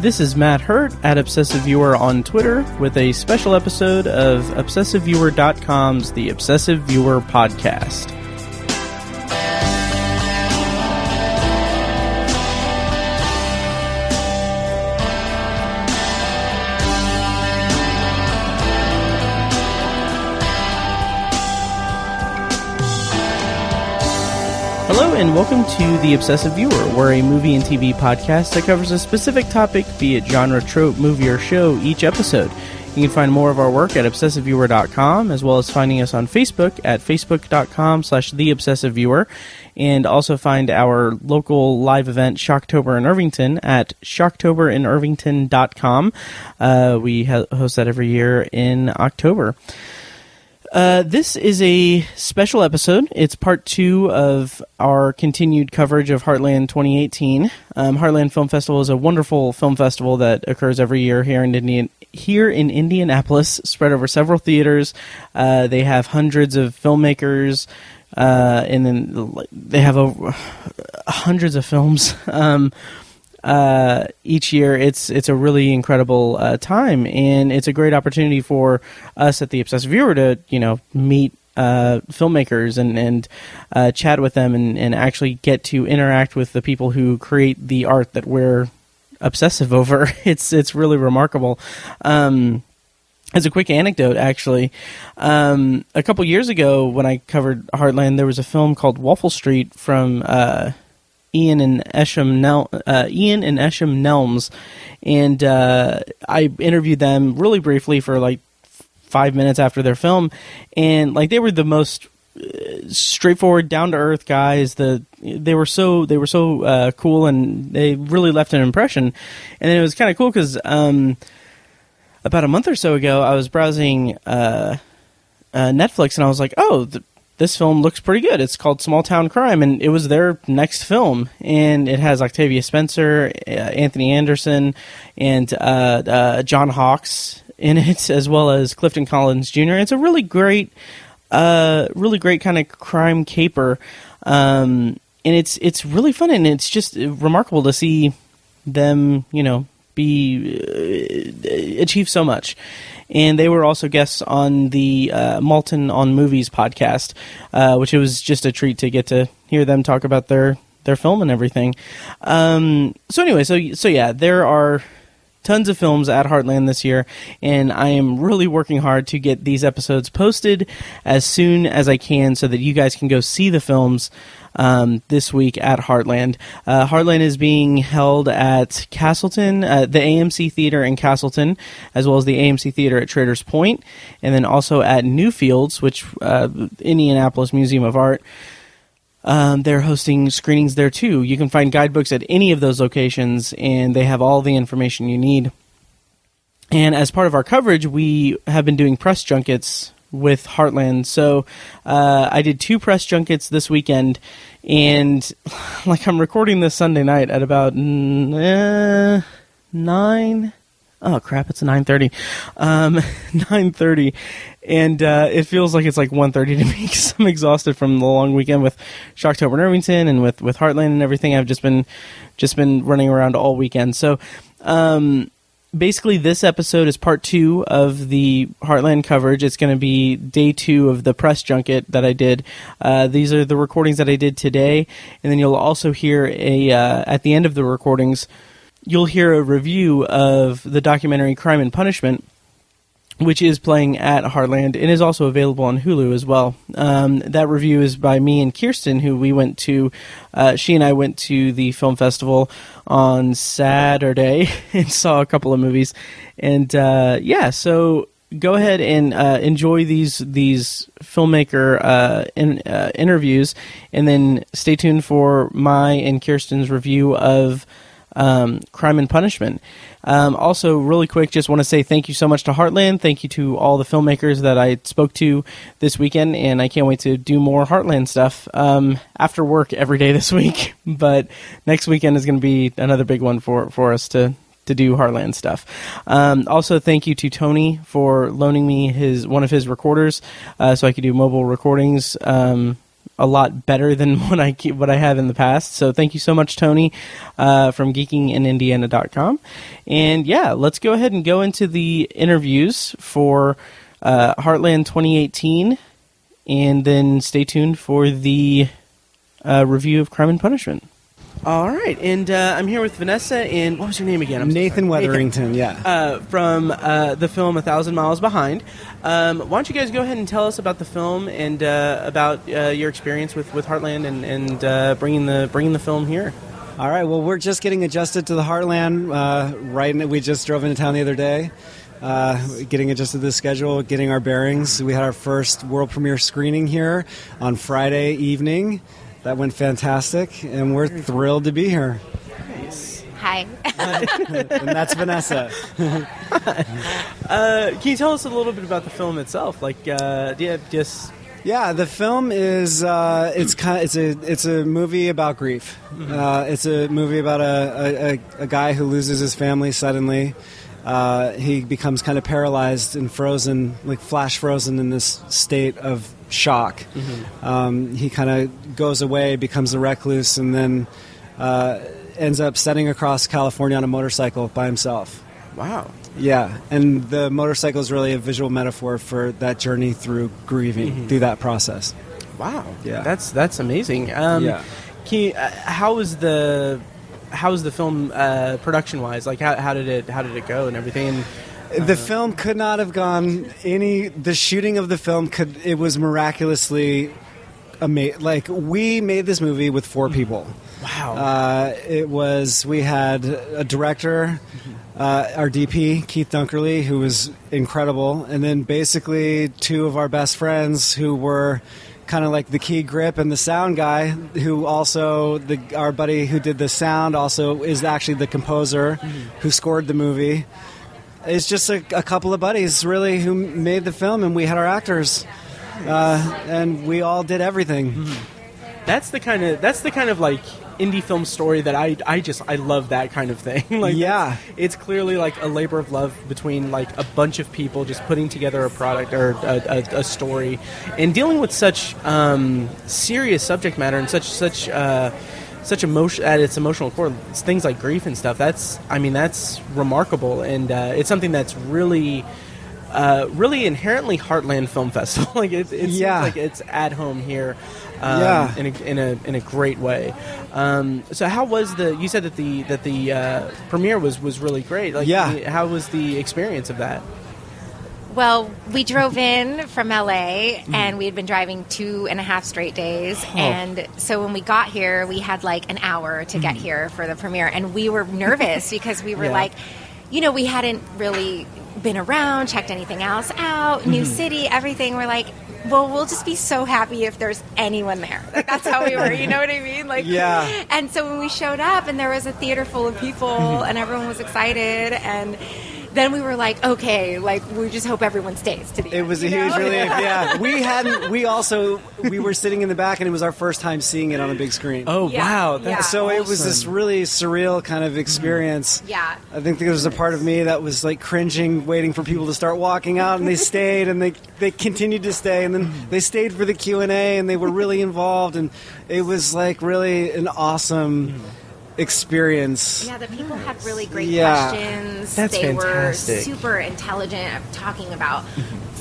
This is Matt Hurt at Obsessive Viewer on Twitter with a special episode of ObsessiveViewer.com's The Obsessive Viewer Podcast. Hello and welcome to The Obsessive Viewer. We're a movie and TV podcast that covers a specific topic, be it genre, trope, movie, or show, each episode. You can find more of our work at ObsessiveViewer.com, as well as finding us on Facebook at Facebook.com/TheObsessiveViewer, and also find our local live event, Shocktober in Irvington, at ShocktoberInIrvington.com. We host that every year in October. This is a special episode. It's part 2 of our continued coverage of Heartland 2018. Heartland Film Festival is a wonderful film festival that occurs every year here in Indianapolis, spread over several theaters. They have hundreds of filmmakers, and then they have over hundreds of films. Each year. It's a really incredible time, and it's a great opportunity for us at the Obsessive Viewer to meet filmmakers and chat with them and actually get to interact with the people who create the art that we're obsessive over. It's really remarkable. As a quick anecdote, actually, a couple years ago when I covered Heartland, there was a film called Waffle Street from Ian and Esham Nelms, and I interviewed them really briefly for like 5 minutes after their film, and like they were the most straightforward, down to earth guys. They were so cool, and they really left an impression. And then it was kind of cool because about a month or so ago, I was browsing Netflix, and I was like, this film looks pretty good. It's called Small Town Crime, and it was their next film. And it has Octavia Spencer, Anthony Anderson, and John Hawkes in it, as well as Clifton Collins Jr. It's a really great kind of crime caper, and it's really fun, and it's just remarkable to see them, achieve so much. And they were also guests on the Malton on Movies podcast, which it was just a treat to get to hear them talk about their film and everything. So yeah, there are tons of films at Heartland this year, and I am really working hard to get these episodes posted as soon as I can so that you guys can go see the films this week at Heartland. Heartland is being held at Castleton, the AMC Theater in Castleton, as well as the AMC Theater at Traders Point, and then also at Newfields, which Indianapolis Museum of Art. They're hosting screenings there too. You can find guidebooks at any of those locations, and they have all the information you need. And as part of our coverage, we have been doing press junkets with Heartland. So I did 2 press junkets this weekend, and I'm recording this Sunday night at about 9. Oh crap! It's 9:30. 9:30, and it feels like it's like 1:30 to me because I'm exhausted from the long weekend with Shocktober in Irvington and with Heartland and everything. I've just been running around all weekend. So basically, this episode is part 2 of the Heartland coverage. It's going to be day 2 of the press junket that I did. These are the recordings that I did today, and then you'll also hear at the end of the recordings, you'll hear a review of the documentary Crime and Punishment, which is playing at Heartland and is also available on Hulu as well. That review is by me and Kyrsten, who we went to. She and I went to the film festival on Saturday and saw a couple of movies. And so go ahead and enjoy these filmmaker interviews, and then stay tuned for my and Kyrsten's review of Crime and Punishment. Also, really quick, just want to say thank you so much to Heartland. Thank you to all the filmmakers that I spoke to this weekend, and I can't wait to do more Heartland stuff after work every day this week. But next weekend is going to be another big one for us to do Heartland stuff. Also, thank you to Tony for loaning me one of his recorders so I could do mobile recordings a lot better than what I have in the past. So thank you so much, Tony, from geekingindiana.com. And yeah, let's go ahead and go into the interviews for Heartland 2018, and then stay tuned for the review of Crime and Punishment. All right, and I'm here with Vanessa, and what was your name again? Nathan Wetherington, yeah. From the film 1,000 Miles Behind. Why don't you guys go ahead and tell us about the film and about your experience with Heartland and bringing the film here? All right, well, we're just getting adjusted to the Heartland. We just drove into town the other day, getting adjusted to the schedule, getting our bearings. We had our first world premiere screening here on Friday evening. That went fantastic, and we're thrilled to be here. Nice. Hi. And that's Vanessa. Can you tell us a little bit about the film itself? Like, Yeah, the film is it's a movie about grief. Mm-hmm. It's a movie about a guy who loses his family suddenly. He becomes kind of paralyzed and frozen, like flash frozen in this state of shock. Mm-hmm. He kind of goes away, becomes a recluse, and then ends up setting across California on a motorcycle by himself. Wow. Yeah, and the motorcycle is really a visual metaphor for that journey through grieving, through that process. Wow. Yeah. That's amazing. Yeah. Can you, how was the film production wise? Like how did it go and everything? The film could not have gone the shooting of the film it was miraculously amazing. Like, we made this movie with 4 people. Wow. We had a director, our DP, Keith Dunkerley, who was incredible, and then basically 2 of our best friends who were kind of like the key grip, and the sound guy, who also, our buddy who did the sound also is actually the composer who scored the movie. It's just a couple of buddies, really, who made the film, and we had our actors, and we all did everything. Mm-hmm. That's the kind of like indie film story that I love, that kind of thing. Like, yeah, it's clearly like a labor of love between like a bunch of people just putting together a product or a story, and dealing with such serious subject matter and such emotion at its emotional core. It's things like grief and stuff. That's remarkable, and it's something that's really inherently Heartland Film Festival. Like it seems like it's at home here. In a great way. So how was you said that the premiere was really great. Like, how was the experience of that? Well, we drove in from LA, and we had been driving 2.5 straight days. Oh. And so when we got here, we had like an hour to get here for the premiere. And we were nervous because we were like, we hadn't really been around, checked anything else out, new city, everything. We're like, well, we'll just be so happy if there's anyone there. Like, that's how we were, you know what I mean? Like, yeah. And so when we showed up and there was a theater full of people and everyone was excited, and then we were like, okay, like, we just hope everyone stays to the end. It was a huge relief, yeah. We were sitting in the back, and it was our first time seeing it on a big screen. Oh, wow. That's so awesome. It was this really surreal kind of experience. Yeah. I think there was a part of me that was, like, cringing, waiting for people to start walking out, and they stayed, and they continued to stay, and then they stayed for the Q&A, and they were really involved, and it was, like, really an awesome experience. Yeah, the people had really great questions. That's fantastic. Were super intelligent at talking about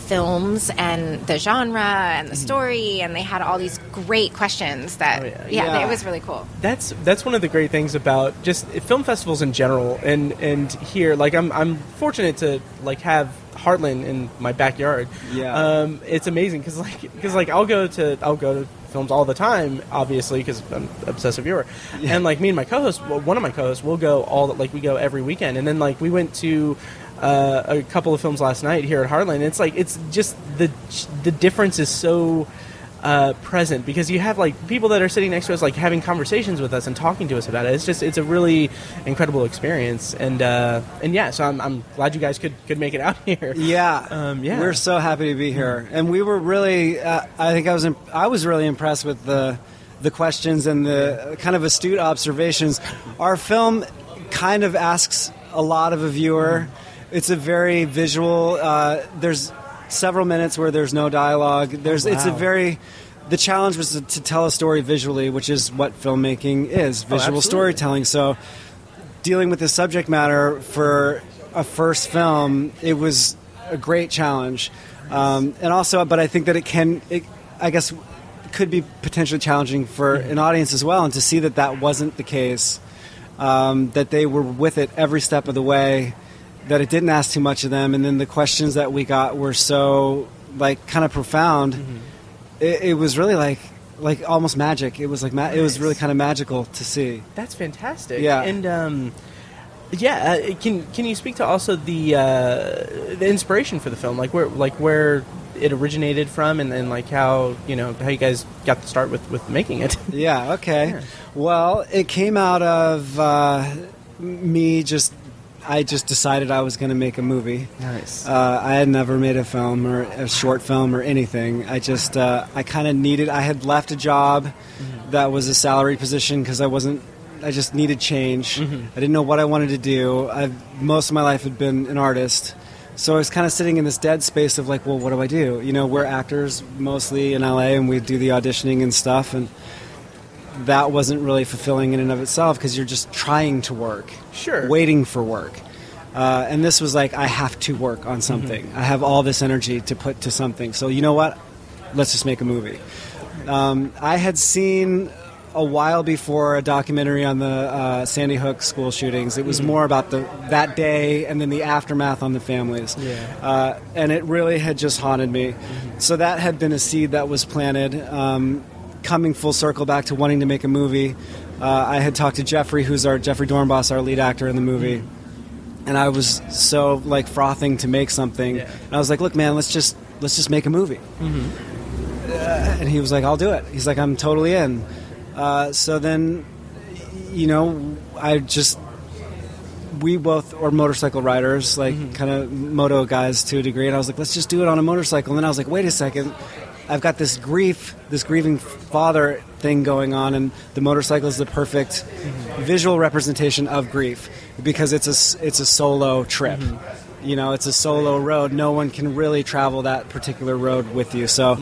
films and the genre and the story, and they had all these great questions that it was really cool. That's one of the great things about just film festivals in general, and here, like, I'm fortunate to like have Heartland in my backyard. Yeah. It's amazing because I'll go to films all the time, obviously, because I'm an obsessive viewer. Yeah. And like me and my co-host, one of my co-hosts, will go we go every weekend. And then like we went to a couple of films last night here at Heartland. It's like, it's just the difference is so present, because you have like people that are sitting next to us, like having conversations with us and talking to us about it. It's a really incredible experience, and so I'm glad you guys could make it out here. We're so happy to be here, and we were really I was really impressed with the questions and the kind of astute observations. Our film kind of asks a lot of a viewer. It's a very visual. There's several minutes where there's no dialogue. It's a very the challenge was to tell a story visually, which is what filmmaking is, visual storytelling. So dealing with the subject matter for a first film, it was a great challenge. And also, but I think that I guess, could be potentially challenging for an audience as well, and to see that wasn't the case, that they were with it every step of the way, that it didn't ask too much of them, and then the questions that we got were so, like, kind of profound. It was really like almost magic. It was like it was really kind of magical to see. That's fantastic. Yeah. And can you speak to also the inspiration for the film, like where it originated from, and then like how you guys got the start with making it? Yeah. Okay. Yeah. Well, it came out of I just decided I was going to make a movie. Nice. I had never made a film or a short film or anything. I just I kind of needed. I had left a job that was a salary position because I just needed change. I didn't know what I wanted to do. Most of my life had been an artist. So I was kind of sitting in this dead space of like, well, what do I do? We're actors mostly in LA, and we do the auditioning and stuff, and that wasn't really fulfilling in and of itself because you're just trying to work. Sure. Waiting for work. And this was like, I have to work on something. I have all this energy to put to something. So you know what? Let's just make a movie. I had seen a while before a documentary on the Sandy Hook school shootings. It was more about that day and then the aftermath on the families. Yeah. And it really had just haunted me. So that had been a seed that was planted. Coming full circle back to wanting to make a movie, I had talked to Jeffrey Dornbos, our lead actor in the movie. And I was so like frothing to make something. Yeah. And I was like, look, man, let's just make a movie. And he was like, I'll do it. He's like, I'm totally in. So then, we both are motorcycle riders, like kind of moto guys to a degree. And I was like, let's just do it on a motorcycle. And then I was like, wait a second. I've got this grieving father thing going on, and the motorcycle is the perfect visual representation of grief because it's a solo trip. It's a solo road. No one can really travel that particular road with you. So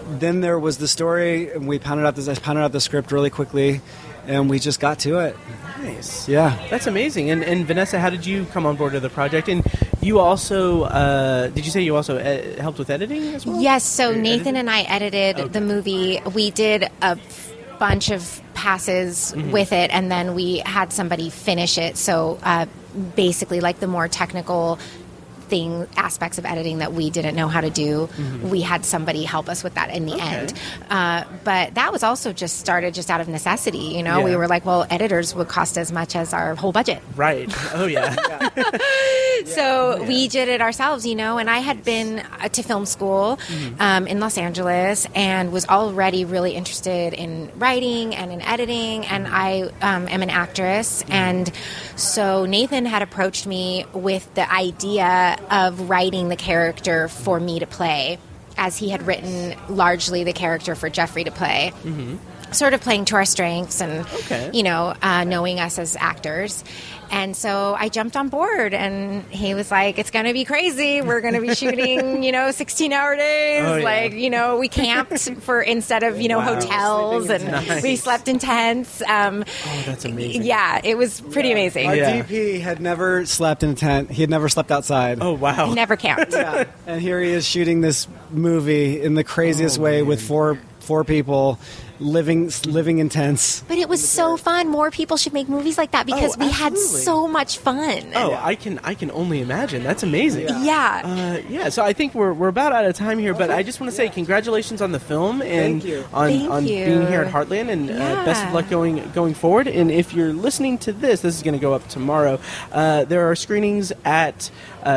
then there was the story, and I pounded out the script really quickly, and we just got to it. Nice. Yeah. That's amazing. And Vanessa, how did you come on board with the project? And you also, did you say you also helped with editing as well? Yes, so Nathan and I edited the movie. We did a bunch of passes with it, and then we had somebody finish it. So basically, like the more technical aspects of editing that we didn't know how to do, we had somebody help us with that in the end. But that was also just started just out of necessity. We were like, well, editors would cost as much as our whole budget. Right. Oh, yeah. So we did it ourselves, and I had been to film school in Los Angeles and was already really interested in writing and in editing, and I am an actress. And so Nathan had approached me with the idea of writing the character for me to play, as he had written largely the character for Jeffrey to play. Sort of playing to our strengths and, knowing us as actors. And so I jumped on board, and he was like, it's going to be crazy. We're going to be shooting, 16-hour days. Oh, yeah. We camped instead of, hotels, and we slept in tents. That's amazing. Yeah, it was pretty amazing. Our DP had never slept in a tent. He had never slept outside. Oh, wow. Never camped. Yeah. And here he is shooting this movie in the craziest way with four people living in tents. But it was so fun. More people should make movies like that because we had so much fun. Oh, I can only imagine. That's amazing. Yeah. So I think we're about out of time here, but I just want to say congratulations on the film and on being here at Heartland, and best of luck going forward. And if you're listening to this is going to go up tomorrow. There are screenings at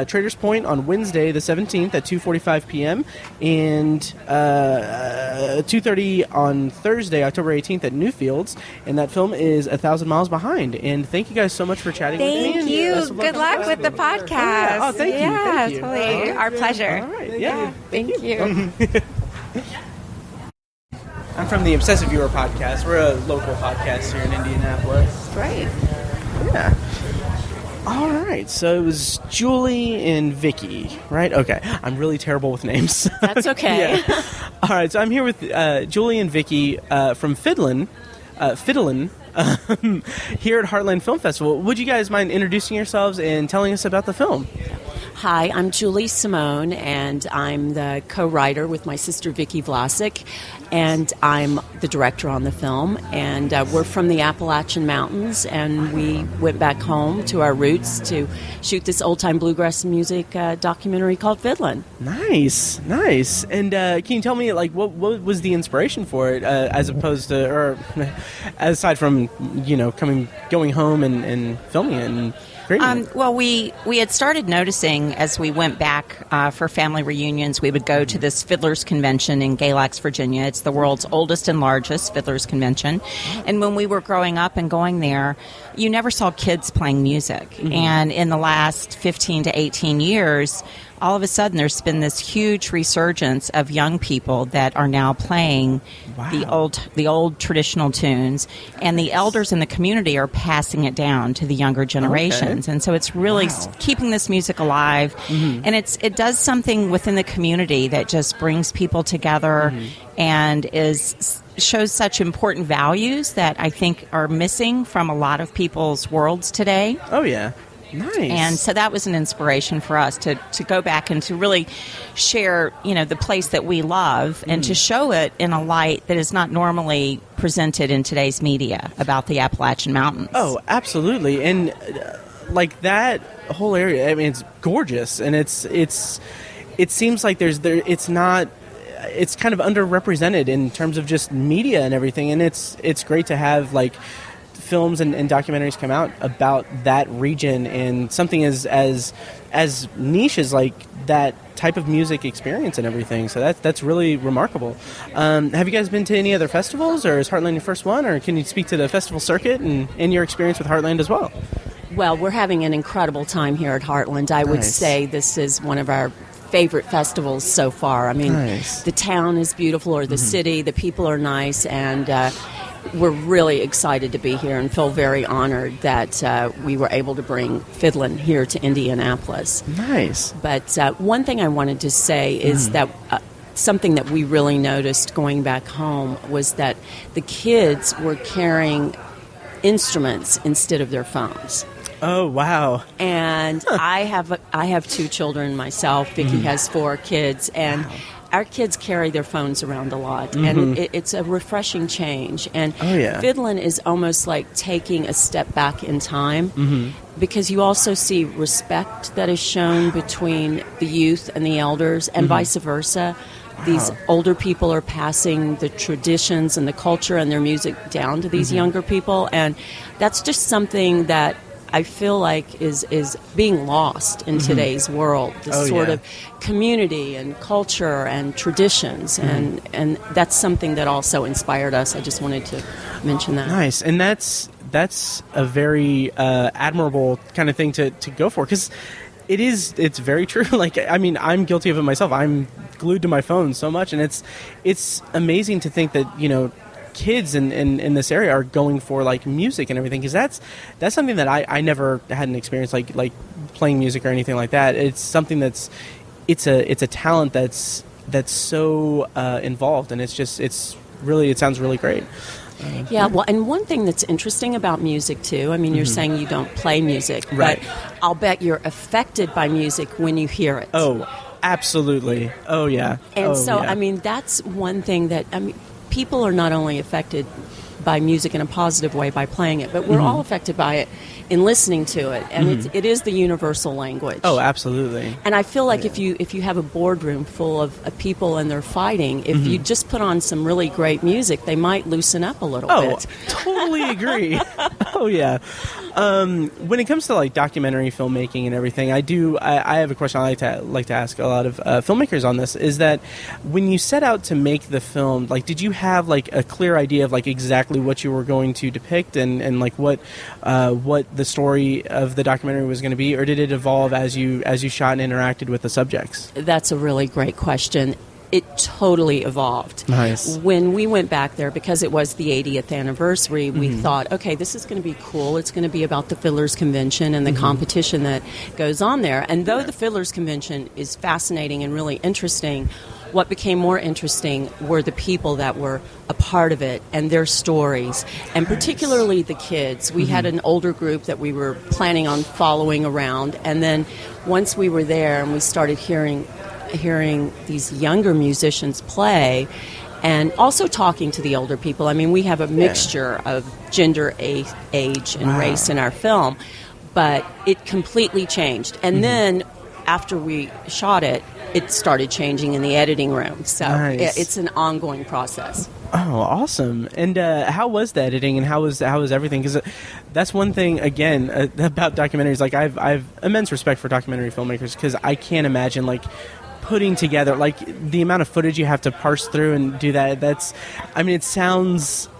Traders Point on Wednesday the 17th at 2:45 p.m. and 2:30 on Thursday, October 18th at Newfields, and that film is 1,000 Miles Behind. And thank you guys so much for chatting with me. Thank you. Good luck with the podcast. Oh, thank you. Yeah, thank you. Totally. Our pleasure. All right. Yeah. Thank you. I'm from the Obsessive Viewer podcast. We're a local podcast here in Indianapolis. Great. Yeah. All right, so it was Julie and Vicky, right? Okay, I'm really terrible with names. That's okay. Yeah. All right, so I'm here with Julie and Vicky from Fiddlin, here at Heartland Film Festival. Would you guys mind introducing yourselves and telling us about the film? Hi, I'm Julie Simone, and I'm the co-writer with my sister Vicky Vlasic, and I'm the director on the film. And we're from the Appalachian Mountains, and we went back home to our roots to shoot this old-time bluegrass music documentary called Fiddlin. Nice. And can you tell me, like, what was the inspiration for it, as opposed to, or aside from, going home and filming it and creating it? Well, we had started noticing as we went back for family reunions, we would go to this Fiddlers Convention in Galax, Virginia. It's the world's oldest and largest Fiddlers Convention. And when we were growing up and going there, you never saw kids playing music. Mm-hmm. And in the last 15 to 18 years, all of a sudden there's been this huge resurgence of young people that are now playing the old traditional tunes, and the elders in the community are passing it down to the younger generations. Okay. And so it's really keeping this music alive. Mm-hmm. And it does something within the community that just brings people together and shows such important values that I think are missing from a lot of people's worlds today. Oh, yeah. Nice. And so that was an inspiration for us to go back and to really share, the place that we love and to show it in a light that is not normally presented in today's media about the Appalachian Mountains. Oh, absolutely. And like that whole area, I mean, it's gorgeous, and it seems like it's kind of underrepresented in terms of just media and everything, and it's great to have like films and documentaries come out about that region and something as niche as like that type of music experience and everything. So that's really remarkable. Have you guys been to any other festivals, or is Heartland your first one, or can you speak to the festival circuit and your experience with Heartland as well? Well, we're having an incredible time here at Heartland. I would say this is one of our favorite festivals so far. I mean, the town is beautiful, or the city, the people are nice, and we're really excited to be here and feel very honored that we were able to bring Fiddlin here to Indianapolis. Nice. But one thing I wanted to say is that something that we really noticed going back home was that the kids were carrying instruments instead of their phones. Oh, wow. And I have 2 children myself. Vicky has 4 kids, and our kids carry their phones around a lot, and it's a refreshing change. And Fiddlin is almost like taking a step back in time, because you also see respect that is shown between the youth and the elders, and vice versa. These older people are passing the traditions and the culture and their music down to these younger people, and that's just something that I feel like is being lost in today's world, this sort of community and culture and traditions, and that's something that also inspired us. I just wanted to mention that. Nice, and that's a very admirable kind of thing to go for, because it's very true. Like, I mean, I'm guilty of it myself. I'm glued to my phone so much, and it's amazing to think that, kids in this area are going for like music and everything, because that's something that I never had an experience like playing music or anything like that. It's something it's a talent that's so involved, and it sounds really great. Well, and one thing that's interesting about music too, I mean, you're saying you don't play music, but I'll bet you're affected by music when you hear it. Oh, absolutely. Oh, yeah. And I mean, that's one thing that, I mean, people are not only affected by music in a positive way by playing it, but we're all affected by it in listening to it, and it is the universal language. Oh, absolutely. And I feel like if you have a boardroom full of people and they're fighting, if you just put on some really great music, they might loosen up a little bit. Totally agree. Oh, yeah. When it comes to like documentary filmmaking and everything, I have a question I like to ask a lot of filmmakers on this, is that when you set out to make the film, like, did you have like a clear idea of like exactly what you were going to depict and like what the story of the documentary was going to be, or did it evolve as you shot and interacted with the subjects? That's a really great question. it totally evolved. Nice. When we went back there, because it was the 80th anniversary, we thought, okay, this is going to be cool. It's going to be about the Fiddlers Convention and the competition that goes on there. And though the Fiddlers Convention is fascinating and really interesting, what became more interesting were the people that were a part of it and their stories, and particularly the kids. We had an older group that we were planning on following around, and then once we were there and we started hearing these younger musicians play, and also talking to the older people. I mean, we have a mixture of gender, age, and race in our film, but it completely changed. And then after we shot it, it started changing in the editing room. So it's an ongoing process. Oh, awesome! And how was the editing, and how was everything? Because that's one thing again about documentaries. Like I've immense respect for documentary filmmakers, because I can't imagine like putting together like the amount of footage you have to parse through and do that. It sounds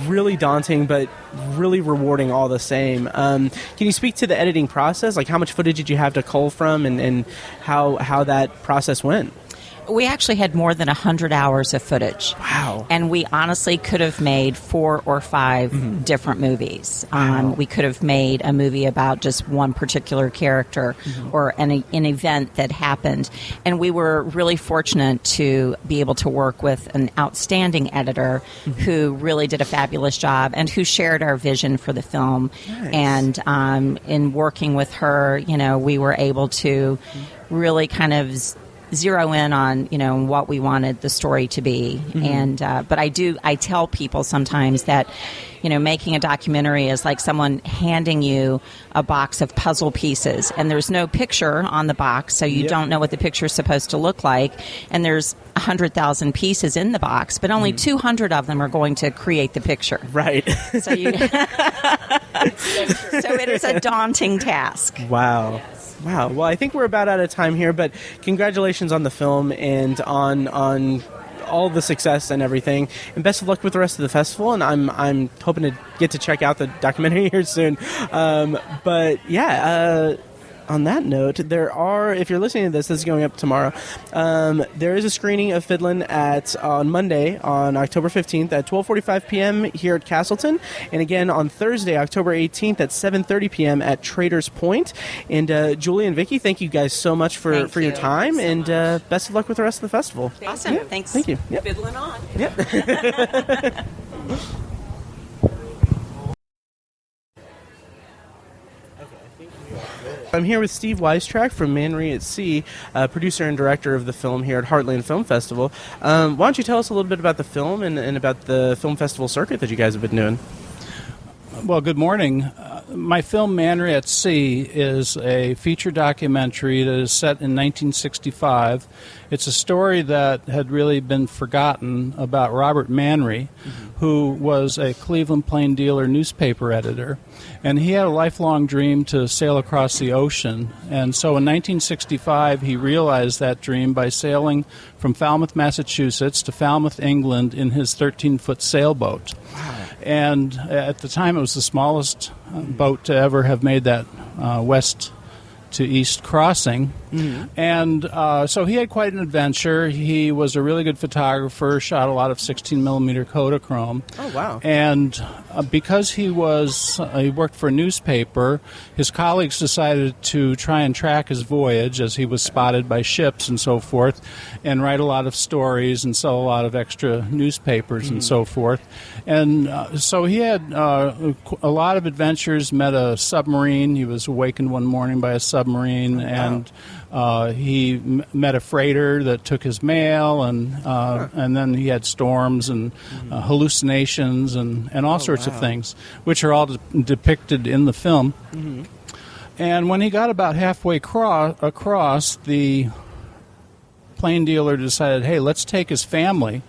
really daunting, but really rewarding all the same. Can you speak to the editing process? Like how much footage did you have to cull from, and how that process went? We actually had more than 100 hours of footage. Wow. And we honestly could have made 4 or 5 different movies. We could have made a movie about just one particular character or an event that happened. And we were really fortunate to be able to work with an outstanding editor who really did a fabulous job and who shared our vision for the film. Nice. And in working with her, we were able to really kind of zero in on what we wanted the story to be. And but I tell people sometimes that making a documentary is like someone handing you a box of puzzle pieces, and there's no picture on the box, so you don't know what the picture is supposed to look like, and there's 100,000 pieces in the box, but only 200 of them are going to create the picture. Right. So so it is a daunting task. Wow. Wow. Well, I think we're about out of time here, but congratulations on the film and on all the success and everything, and best of luck with the rest of the festival. And I'm hoping to get to check out the documentary here soon. But yeah. On that note, if you're listening to this is going up tomorrow, there is a screening of Fiddlin on Monday, on October 15th at 12:45 p.m. here at Castleton, and again on Thursday, October 18th at 7:30 p.m. at Traders Point. And Julie and Vicki, thank you guys so much for your time, and best of luck with the rest of the festival. Awesome. Yeah. Thanks. Thank you. Yep. Fiddlin' on. Yep. I'm here with Steve Weistrack from Manry at Sea, producer and director of the film here at Heartland Film Festival. Why don't you tell us a little bit about the film and about the film festival circuit that you guys have been doing? Well, good morning. My film Manry at Sea is a feature documentary that is set in 1965. It's a story that had really been forgotten about Robert Manry, who was a Cleveland Plain Dealer newspaper editor. And he had a lifelong dream to sail across the ocean. And so in 1965, he realized that dream by sailing from Falmouth, Massachusetts to Falmouth, England in his 13-foot sailboat. Wow. And at the time, it was the smallest boat to ever have made that west to east crossing. And so he had quite an adventure. He was a really good photographer, shot a lot of 16mm Kodachrome. Oh, wow. And because he worked for a newspaper, his colleagues decided to try and track his voyage as he was spotted by ships and so forth, and write a lot of stories and sell a lot of extra newspapers and so forth. And so he had a lot of adventures, met a submarine. He was awakened one morning by a submarine, and he met a freighter that took his mail, and then he had storms and hallucinations and all sorts of things, which are all depicted in the film. And when he got about halfway across, the plain dealer decided, hey, let's take his family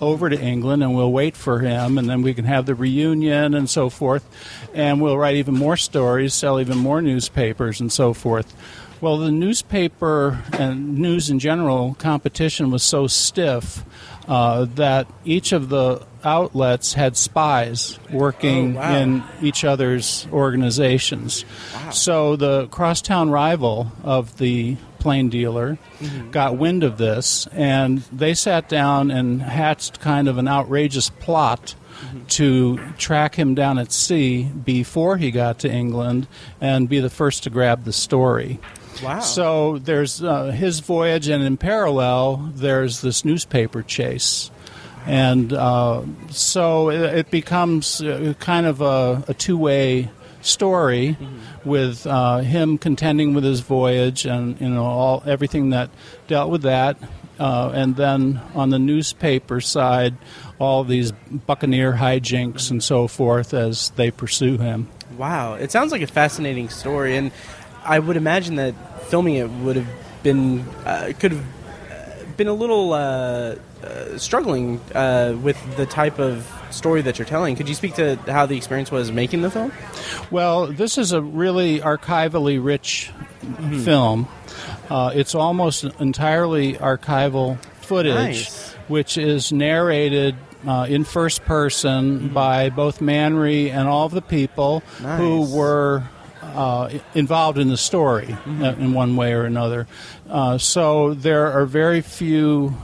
over to England, and we'll wait for him, and then we can have the reunion and so forth, and we'll write even more stories, sell even more newspapers and so forth. Well, the newspaper and news in general competition was so stiff that each of the outlets had spies working in each other's organizations. Wow. So the crosstown rival of the plane dealer, got wind of this, and they sat down and hatched kind of an outrageous plot to track him down at sea before he got to England and be the first to grab the story. Wow. So there's his voyage, and in parallel, there's this newspaper chase. And so it becomes kind of a two-way story with him contending with his voyage and everything that dealt with that. And then on the newspaper side, all these buccaneer hijinks and so forth as they pursue him. Wow. It sounds like a fascinating story, and I would imagine that filming it would have been could have been a little struggling with the type of story that you're telling. Could you speak to how the experience was making the film? Well, this is a really archivally rich film. It's almost entirely archival footage, which is narrated in first person by both Manry and all of the people who were involved in the story in one way or another. So there are very few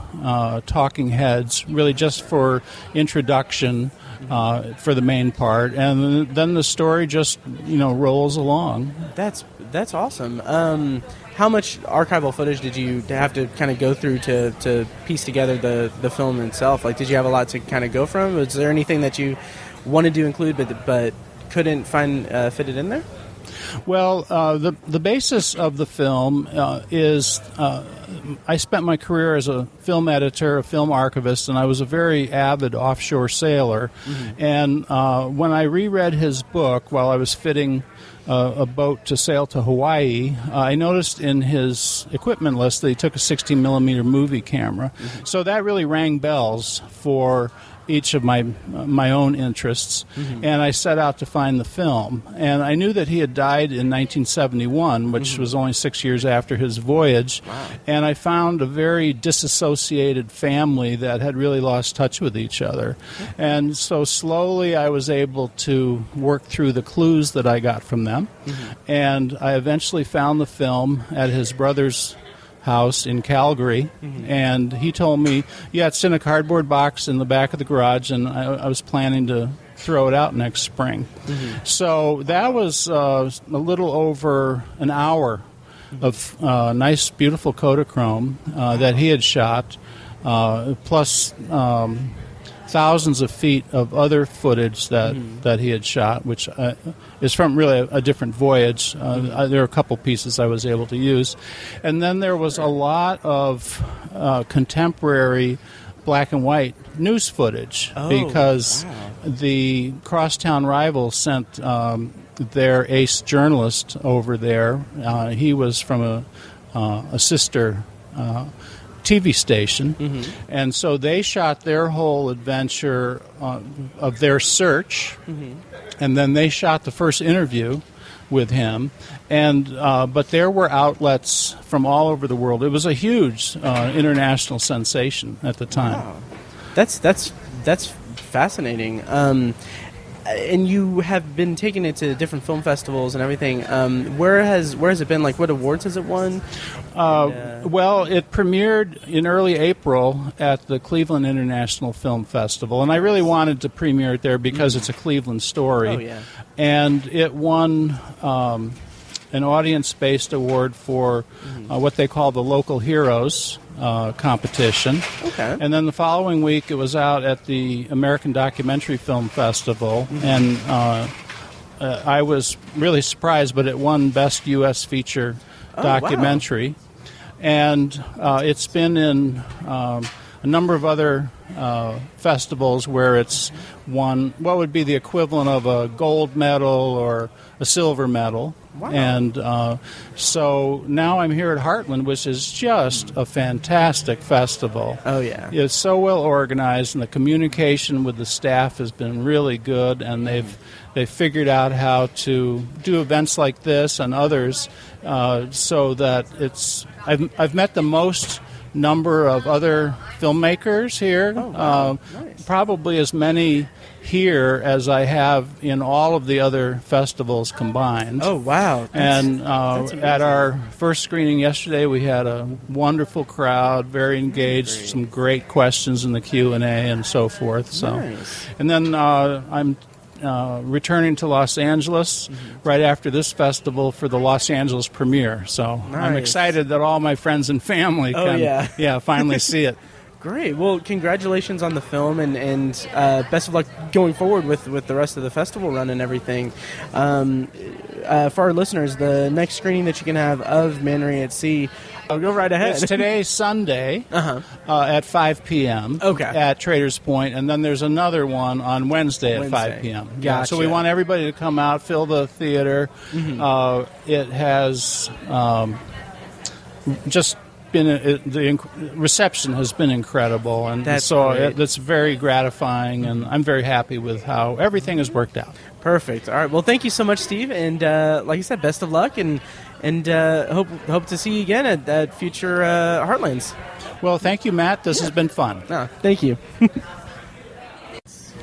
talking heads, really just for introduction for the main part, and then the story just rolls along. That's awesome. How much archival footage did you have to kind of go through to piece together the film itself? Like, did you have a lot to kind of go from? Was there anything that you wanted to include but couldn't find fitted in there? Well, the basis of the film is I spent my career as a film editor, a film archivist, and I was a very avid offshore sailor. And when I reread his book while I was fitting a boat to sail to Hawaii, I noticed in his equipment list that he took a 16mm movie camera. So that really rang bells for each of my own interests, and I set out to find the film. And I knew that he had died in 1971, which was only 6 years after his voyage. Wow. And I found a very disassociated family that had really lost touch with each other. And so slowly I was able to work through the clues that I got from them. And I eventually found the film at his brother's house in Calgary, and he told me, it's in a cardboard box in the back of the garage, and I was planning to throw it out next spring. So that was a little over an hour of nice, beautiful Kodachrome that he had shot, plus thousands of feet of other footage that he had shot, which is from really a different voyage. There are a couple pieces I was able to use. And then there was a lot of contemporary black and white news footage because the Crosstown Rival sent their ace journalist over there. He was from a sister TV station, and so they shot their whole adventure of their search, and then they shot the first interview with him, and but there were outlets from all over the world. It was a huge international sensation at the time. Wow. That's fascinating. And you have been taking it to different film festivals and everything. Where has it been? Like, what awards has it won? Well, it premiered in early April at the Cleveland International Film Festival, and I really wanted to premiere it there because it's a Cleveland story. Oh, yeah. And it won an audience-based award for what they call the Local Heroes competition. Okay. And then the following week it was out at the American Documentary Film Festival, and I was really surprised, but it won Best U.S. Feature Documentary. Wow. And it's been in a number of other festivals where it's won what would be the equivalent of a gold medal or a silver medal. Wow. And so now I'm here at Heartland, which is just a fantastic festival. Oh, yeah. It's so well organized, and the communication with the staff has been really good, and they've figured out how to do events like this and others so that I've met the most number of other filmmakers here. Oh, wow. Nice. Probably as many here as I have in all of the other festivals combined. Oh, wow. And at our first screening yesterday, we had a wonderful crowd, very engaged, some great questions in the Q&A and so forth. So, nice. And then I'm returning to Los Angeles right after this festival for the Los Angeles premiere. So I'm excited that all my friends and family can finally see it. Great. Well, congratulations on the film, and best of luck going forward with the rest of the festival run and everything. For our listeners, the next screening that you can have of Manry at Sea, I'll go right ahead. It's today, Sunday, at 5 p.m. At Traders Point, and then there's another one on Wednesday at 5 p.m. Gotcha. Yeah, so we want everybody to come out, fill the theater. It has just been the reception has been incredible, and that's very gratifying, and I'm very happy with how everything has worked out. Perfect. All right. Well, thank you so much, Steve, and like I said, best of luck, and hope to see you again at future Heartlands. Well, thank you, Matt. This has been fun. Thank you.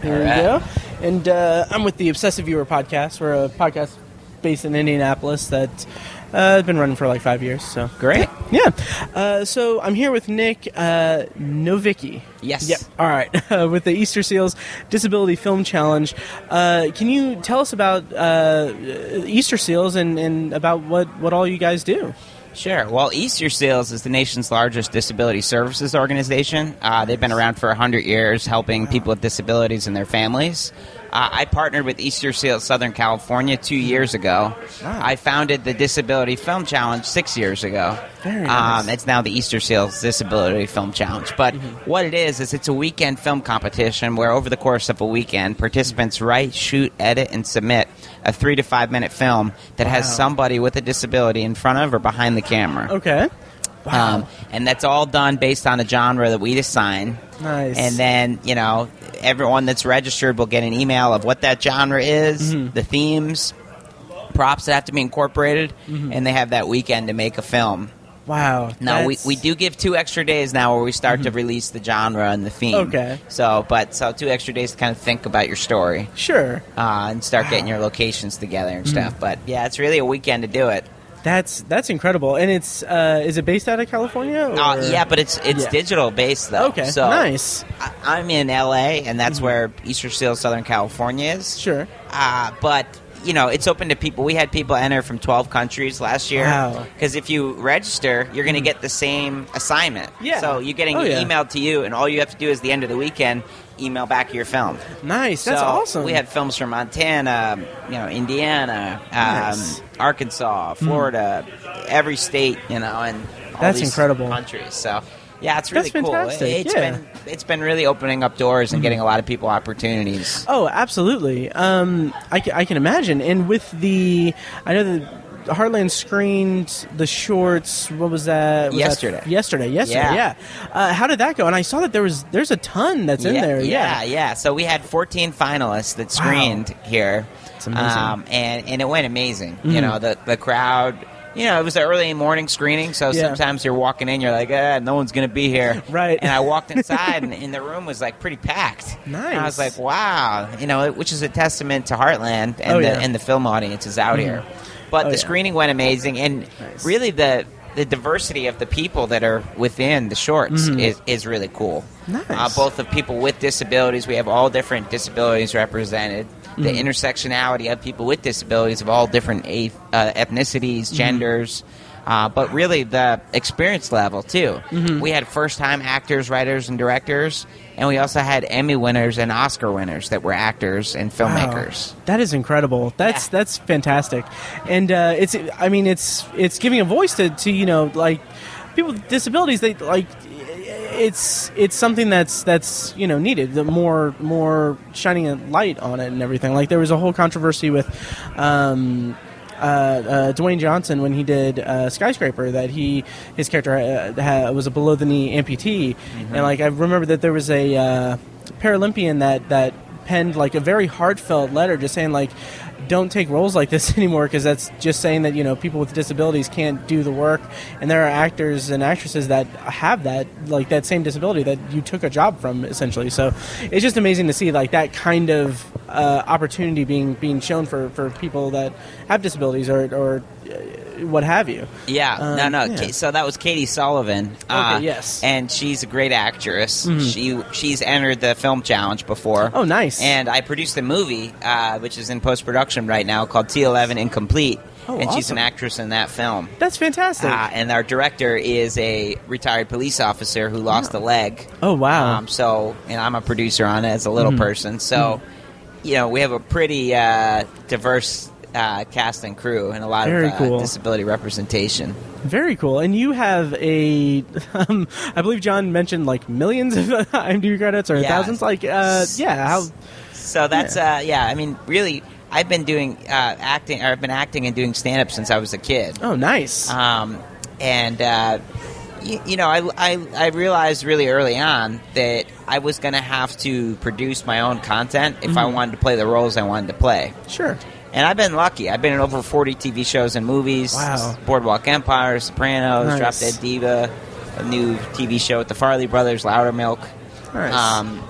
Here we go. And I'm with the Obsessive Viewer podcast. We're a podcast based in Indianapolis that has been running for like 5 years. So great. Yeah. So I'm here with Nick Novicki. Yes. Yep. All right. With the Easterseals Disability Film Challenge. Can you tell us about Easterseals and about what all you guys do? Sure. Well, Easterseals is the nation's largest disability services organization. They've been around for 100 years, helping people with disabilities and their families. I partnered with Easterseals Southern California 2 years ago. I founded the Disability Film Challenge 6 years ago. Very nice. It's now the Easterseals Disability Film Challenge. But what it is it's a weekend film competition where over the course of a weekend, participants write, shoot, edit, and submit a 3 to 5 minute film that has somebody with a disability in front of or behind the camera. Okay. Wow. And that's all done based on a genre that we assign. Nice. And then, everyone that's registered will get an email of what that genre is, the themes, props that have to be incorporated, and they have that weekend to make a film. Wow. Now, we do give 2 extra days now where we start to release the genre and the theme. Okay. So 2 extra days to kind of think about your story. Sure. And start getting your locations together and stuff. But, yeah, it's really a weekend to do it. That's incredible. And it's is it based out of California? Or? Yeah, but it's digital based though. Okay, so nice. I'm in LA, and that's where Easterseals Southern California is. Sure. But it's open to people. We had people enter from 12 countries last year. Wow. Because if you register, you're going to get the same assignment. Yeah. So you're getting emailed to you, and all you have to do is the end of the weekend email back your film. Nice. That's awesome. We had films from Montana, Indiana, Arkansas, Florida, every state, and all that's these incredible countries. So, yeah, it's really that's cool. Fantastic. It's been really opening up doors and getting a lot of people opportunities. Oh, absolutely. I can imagine. And with I know that Heartland screened the shorts. What was that? Yesterday. Yesterday. Yeah. How did that go? And I saw that there's a ton that's in there. Yeah. So we had 14 finalists that screened here. It's amazing. And it went amazing. The crowd. It was an early morning screening, so sometimes you're walking in, you're like, no one's going to be here. Right. And I walked inside, and the room was, pretty packed. Nice. And I was like, wow, which is a testament to Heartland and the film audiences out here. But the screening went amazing, and really the diversity of the people that are within the shorts is really cool. Nice. Both of people with disabilities, we have all different disabilities represented. The intersectionality of people with disabilities of all different ethnicities, genders, but really the experience level, too. We had first-time actors, writers, and directors, and we also had Emmy winners and Oscar winners that were actors and filmmakers. Wow. That is incredible. That's fantastic. And it's giving a voice to people with disabilities. They it's something that's needed. The more shining a light on it and everything. Like there was a whole controversy with Dwayne Johnson when he did Skyscraper that his character was a below the knee amputee, and I remember that there was a Paralympian that penned a very heartfelt letter just saying don't take roles like this anymore, because that's just saying that, people with disabilities can't do the work, and there are actors and actresses that have that, like, that same disability that you took a job from, essentially. So it's just amazing to see, like, that kind of opportunity being shown for people that have disabilities or what have you. Yeah, Yeah. So that was Katie Sullivan. Okay, yes. And she's a great actress. She's entered the Film Challenge before. Oh, nice. And I produced a movie, which is in post-production right now, called T11 Incomplete. Oh, and she's awesome. an actress in that film. That's fantastic. And our director is a retired police officer who lost a leg. Oh, wow. And I'm a producer on it as a little person. So, we have a pretty diverse cast and crew and a lot Very of cool. disability representation. Very cool. And you have I believe John mentioned, like, millions of IMDb credits, or thousands. Like, how? So that's I mean, really, I've been doing acting. Or I've been acting and doing stand-up since I was a kid. Oh, nice. I realized really early on that I was going to have to produce my own content if I wanted to play the roles I wanted to play. Sure. And I've been lucky. I've been in over 40 TV shows and movies. Wow. Boardwalk Empire, Sopranos, Nice. Drop Dead Diva, a new TV show with the Farley brothers, Loudermilk. Nice.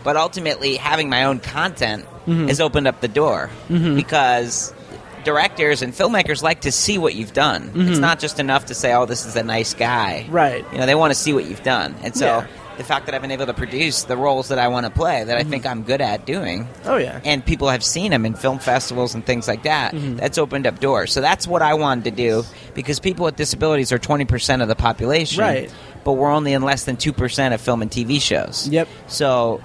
But ultimately, having my own content has opened up the door because directors and filmmakers like to see what you've done. It's not just enough to say, "Oh, this is a nice guy." Right. They want to see what you've done, and so. Yeah. The fact that I've been able to produce the roles that I want to play, that I think I'm good at doing, Oh, yeah. and people have seen them in film festivals and things like that, that's opened up doors. So that's what I wanted to do, because people with disabilities are 20% of the population, Right. but we're only in less than 2% of film and TV shows. Yep. So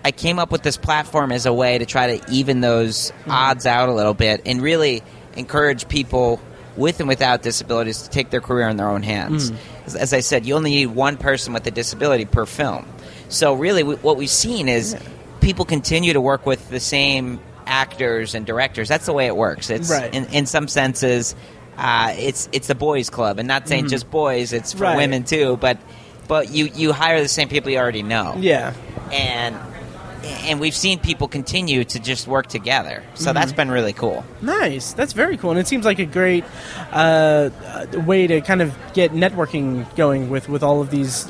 I came up with this platform as a way to try to even those odds out a little bit and really encourage people with and without disabilities to take their career in their own hands. As I said, you only need one person with a disability per film. So really what we've seen is people continue to work with the same actors and directors. That's the way it works. It's Right. in some senses, it's a boys' club, and not saying just boys. It's for Right. women too. But you hire the same people you already know. Yeah. And we've seen people continue to just work together. So that's been really cool. Nice. That's very cool, and it seems like a great way to kind of get networking going with all of these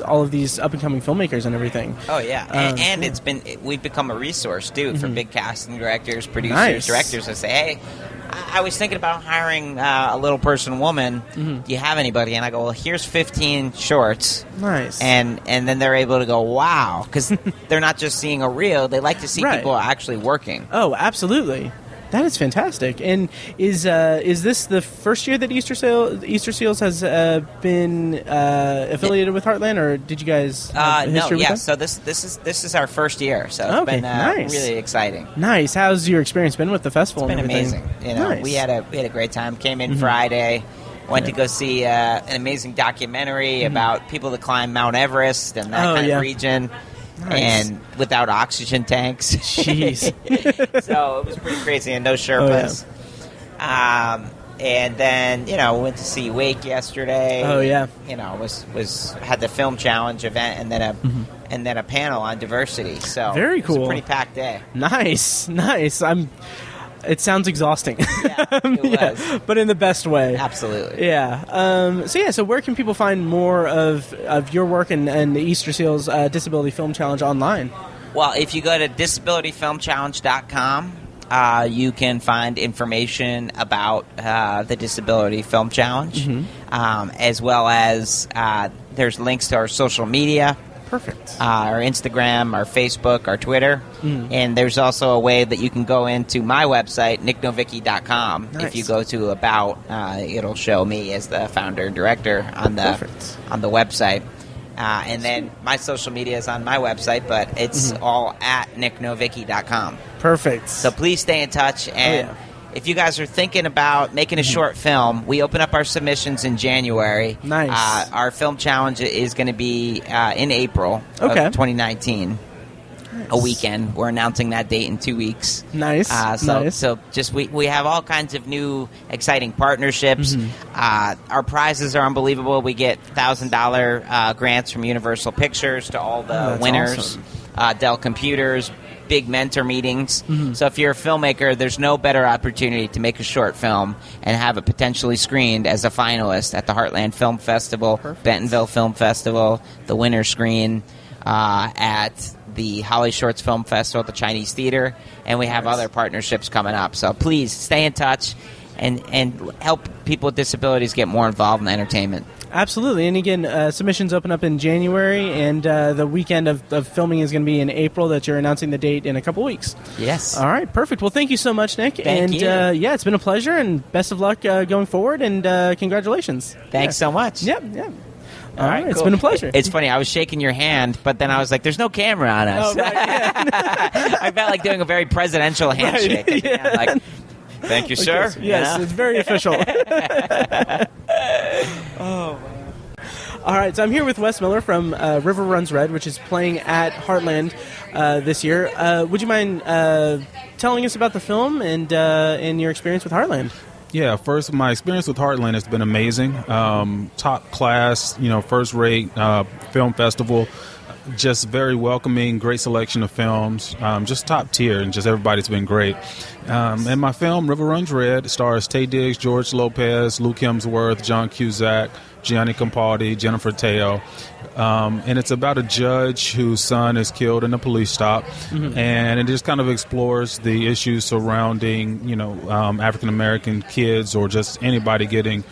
up and coming filmmakers and everything. Oh yeah, and we've become a resource too for big casting directors, producers, Nice. directors that say, "Hey, I was thinking about hiring a little person, woman. Do you have anybody?" And I go, "Well, here's 15 shorts." Nice. And then they're able to go, "Wow," because they're not just seeing a reel; they like to see Right. people actually working. Oh, absolutely. That is fantastic. And is this the first year that Easterseals has been affiliated with Heartland, or did you guys have history with them? So this is our first year, so it's Okay, been nice. really exciting. Nice. How's your experience been with the festival? It's been and everything? amazing. Nice. We had a great time. Came in Friday. Went to go see an amazing documentary about people that climb Mount Everest and that kind of region, and without oxygen tanks. Jeez. So it was pretty crazy, and no Sherpas. And then went to see Wake yesterday. Oh yeah. Was had the film challenge event, and then a panel on diversity. So Very It was cool. a pretty packed day. Nice. It sounds exhausting. Yeah, it was. But in the best way. Absolutely. Yeah. So where can people find more of your work and the Easterseals Disability Film Challenge online? Well, if you go to disabilityfilmchallenge.com, you can find information about the Disability Film Challenge, as well as there's links to our social media. Perfect. Our Instagram, our Facebook, our Twitter. And there's also a way that you can go into my website, nicknovicki.com. Nice. If you go to About, it'll show me as the founder and director on the website. And then my social media is on my website, but it's all at nicknovicki.com. Perfect. So please stay in touch. And if you guys are thinking about making a short film, we open up our submissions in January. Nice. Our film challenge is going to be in April of 2019. A weekend. We're announcing that date in 2 weeks. Nice. So just we have all kinds of new exciting partnerships. Our prizes are unbelievable. We get $1,000 grants from Universal Pictures to all the winners. Awesome. Dell Computers, big mentor meetings. So if you're a filmmaker, there's no better opportunity to make a short film and have it potentially screened as a finalist at the Heartland Film Festival, Bentonville Film Festival, the winter screen at the Holly Shorts Film Festival at the Chinese Theater, and we have other partnerships coming up. So please stay in touch and help people with disabilities get more involved in entertainment. Absolutely. And again, submissions open up in January, and the weekend of filming is going to be in April, that you're announcing the date in a couple weeks. Yes. All right, perfect. Well, thank you so much, Nick. Thank you. Yeah, it's been a pleasure, and best of luck going forward, and congratulations. Thanks so much. Yep. All right, cool. It's been a pleasure. It's funny, I was shaking your hand, but then I was like, there's no camera on us. Oh, right, yeah. I felt like doing a very presidential handshake. Right, yeah. Like, thank you, sir. Yes, it's very official. Oh, all right, so I'm here with Wes Miller from River Runs Red, which is playing at Heartland this year. Would you mind telling us about the film and your experience with Heartland? Yeah, first, my experience with Heartland has been amazing. Top class, first-rate film festival. Just very welcoming, great selection of films, just top tier, and just everybody's been great. And my film, River Runs Red, stars Taye Diggs, George Lopez, Luke Hemsworth, John Cusack, Gianni Campaldi, Jennifer Teo. And it's about a judge whose son is killed in a police stop. And it just kind of explores the issues surrounding, African-American kids or just anybody getting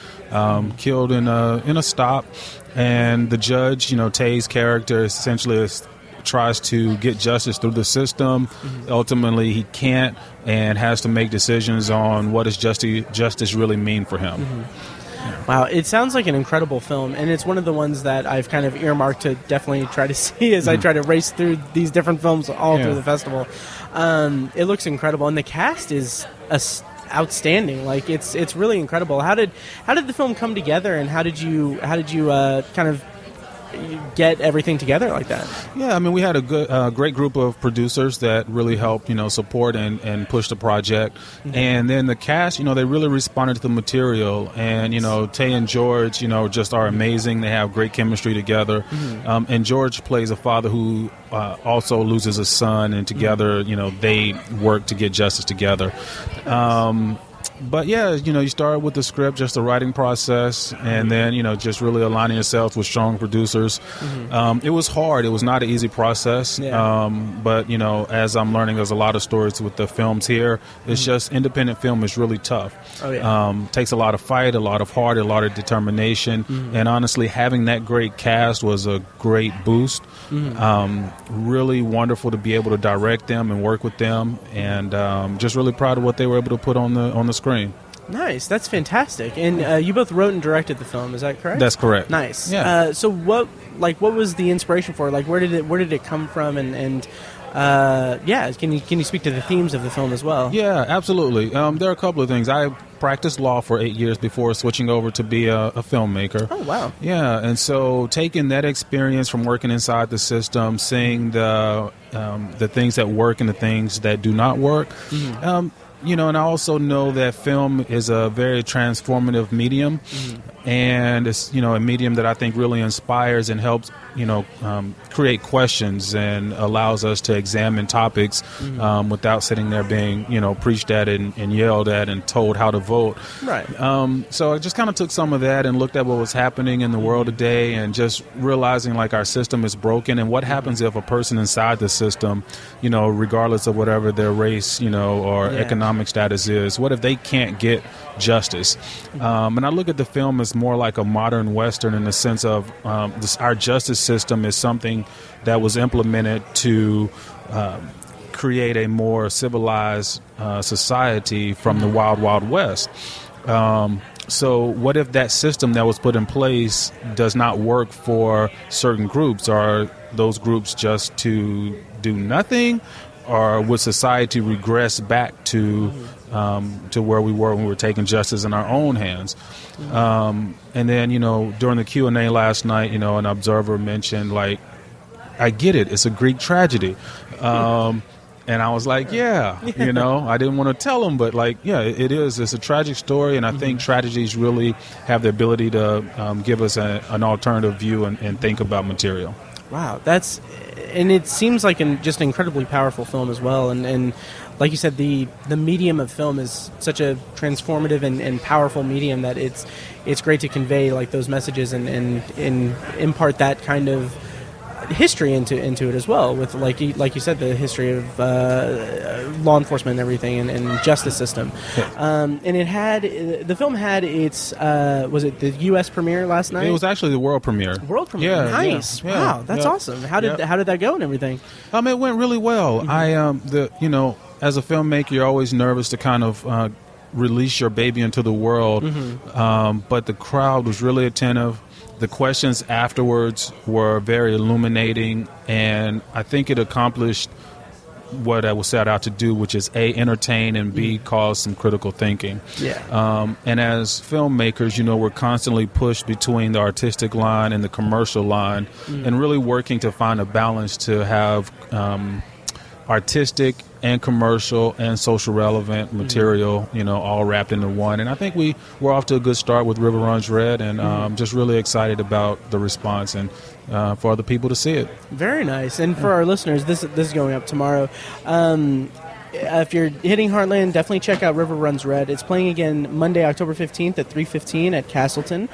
killed in a stop. And the judge, Taye's character essentially tries to get justice through the system. Ultimately, he can't and has to make decisions on what does justice really mean for him. Wow, it sounds like an incredible film, and it's one of the ones that I've kind of earmarked to definitely try to see as I try to race through these different films all through the festival. It looks incredible, and the cast is outstanding. Like it's really incredible. How did the film come together, and how did you kind of get everything together like that? Yeah, I mean, we had a great group of producers that really helped, support and push the project. And then the cast, they really responded to the material. And, Taye and George, just are amazing. They have great chemistry together. And George plays a father who also loses a son, and together, they work to get justice together. But yeah, you start with the script, just the writing process, and then, just really aligning yourself with strong producers. It was hard. It was not an easy process. But, as I'm learning, there's a lot of stories with the films here. It's just independent film is really tough. Takes a lot of fight, a lot of heart, a lot of determination. And honestly, having that great cast was a great boost. Really wonderful to be able to direct them and work with them. And just really proud of what they were able to put on the screen. Nice, that's fantastic. And you both wrote and directed the film, is that correct? That's correct. Nice. Yeah. So what was the inspiration for it? Like, where did it come from? And can you speak to the themes of the film as well? Yeah, absolutely. There are a couple of things. I practiced law for 8 years before switching over to be a filmmaker. Oh, wow. Yeah, and so taking that experience from working inside the system, seeing the things that work and the things that do not work. And I also know that film is a very transformative medium, and it's, a medium that I think really inspires and helps, create questions and allows us to examine topics without sitting there being, preached at and yelled at and told how to vote. Right. So I just kind of took some of that and looked at what was happening in the world today, and just realizing like our system is broken, and what happens if a person inside the system, regardless of whatever their race, or economic status is, what if they can't get justice? And I look at the film as more like a modern Western in the sense of our justice system is something that was implemented to create a more civilized society from the Wild Wild West. So what if that system that was put in place does not work for certain groups? Are those groups just to do nothing? Or would society regress back to where we were when we were taking justice in our own hands? And then, during the Q&A last night, an observer mentioned, like, I get it, it's a Greek tragedy. And I was like, I didn't want to tell him, but it is. It's a tragic story, and I think tragedies really have the ability to give us an alternative view and think about material. Wow, and it seems like just an incredibly powerful film as well. And like you said, the medium of film is such a transformative and powerful medium that it's great to convey like those messages and impart that kind of history into it as well, with like you said, the history of law enforcement and everything and justice system. And the film had its was it the U.S. premiere last night? It was actually the world premiere. World premiere, yeah, nice. Yeah, wow, that's awesome. How did that go and everything? It went really well. Mm-hmm. As a filmmaker, you're always nervous to kind of release your baby into the world, but the crowd was really attentive. The questions afterwards were very illuminating, and I think it accomplished what I was set out to do, which is A, entertain, and B, cause some critical thinking. Yeah. And as filmmakers, we're constantly pushed between the artistic line and the commercial line, and really working to find a balance to have artistic and commercial and social relevant material, all wrapped into one. And I think we're off to a good start with River Runs Red, and just really excited about the response and for other people to see it. Very nice. And for our listeners, this is going up tomorrow. If you're hitting Heartland, definitely check out River Runs Red. It's playing again Monday, October 15th at 3:15 at Castleton,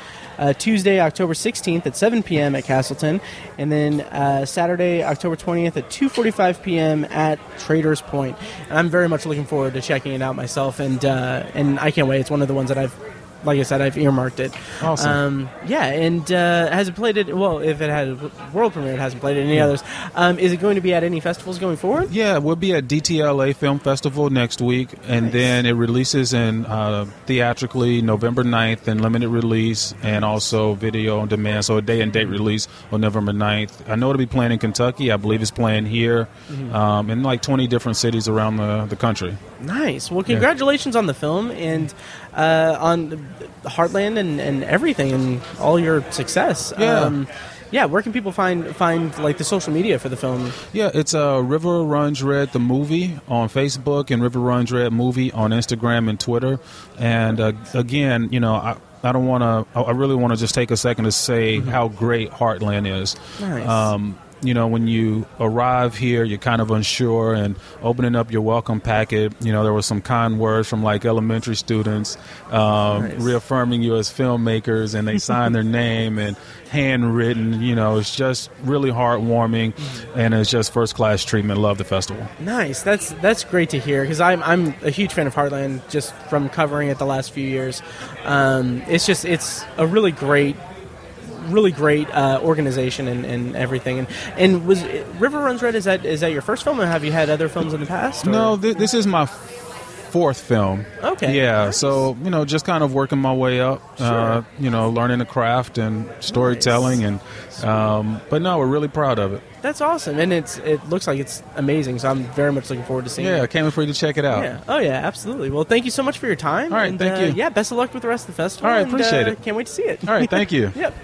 Tuesday, October 16th at 7 p.m. at Castleton, and then Saturday, October 20th at 2:45 p.m. at Traders Point. And I'm very much looking forward to checking it out myself, and I can't wait. It's one of the ones that like I said, I've earmarked it. Awesome. And hasn't played it. Well, if it had a world premiere, it hasn't played it. Any others? Is it going to be at any festivals going forward? Yeah, we'll be at DTLA Film Festival next week, and then it releases in theatrically November 9th in limited release, and also video on demand, so a day and date release on November 9th. I know it'll be playing in Kentucky. I believe it's playing here in like 20 different cities around the country. Nice. Well, congratulations on the film and on Heartland and everything and all your success. Where can people find like the social media for the film? Yeah, it's River Runs Red the movie on Facebook and River Runs Red movie on Instagram and Twitter. And again, I don't want to. I really want to just take a second to say how great Heartland is. Nice. When you arrive here, you're kind of unsure, and opening up your welcome packet, there were some kind words from like elementary students reaffirming you as filmmakers, and they sign their name and handwritten. It's just really heartwarming, and it's just first class treatment. Love the festival. Nice. That's great to hear, because I'm a huge fan of Heartland just from covering it the last few years. It's a really great organization and everything. And was River Runs Red, is that your first film, or have you had other films in the past? Or? No, this is my fourth film. Okay. Yeah, nice. So, just kind of working my way up, sure. Learning the craft and storytelling. Nice. And but no, we're really proud of it. That's awesome. And it looks like it's amazing, so I'm very much looking forward to seeing it. Yeah, I can't wait for you to check it out. Yeah. Oh, yeah, absolutely. Well, thank you so much for your time. All right, and, thank you. Yeah, best of luck with the rest of the festival. All right, appreciate it. Can't wait to see it. All right, thank you. Yep.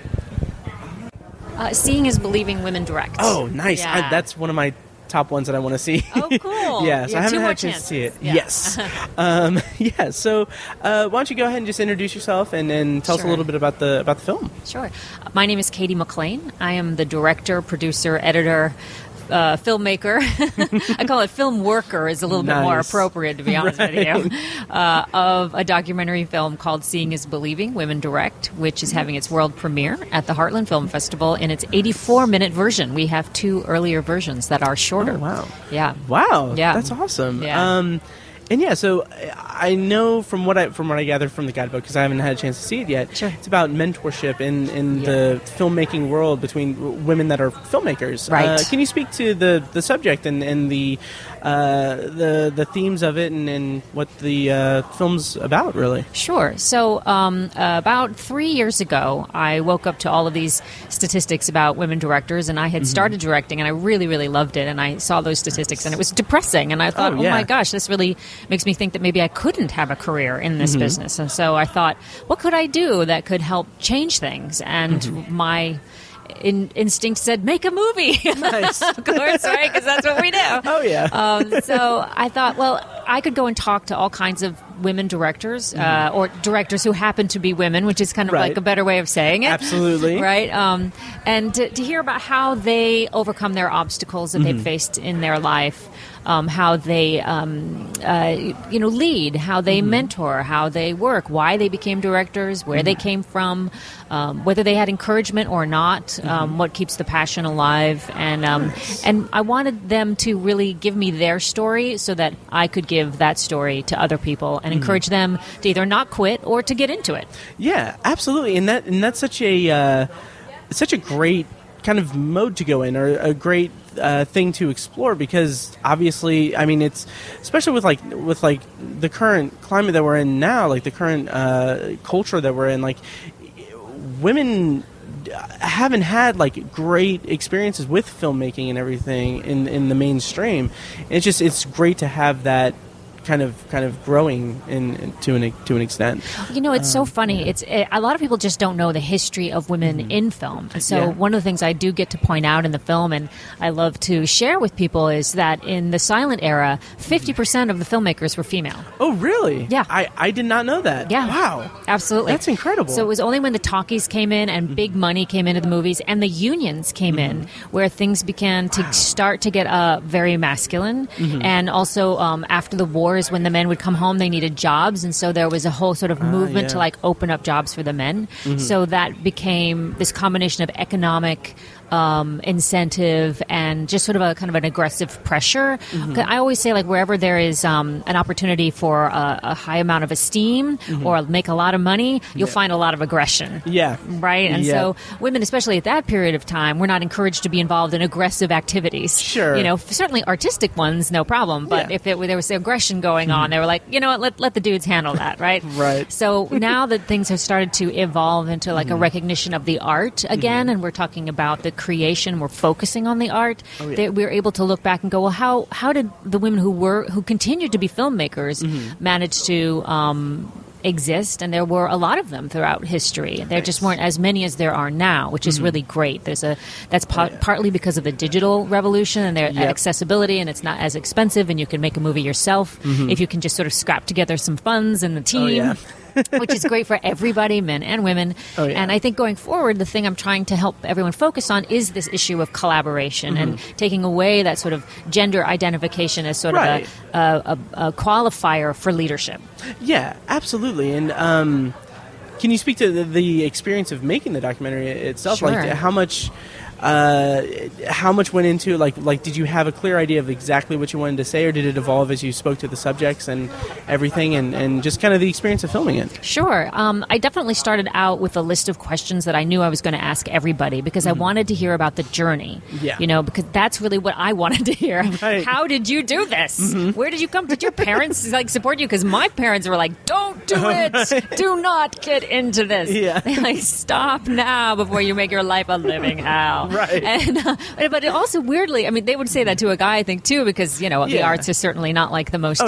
Seeing is Believing, women direct. Oh, nice. Yeah. That's one of my top ones that I want to see. Oh, cool. Yeah, so I haven't had a chance chances. to see it. Yeah. Yes. So why don't you go ahead and just introduce yourself and tell us a little bit about the film. Sure. My name is Katie McLean. I am the director, producer, editor, filmmaker. I call it film worker, is a little bit more appropriate, to be honest with you, of a documentary film called Seeing is Believing, Women Direct, which is having its world premiere at the Heartland Film Festival in its 84-minute version. We have 2 earlier versions that are shorter. Oh, wow. Yeah. Wow. Yeah. That's awesome. Yeah. And yeah, so I know from what I gathered from the guidebook, because I haven't had a chance to see it yet, sure. It's about mentorship in the filmmaking world between women that are filmmakers. Right. Can you speak to the subject and the themes of it and what the film's about, really? Sure. So about 3 years ago, I woke up to all of these statistics about women directors, and I had started directing, and I really, really loved it, and I saw those statistics, and it was depressing, and I thought, oh my gosh, this really makes me think that maybe I couldn't have a career in this business. And so I thought, what could I do that could help change things? And my instinct said, make a movie. Nice. Of course, right? Because that's what we do. Oh, yeah. So I thought, well, I could go and talk to all kinds of women directors or directors who happen to be women, which is kind of like a better way of saying it. Absolutely. Right? And to hear about how they overcome their obstacles that they've faced in their life. How they, lead, how they mentor, how they work, why they became directors, where they came from, whether they had encouragement or not, what keeps the passion alive, and I wanted them to really give me their story so that I could give that story to other people and encourage them to either not quit or to get into it. Yeah, absolutely, and that's such a great kind of mode to go in, or a great thing to explore, because obviously, I mean, it's especially with the current climate that we're in now, like the current culture that we're in, like women haven't had like great experiences with filmmaking and everything in the mainstream. It's great to have that kind of growing to an extent. It's so funny. It's a lot of people just don't know the history of women in film. And so one of the things I do get to point out in the film, and I love to share with people, is that in the silent era, 50% of the filmmakers were female. Oh, really? Yeah. I did not know that. Yeah. Wow. Absolutely. That's incredible. So it was only when the talkies came in and big money came into the movies and the unions came in where things began to start to get very masculine. And also after the war is when the men would come home, they needed jobs, and so there was a whole sort of movement to like open up jobs for the men. So that became this combination of economic incentive and just sort of a kind of an aggressive pressure. I always say, like, wherever there is an opportunity for a high amount of esteem or make a lot of money, you'll find a lot of aggression. Yeah. Right? And so women, especially at that period of time, were not encouraged to be involved in aggressive activities. Sure. Certainly artistic ones, no problem. But if there was aggression going on, they were like, you know what, let the dudes handle that, right? Right. So now that things have started to evolve into like a recognition of the art again, and we're talking about the creation, we're focusing on the art, we're able to look back and go, well, how did the women who continued to be filmmakers manage to exist? And there were a lot of them throughout history. There just weren't as many as there are now, which is really great. That's partly because of the digital revolution and their accessibility, and it's not as expensive, and you can make a movie yourself if you can just sort of scrap together some funds and the team. Which is great for everybody, men and women. And I think going forward, the thing I'm trying to help everyone focus on is this issue of collaboration and taking away that sort of gender identification as sort of a qualifier for leadership. Yeah, absolutely. And can you speak to the experience of making the documentary itself? Sure. Like how much went into like did you have a clear idea of exactly what you wanted to say, or did it evolve as you spoke to the subjects and everything, and just kind of the experience of filming it? Sure. I definitely started out with a list of questions that I knew I was going to ask everybody, because I wanted to hear about the journey. Because that's really what I wanted to hear. Right. How did you do this? Where did you come? Did your parents support you? Because my parents were like, don't do it. Do not get into this. They're like, stop now before you make your life a living hell. Right. And, but it also, weirdly, I mean, they would say that to a guy, I think, too, because, the arts is certainly not like the most,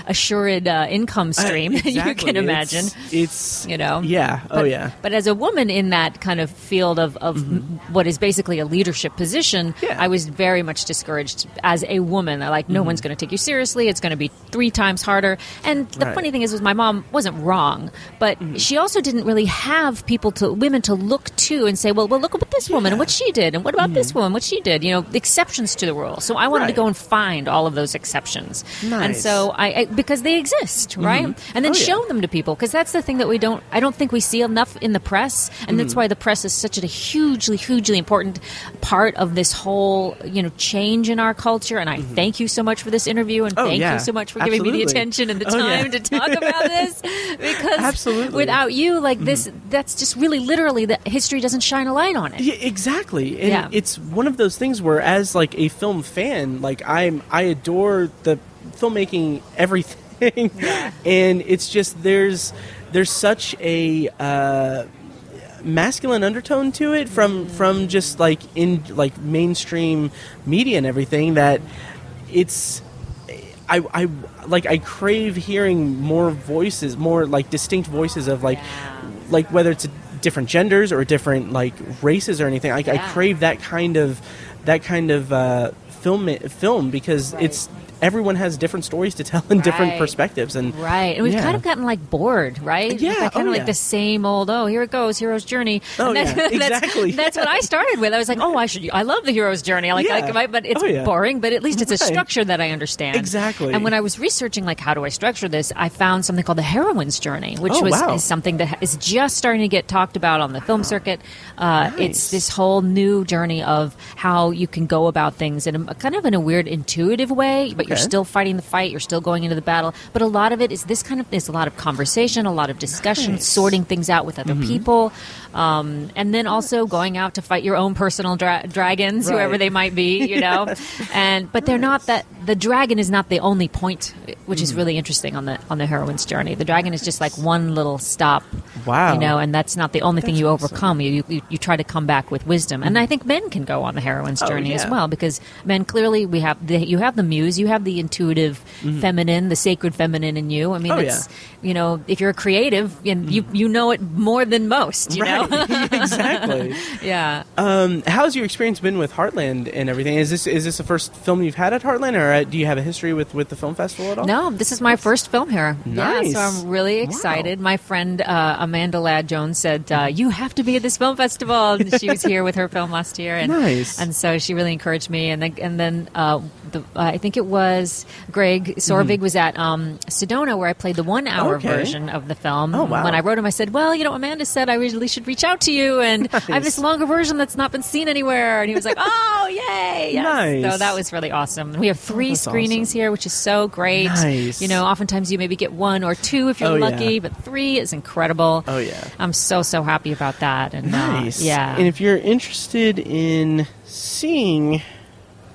assured income stream exactly. you can imagine. It's Yeah. But as a woman in that kind of field of what is basically a leadership position, I was very much discouraged as a woman. Like, no one's going to take you seriously. It's going to be 3 times harder. And the funny thing is my mom wasn't wrong, but she also didn't really have women to look to and say, well, look at this woman and what she did, and what about this woman, what she did, the exceptions to the rule. So I wanted to go and find all of those exceptions. Nice. And so because they exist, right? And then show them to people, because that's the thing that I don't think we see enough in the press, and that's why the press is such a hugely, hugely important part of this whole, change in our culture. And I thank you so much for this interview, and thank you so much for giving me the attention and the time to talk about this, because without you, that's just really literally that history doesn't shine a light on it. Yeah, exactly. And it's one of those things where, as like a film fan, like I adore the filmmaking, everything, and it's just there's such a masculine undertone to it from just like in like mainstream media and everything, that it's I crave hearing more voices, more like distinct voices of like whether it's different genders or different like races or anything. I crave that kind of film, because it's everyone has different stories to tell and different perspectives. And and we've kind of gotten like bored, right? Yeah, kind of like the same old, here it goes, hero's journey. Oh, exactly. That's what I started with. I was like, I love the hero's journey. But it's boring, but at least it's a structure that I understand. Exactly. And when I was researching, like, how do I structure this, I found something called the heroine's journey, which is something that is just starting to get talked about on the film circuit. It's this whole new journey of how you can go about things in a weird intuitive way, but you're still fighting the fight, you're still going into the battle. But a lot of it is a lot of conversation, a lot of discussion, sorting things out with other people, and then also going out to fight your own personal dragons, whoever they might be, but they're not that. The dragon is not the only point, which is really interesting on the heroine's journey. The dragon is just like one little stop, and that's not the only thing you overcome. You try to come back with wisdom, and I think men can go on the heroine's journey as well, because men, clearly you have the muse, you have the intuitive feminine, the sacred feminine in you. I mean, if you're a creative, you know it more than most. You know, exactly. Yeah. How's your experience been with Heartland and everything? Is this the first film you've had at Heartland, or do you have a history with the film festival at all? No, this is my first film here. Nice. Yeah, so I'm really excited. My friend Amanda Ladd Jones said, "You have to be at this film festival." And she was here with her film last year, and so she really encouraged me. And then I think it was Greg Sorvig was at Sedona, where I played the 1 hour version of the film. Oh, wow. When I wrote him, I said, "Well, Amanda said I really should reach out to you, and I have this longer version that's not been seen anywhere." And he was like, "Oh, yay!" Yes. Nice. So that was really awesome. We have 3 screenings here, which is so great. Nice. Oftentimes you maybe get 1 or 2 if you're lucky, but 3 is incredible. Oh yeah, I'm so happy about that. And nice. And if you're interested in seeing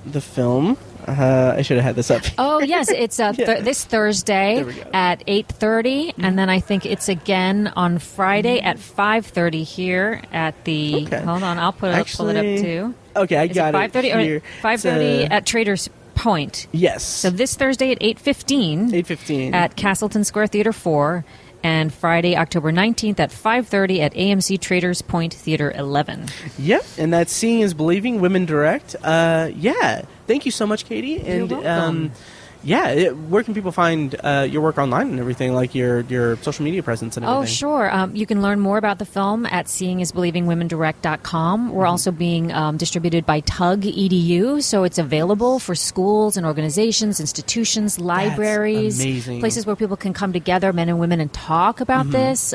the film, I should have had this up. Oh yes, it's this Thursday at 8:30, and then I think it's again on Friday at 5:30 here at the. Okay. Hold on, I'll pull it up too. Okay, I got it. 5:30 or 5:30 at Traders Point. Yes. So this Thursday at 8:15. 8:15 at Castleton Square Theater 4. And Friday, October 19th at 5:30 at AMC Traders Point Theater 11. Yep, and that's Seeing is Believing, Women Direct. Thank you so much, Katie. And you're welcome. Where can people find your work online and everything, like your social media presence and everything? Oh, sure. You can learn more about the film at seeingisbelievingwomendirect.com. We're also being distributed by Tug EDU, so it's available for schools and organizations, institutions, libraries, places where people can come together, men and women, and talk about this.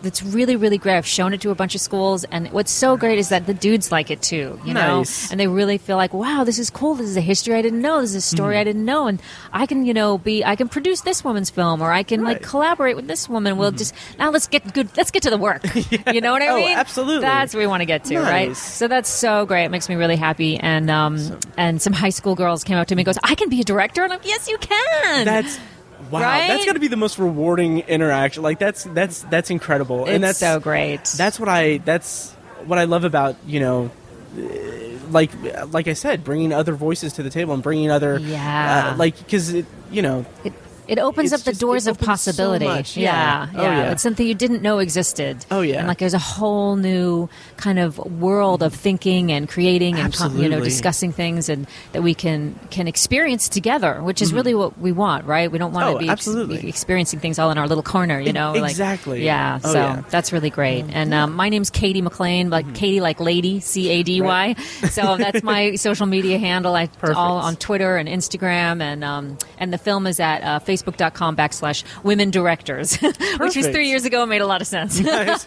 It's really, really great. I've shown it to a bunch of schools, and what's so great is that the dudes like it too, know? And they really feel like, wow, this is cool. This is a history I didn't know. This is a story I didn't know. And I can, I can produce this woman's film, or I can collaborate with this woman. We'll just let's get to the work. You know what I mean? Absolutely. That's what we want to get to, right? So that's so great. It makes me really happy. And and some high school girls came up to me and goes, "I can be a director," and I'm like, "Yes, you can." Wow, right? That's got to be the most rewarding interaction. Like that's incredible, and that's so great. That's what I love about like I said, bringing other voices to the table and bringing other because it opens up the doors of possibility. So It's something you didn't know existed. Oh yeah, and there's a whole new kind of world of thinking and creating and discussing things, and that we can experience together, which is really what we want, right? We don't want to be experiencing things all in our little corner, Exactly. That's really great. And my name's Katie McLean, like Katie, like lady, CADY. Right. So that's my social media handle. All on Twitter and Instagram, and the film is at Facebook.com/women directors, which was 3 years ago and made a lot of sense. Nice.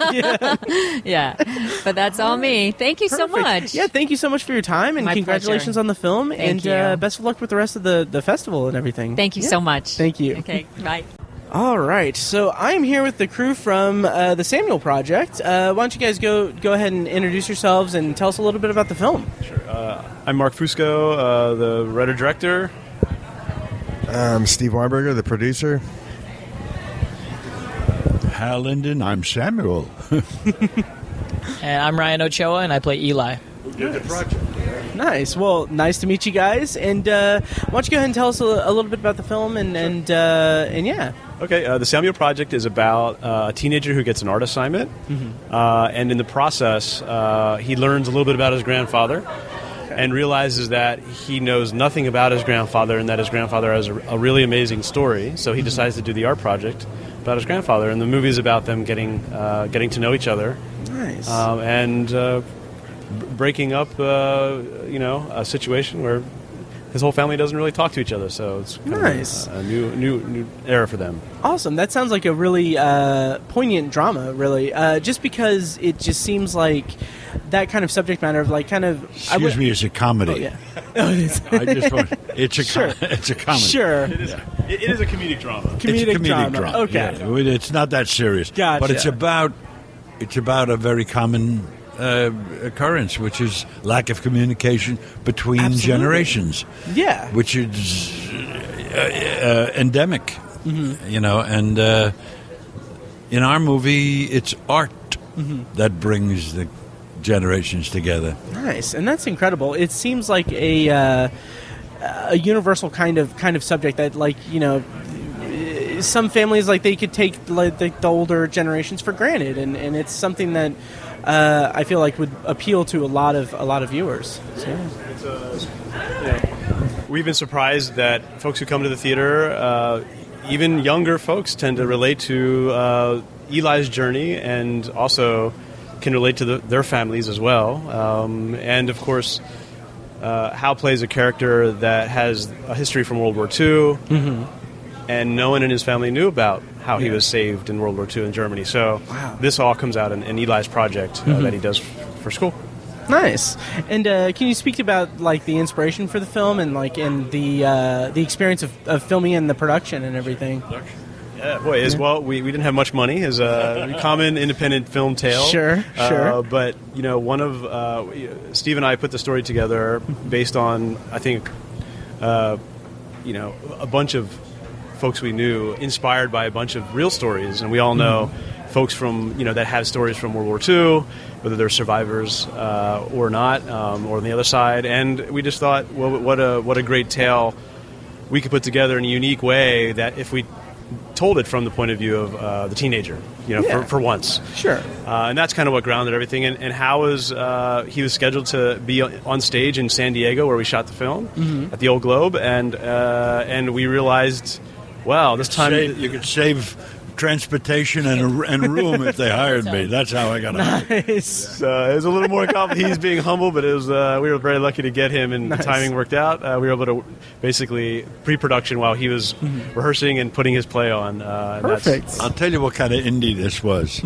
Yeah. But that's all me. Thank you so much. Yeah, thank you so much for your time, and congratulations on the film. Thank you. Best of luck with the rest of the festival and everything. Thank you so much. Thank you. Okay, bye. All right, so I'm here with the crew from the Samuel Project. Why don't you guys go ahead and introduce yourselves and tell us a little bit about the film? Sure. I'm Mark Fusco, the writer-director. I'm Steve Weinberger, the producer. Hal Linden, I'm Samuel. And I'm Ryan Ochoa, and I play Eli. You're the project. Nice. Well, nice to meet you guys. And why don't you go ahead and tell us a little bit about the film and yeah. Okay, the Samuel Project is about a teenager who gets an art assignment, and in the process, he learns a little bit about his grandfather. and realizes that he knows nothing about his grandfather and that his grandfather has a really amazing story. So he decides to do the art project about his grandfather, and the movie is about them getting to know each other. Nice. And breaking up, a situation where his whole family doesn't really talk to each other. So it's kind nice. of a new era for them. Awesome. That sounds like a really poignant drama, really. Just because it just seems like that kind of subject matter of like kind of... Excuse me, it's a comedy. Oh, yeah. It's a comedy. Sure. It is a comedic drama. It's a comedic drama. Okay. Yeah, it's not that serious. Gotcha. But it's about a very common occurrence, which is lack of communication between Absolutely. generations. Yeah. Which is endemic, and in our movie, it's art that brings the generations together. Nice, and that's incredible. It seems like a universal kind of subject that, like, some families, like, they could take like the older generations for granted, and it's something that I feel like would appeal to a lot of viewers. So, we've been surprised that folks who come to the theater, even younger folks, tend to relate to Eli's journey, and also can relate to their families as well. And of course, Hal plays a character that has a history from World War II, and no one in his family knew about how he was saved in World War II in Germany. So this all comes out in Eli's project that he does for school. Nice. And can you speak about like the inspiration for the film and the experience of filming and the production and everything? Yeah, boy, we didn't have much money as a common independent film tale. Sure. But, one of Steve and I put the story together based on, I think, a bunch of folks we knew, inspired by a bunch of real stories. And we all know folks from, that have stories from World War II, whether they're survivors or not, or on the other side. And we just thought, well, what a great tale we could put together in a unique way that if we told it from the point of view of the teenager, for once. Sure. And that's kind of what grounded everything. And Hal he was scheduled to be on stage in San Diego where we shot the film at the Old Globe, and we realized, wow, this time you could save transportation and room if they hired me. That's how I got hired. Nice. It was a little more complicated. He's being humble, but it was we were very lucky to get him, and the timing worked out. We were able to basically pre-production while he was rehearsing and putting his play on. Perfect. I'll tell you what kind of indie this was.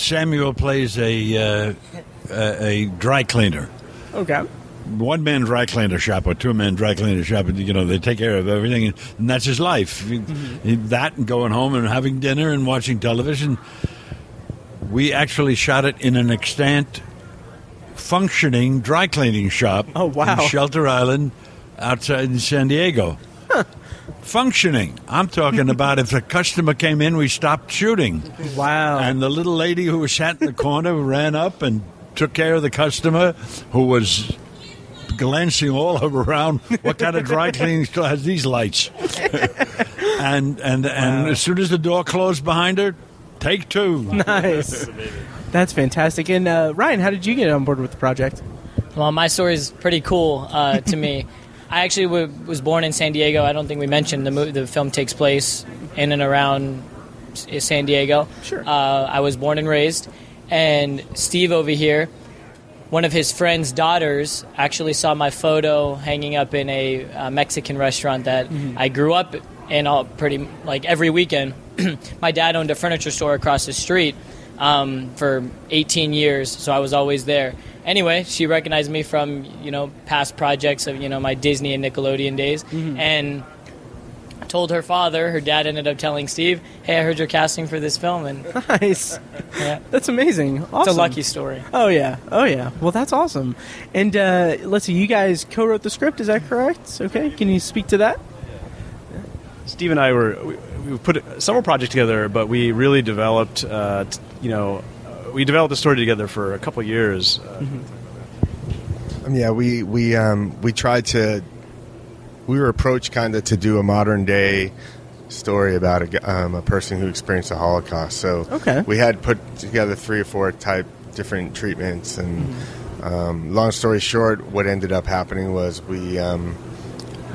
Samuel plays a dry cleaner. Okay. One-man dry cleaner shop or two-man dry cleaner shop, they take care of everything, and that's his life. That and going home and having dinner and watching television. We actually shot it in an extant, functioning dry cleaning shop in Shelter Island outside in San Diego. Functioning. I'm talking about if a customer came in, we stopped shooting. Wow. And the little lady who was sat in the corner ran up and took care of the customer who was glancing all around. What kind of dry cleaning store has these lights? and as soon as the door closed behind her, take two. Nice. That's fantastic. And Ryan, how did you get on board with the project? Well, my story is pretty cool to me. I actually was born in San Diego. I don't think we mentioned the film takes place in and around San Diego. Sure. I was born and raised. And Steve over here, one of his friend's daughters actually saw my photo hanging up in a Mexican restaurant that I grew up in pretty like every weekend. My dad owned a furniture store across the street for 18 years, so I was always there. Anyway, she recognized me from past projects of my Disney and Nickelodeon days, and told her father. Her dad ended up telling Steve, "Hey, I heard you're casting for this film." And nice. Yeah. That's amazing. Awesome. It's a lucky story. Oh yeah. Well, that's awesome. And let's see, you guys co-wrote the script, is that correct? Okay, can you speak to that? Steve and I we put several projects together, but we really developed we developed the story together for a couple of years. Yeah, we tried to. We were approached kind of to do a modern day story about a person who experienced the Holocaust. So we had put together 3 or 4 different treatments, and Long story short, what ended up happening was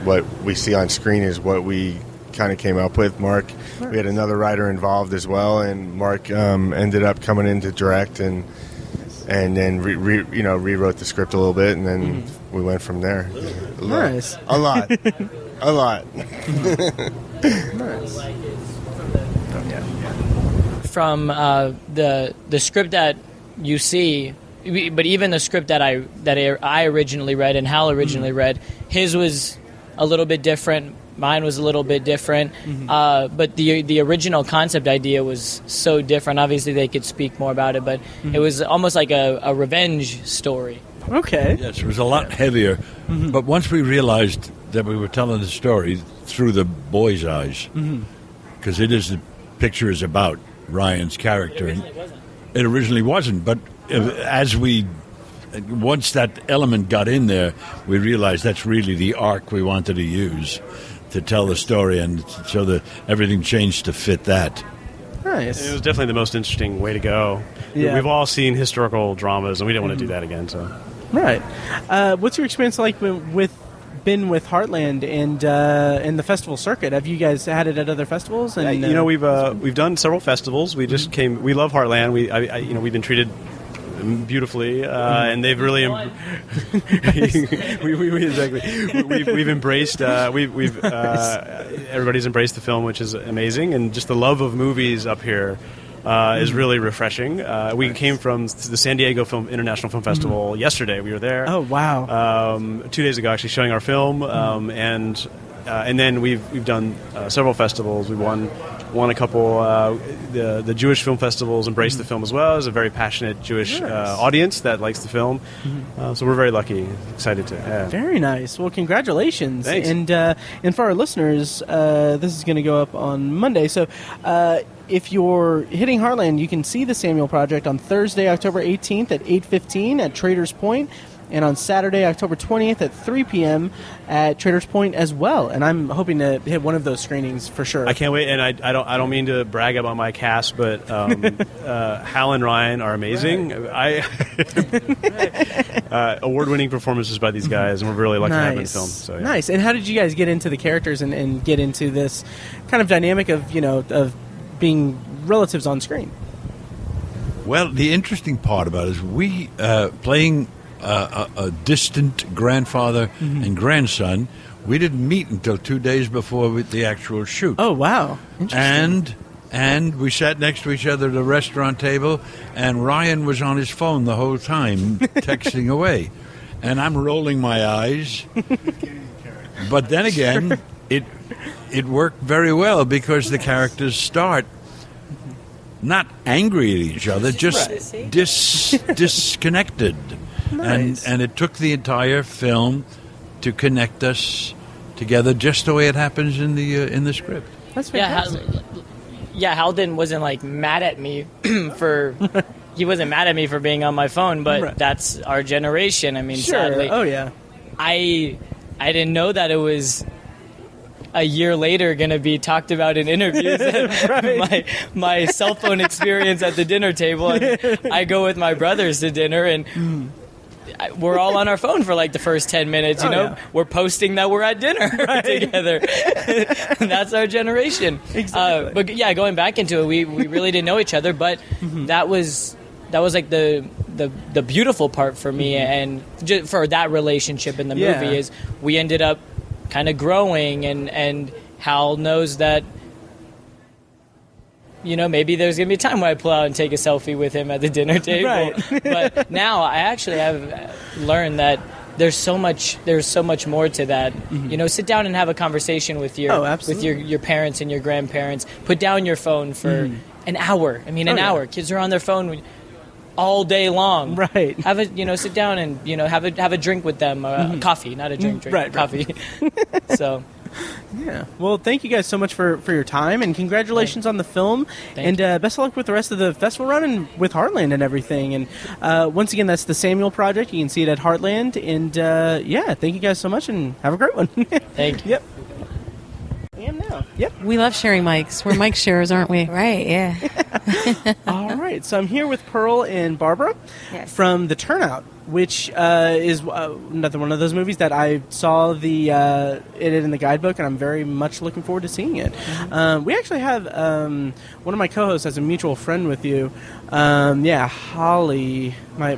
what we see on screen is what we kind of came up with. Mark, we had another writer involved as well, and Mark ended up coming in to direct and then rewrote the script a little bit, and then we went from there. Nice. A lot. A lot. Nice. From the script that you see, but even the script that I originally read and Hal originally read, his was a little bit different. Mine was a little bit different, but the original concept idea was so different. Obviously, they could speak more about it, but it was almost like a revenge story. Okay. Yes, it was a lot heavier. But once we realized that we were telling the story through the boy's eyes, because the picture is about Ryan's character. It originally wasn't, but once that element got in there, we realized that's really the arc we wanted to use to tell the story, and so that everything changed to fit that. Nice. It was definitely the most interesting way to go. Yeah. We've all seen historical dramas, and we didn't want to do that again. So, right. What's your experience like with Heartland and the festival circuit? Have you guys had it at other festivals? And we've done several festivals. We just came. We love Heartland. We've been treated beautifully, and they've really we've embraced everybody's embraced the film, which is amazing, and just the love of movies up here is really refreshing. We came from the San Diego International Film Festival yesterday. We were there. Oh wow! 2 days ago, actually showing our film, and then we've done several festivals. We won a couple. The Jewish film festivals embraced the film as well. It's a very passionate Jewish audience that likes the film. So we're very lucky, excited to. Yeah. Very nice. Well, congratulations. Thanks. And for our listeners, this is going to go up on Monday. So if you're hitting Heartland, you can see the Samuel Project on Thursday, October 18th at 8:15 at Traders Point, and on Saturday, October 20th at 3 p.m. at Traders Point as well. And I'm hoping to hit one of those screenings for sure. I can't wait, and I don't mean to brag about my cast, but Hal and Ryan are amazing. Award-winning performances by these guys, and we're really lucky to have them in film. So, yeah. Nice. And how did you guys get into the characters and get into this kind of dynamic of being relatives on screen? Well, the interesting part about it is we playing a distant grandfather and grandson. We didn't meet until 2 days before the actual shoot. Oh, wow. Interesting. And we sat next to each other at a restaurant table, and Ryan was on his phone the whole time, texting away. And I'm rolling my eyes. But then again, it worked very well because the characters start not angry at each other, just disconnected. Nice. And it took the entire film to connect us together, just the way it happens in the script. That's fantastic. Hal wasn't like mad at me for. He wasn't mad at me for being on my phone, but that's our generation. I mean, sadly. Oh yeah. I didn't know that it was a year later going to be talked about in interviews. my cell phone experience at the dinner table. And I go with my brothers to dinner, and we're all on our phone for like the first 10 minutes. We're posting that we're at dinner together. That's our generation. Exactly. But yeah, going back into it, we really didn't know each other, but that was like the beautiful part for me, and just for that relationship in the movie is we ended up kind of growing, and Hal knows that maybe there's going to be a time where I pull out and take a selfie with him at the dinner table. Right. But now I actually have learned that there's so much more to that. Sit down and have a conversation with your parents and your grandparents. Put down your phone for an hour. I mean, an hour. Kids are on their phone all day long. Right. Have a sit down and have a drink with them. Coffee, not a drink. Coffee. So. Yeah. Well, thank you guys so much for your time, and congratulations on the film. And best of luck with the rest of the festival run and with Heartland and everything. And once again, that's the Samuel Project. You can see it at Heartland. And thank you guys so much, and have a great one. Thank you. Yep. I am now. Yep. We love sharing mics. We're mic sharers, aren't we? Right, yeah. All right. So I'm here with Pearl and Barbara from The Turnout, which is another one of those movies that I saw it in the guidebook, and I'm very much looking forward to seeing it. Mm-hmm. We actually have one of my co-hosts as a mutual friend with you. Holly, one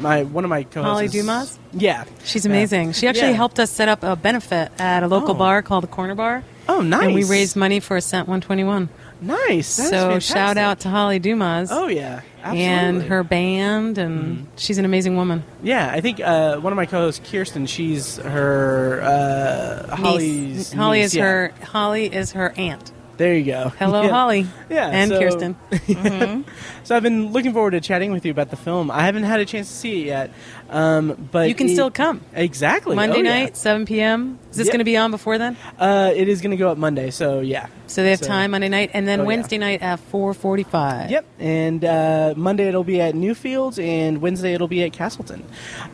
of my co-hosts. Holly Dumas? Yeah. She's amazing. She actually helped us set up a benefit at a local bar called the Corner Bar. Oh, nice. And we raised money for Ascent 121. Nice. That is so fantastic. Shout out to Holly Dumas. Oh, yeah. Absolutely. And her band, and she's an amazing woman. Yeah, I think one of my co-hosts, Kyrsten, she's her Holly's Holly niece, Holly is her aunt. There you go. Hello, Holly. Yeah, and Kyrsten. So I've been looking forward to chatting with you about the film. I haven't had a chance to see it yet, but you can still come. Exactly. Monday night, 7 p.m. Is this going to be on before then? It is going to go up Monday, so yeah. So they have time Monday night, and then Wednesday night at 4:45. Yep, and Monday it'll be at Newfields, and Wednesday it'll be at Castleton.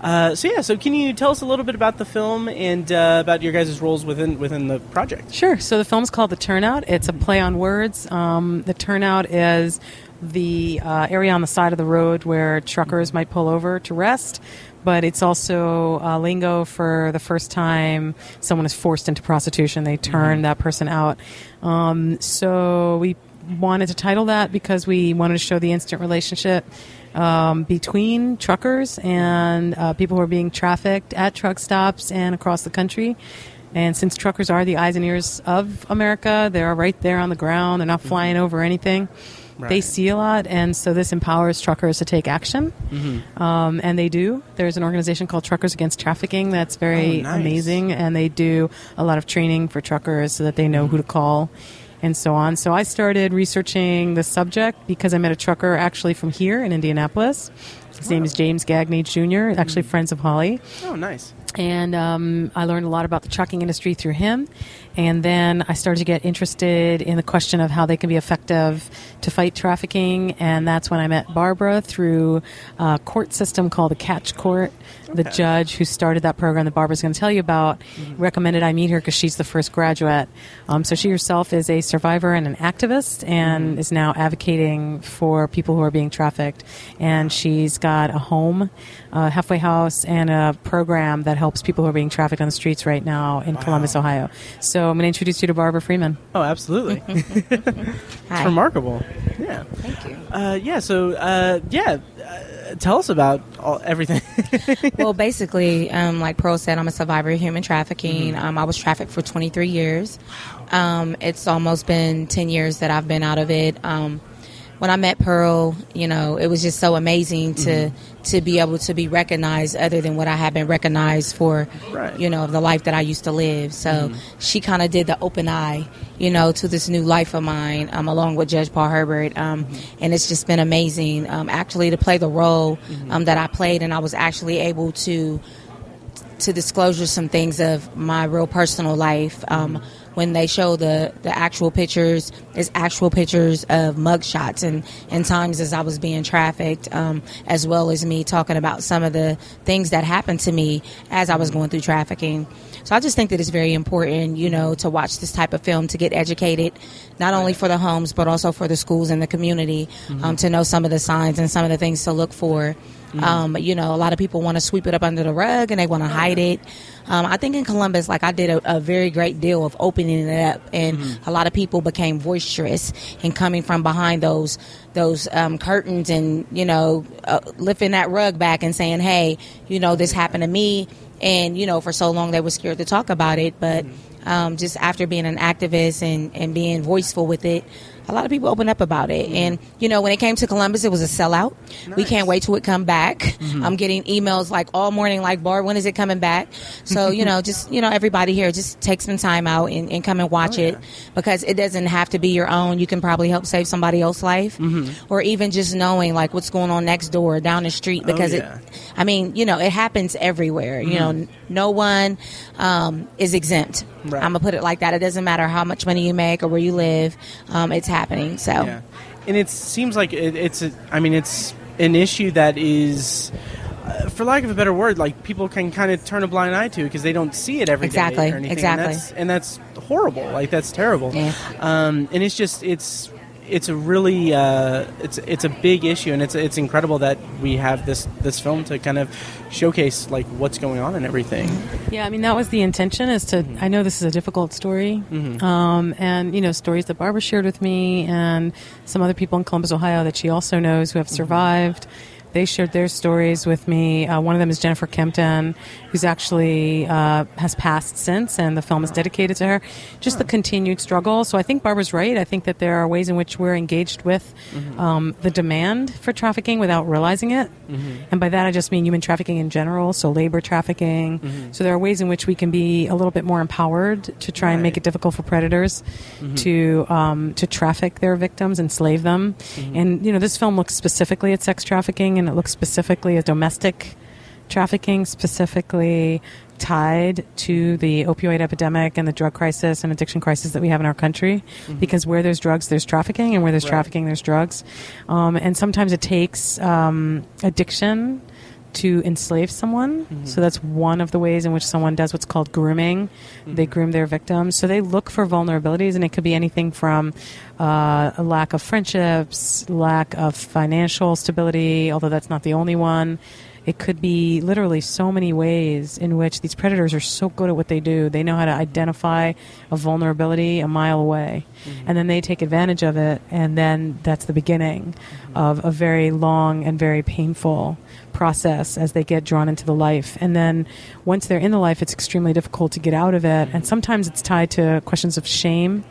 So can you tell us a little bit about the film and about your guys' roles within the project? Sure. So the film's called The Turnout. It's a play on words. The turnout is the area on the side of the road where truckers might pull over to rest, but it's also lingo for the first time someone is forced into prostitution. They turn that person out. So we wanted to title that because we wanted to show the instant relationship between truckers and people who are being trafficked at truck stops and across the country. And since truckers are the eyes and ears of America, they're right there on the ground. They're not flying over anything. Right. They see a lot, and so this empowers truckers to take action. And they do. There's an organization called Truckers Against Trafficking that's very amazing, and they do a lot of training for truckers so that they know who to call and so on. So I started researching the subject because I met a trucker actually from here in Indianapolis. His name is James Gagney Jr., actually friends of Holly. Oh, nice. And I learned a lot about the trucking industry through him. And then I started to get interested in the question of how they can be effective to fight trafficking. And that's when I met Barbara through a court system called the Catch Court. The judge who started that program that Barbara's going to tell you about recommended I meet her because she's the first graduate. So she herself is a survivor and an activist and is now advocating for people who are being trafficked. And she's got a home, a halfway house, and a program that helps people who are being trafficked on the streets right now in Columbus, Ohio. So I'm going to introduce you to Barbara Freeman. Oh, absolutely. It's remarkable. Yeah. Thank you. Tell us about everything. Well, basically, like Pearl said, I'm a survivor of human trafficking. I was trafficked for 23 years. It's almost been 10 years that I've been out of it. When I met Pearl, it was just so amazing to be able to be recognized other than what I had been recognized for, the life that I used to live. So she kind of did the open eye, to this new life of mine, along with Judge Paul Herbert. And it's just been amazing, actually, to play the role that I played. And I was actually able to disclosure some things of my real personal life. When they show the actual pictures, it's actual pictures of mugshots and times as I was being trafficked, as well as me talking about some of the things that happened to me as I was going through trafficking. So I just think that it's very important, to watch this type of film, to get educated, not only for the homes, but also for the schools and the community, to know some of the signs and some of the things to look for. A lot of people want to sweep it up under the rug and they want to hide it. I think in Columbus, I did a very great deal of opening it up, and a lot of people became boisterous and coming from behind those curtains and, lifting that rug back and saying, hey, this happened to me. And, for so long they were scared to talk about it. But just after being an activist and being voiceful with it, a lot of people open up about it. And, when it came to Columbus, it was a sellout. Nice. We can't wait till it come back. I'm getting emails all morning, Barb, when is it coming back? So, everybody here, just take some time out and come and watch it, because it doesn't have to be your own. You can probably help save somebody else's life, or even just knowing what's going on next door, down the street, because it happens everywhere. No one is exempt. Right. I'm going to put it like that. It doesn't matter how much money you make or where you live. It's happening. So, and it seems like it's an issue that is for lack of a better word, like people can kind of turn a blind eye to because they don't see it every day or anything. Exactly. And that's horrible. Like that's terrible. Yeah. And it's just it's a really it's a big issue, and it's incredible that we have this film to kind of showcase like what's going on and everything. Yeah, I mean that was the intention. Is to I know this is a difficult story, and stories that Barbara shared with me, and some other people in Columbus, Ohio that she also knows who have survived. They shared their stories with me. One of them is Jennifer Kempton, who's actually has passed since, and the film is dedicated to her. Just the continued struggle. So I think Barbara's right. I think that there are ways in which we're engaged with the demand for trafficking without realizing it. And by that I just mean human trafficking in general, so labor trafficking. So there are ways in which we can be a little bit more empowered to try and make it difficult for predators to traffic their victims, enslave them. And this film looks specifically at sex trafficking, and it looks specifically at domestic trafficking, specifically tied to the opioid epidemic and the drug crisis and addiction crisis that we have in our country. Because where there's drugs, there's trafficking, and where there's trafficking, there's drugs. And sometimes it takes addiction to enslave someone. So that's one of the ways in which someone does what's called grooming. They groom their victims. So they look for vulnerabilities, and it could be anything from a lack of friendships, lack of financial stability, although that's not the only one. It could be literally so many ways in which these predators are so good at what they do. They know how to identify a vulnerability a mile away, and then they take advantage of it, and then that's the beginning of a very long and very painful process as they get drawn into the life. And then once they're in the life, it's extremely difficult to get out of it, and sometimes it's tied to questions of shame,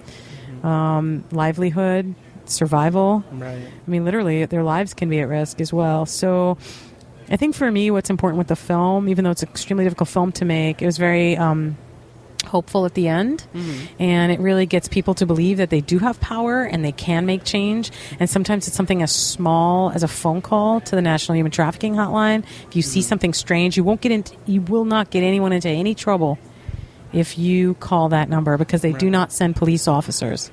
livelihood, survival. I mean, literally, their lives can be at risk as well. So I think for me, what's important with the film, even though it's an extremely difficult film to make, it was very hopeful at the end, and it really gets people to believe that they do have power and they can make change. And sometimes it's something as small as a phone call to the National Human Trafficking Hotline. If you see something strange, you will not get anyone into any trouble if you call that number, because they do not send police officers.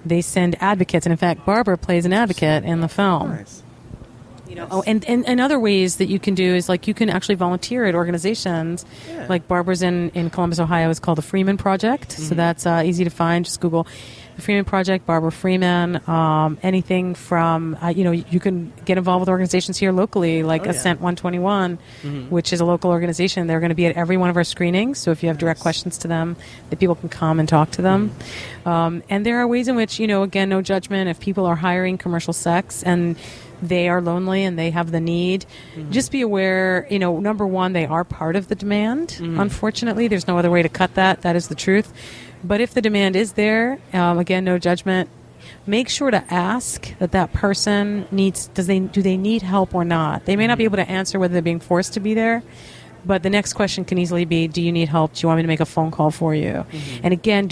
They send advocates, and in fact, Barbara plays an advocate in the film. And other ways that you can do is like you can actually volunteer at organizations. Like Barbara's in Columbus, Ohio, is called the Freeman Project. So that's easy to find. Just Google the Freeman Project, Barbara Freeman. Anything from you can get involved with organizations here locally, like Ascent 121, which is a local organization. They're going to be at every one of our screenings. So if you have direct questions to them, that people can come and talk to them. And there are ways in which again, no judgment. If people are hiring commercial sex and they are lonely and they have the need, just be aware, number one, they are part of the demand. Unfortunately, there's no other way to cut that. That is the truth. But if the demand is there, again, no judgment, make sure to ask that person do they need help or not. They may not be able to answer whether they're being forced to be there, but the next question can easily be, do you need help? Do you want me to make a phone call for you? And again,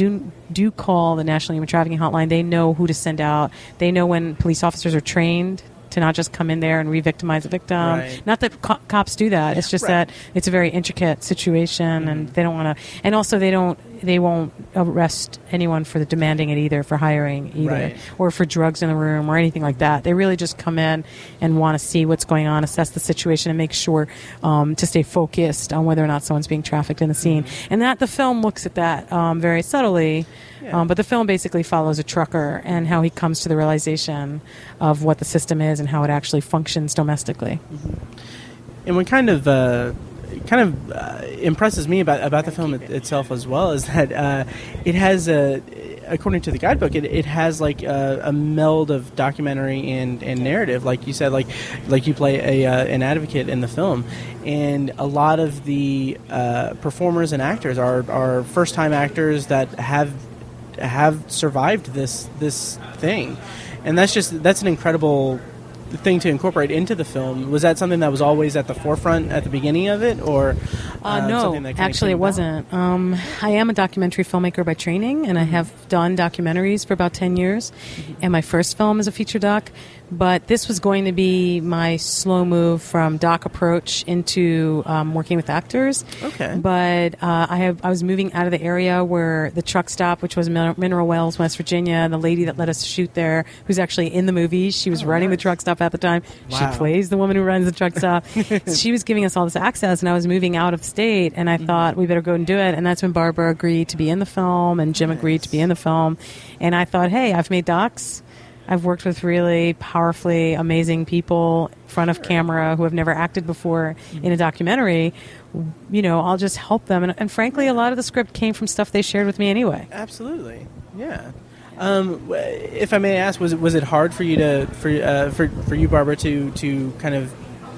do call the National Human Trafficking Hotline. They know who to send out. They know when police officers are trained to not just come in there and re-victimize a victim. Not that cops do that. It's just that it's a very intricate situation, and they don't want to. And also, they won't arrest anyone for demanding it either, for hiring either, or for drugs in the room or anything like that. They really just come in and want to see what's going on, assess the situation, and make sure to stay focused on whether or not someone's being trafficked in the scene. And that the film looks at that very subtly. But the film basically follows a trucker and how he comes to the realization of what the system is and how it actually functions domestically. And what kind of impresses me about the film itself as well is that it has according to the guidebook, it has like a meld of documentary and narrative. Like you said, like you play an advocate in the film, and a lot of the performers and actors are first time actors that have survived this thing, and that's an incredible thing to incorporate into the film. Was that something that was always at the forefront at the beginning of it, or no? Actually, it wasn't. I am a documentary filmmaker by training, and I have done documentaries for about 10 years. And my first film is a feature doc. But this was going to be my slow move from doc approach into working with actors. Okay. But I was moving out of the area where the truck stop, which was Mineral Wells, West Virginia, and the lady that let us shoot there, who's actually in the movie, she was running the truck stop at the time. Wow. She plays the woman who runs the truck stop. She was giving us all this access, and I was moving out of state, and I thought we better go and do it. And that's when Barbara agreed to be in the film, and Jim agreed to be in the film. And I thought, hey, I've made docs. I've worked with really powerfully amazing people in front of camera who have never acted before in a documentary. You know, I'll just help them. And frankly, a lot of the script came from stuff they shared with me anyway. Absolutely. Yeah. If I may ask, was it hard for you for you, Barbara, to kind of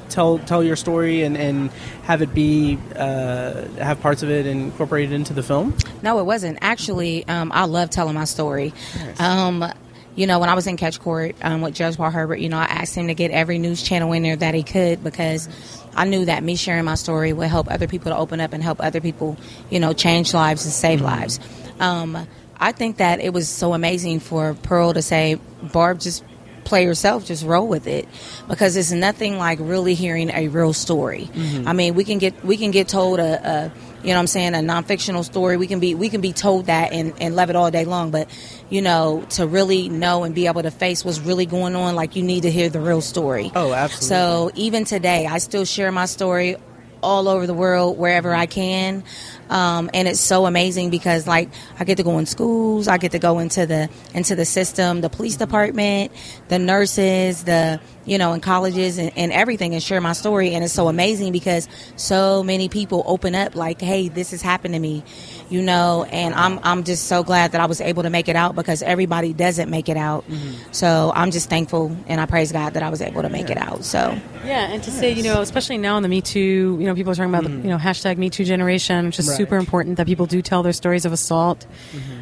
tell your story and have it be have parts of it incorporated into the film? No, it wasn't. Actually, I love telling my story. Nice. You know, when I was in Catch Court with Judge Paul Herbert, you know, I asked him to get every news channel in there that he could, because I knew that me sharing my story would help other people to open up and help other people, you know, change lives and save lives. I think that it was so amazing for Pearl to say, Barb, just play yourself, just roll with it, because it's nothing like really hearing a real story. I mean, we can get told a you know what I'm saying, a non-fictional story. We can be told that and love it all day long, but you know, to really know and be able to face what's really going on, like, you need to hear the real story. Oh, absolutely. So even today, I still share my story all over the world, wherever I can. And it's so amazing because, like, I get to go in schools, I get to go into the system, the police department, the nurses, you know, in colleges and everything, and share my story. And it's so amazing because so many people open up like, hey, this has happened to me, you know, and I'm just so glad that I was able to make it out, because everybody doesn't make it out. So I'm just thankful, and I praise God that I was able to make it out. So yeah, and to say, you know, especially now in the Me Too, you know, people are talking about the, you know, hashtag Me Too generation, which is super important that people do tell their stories of assault,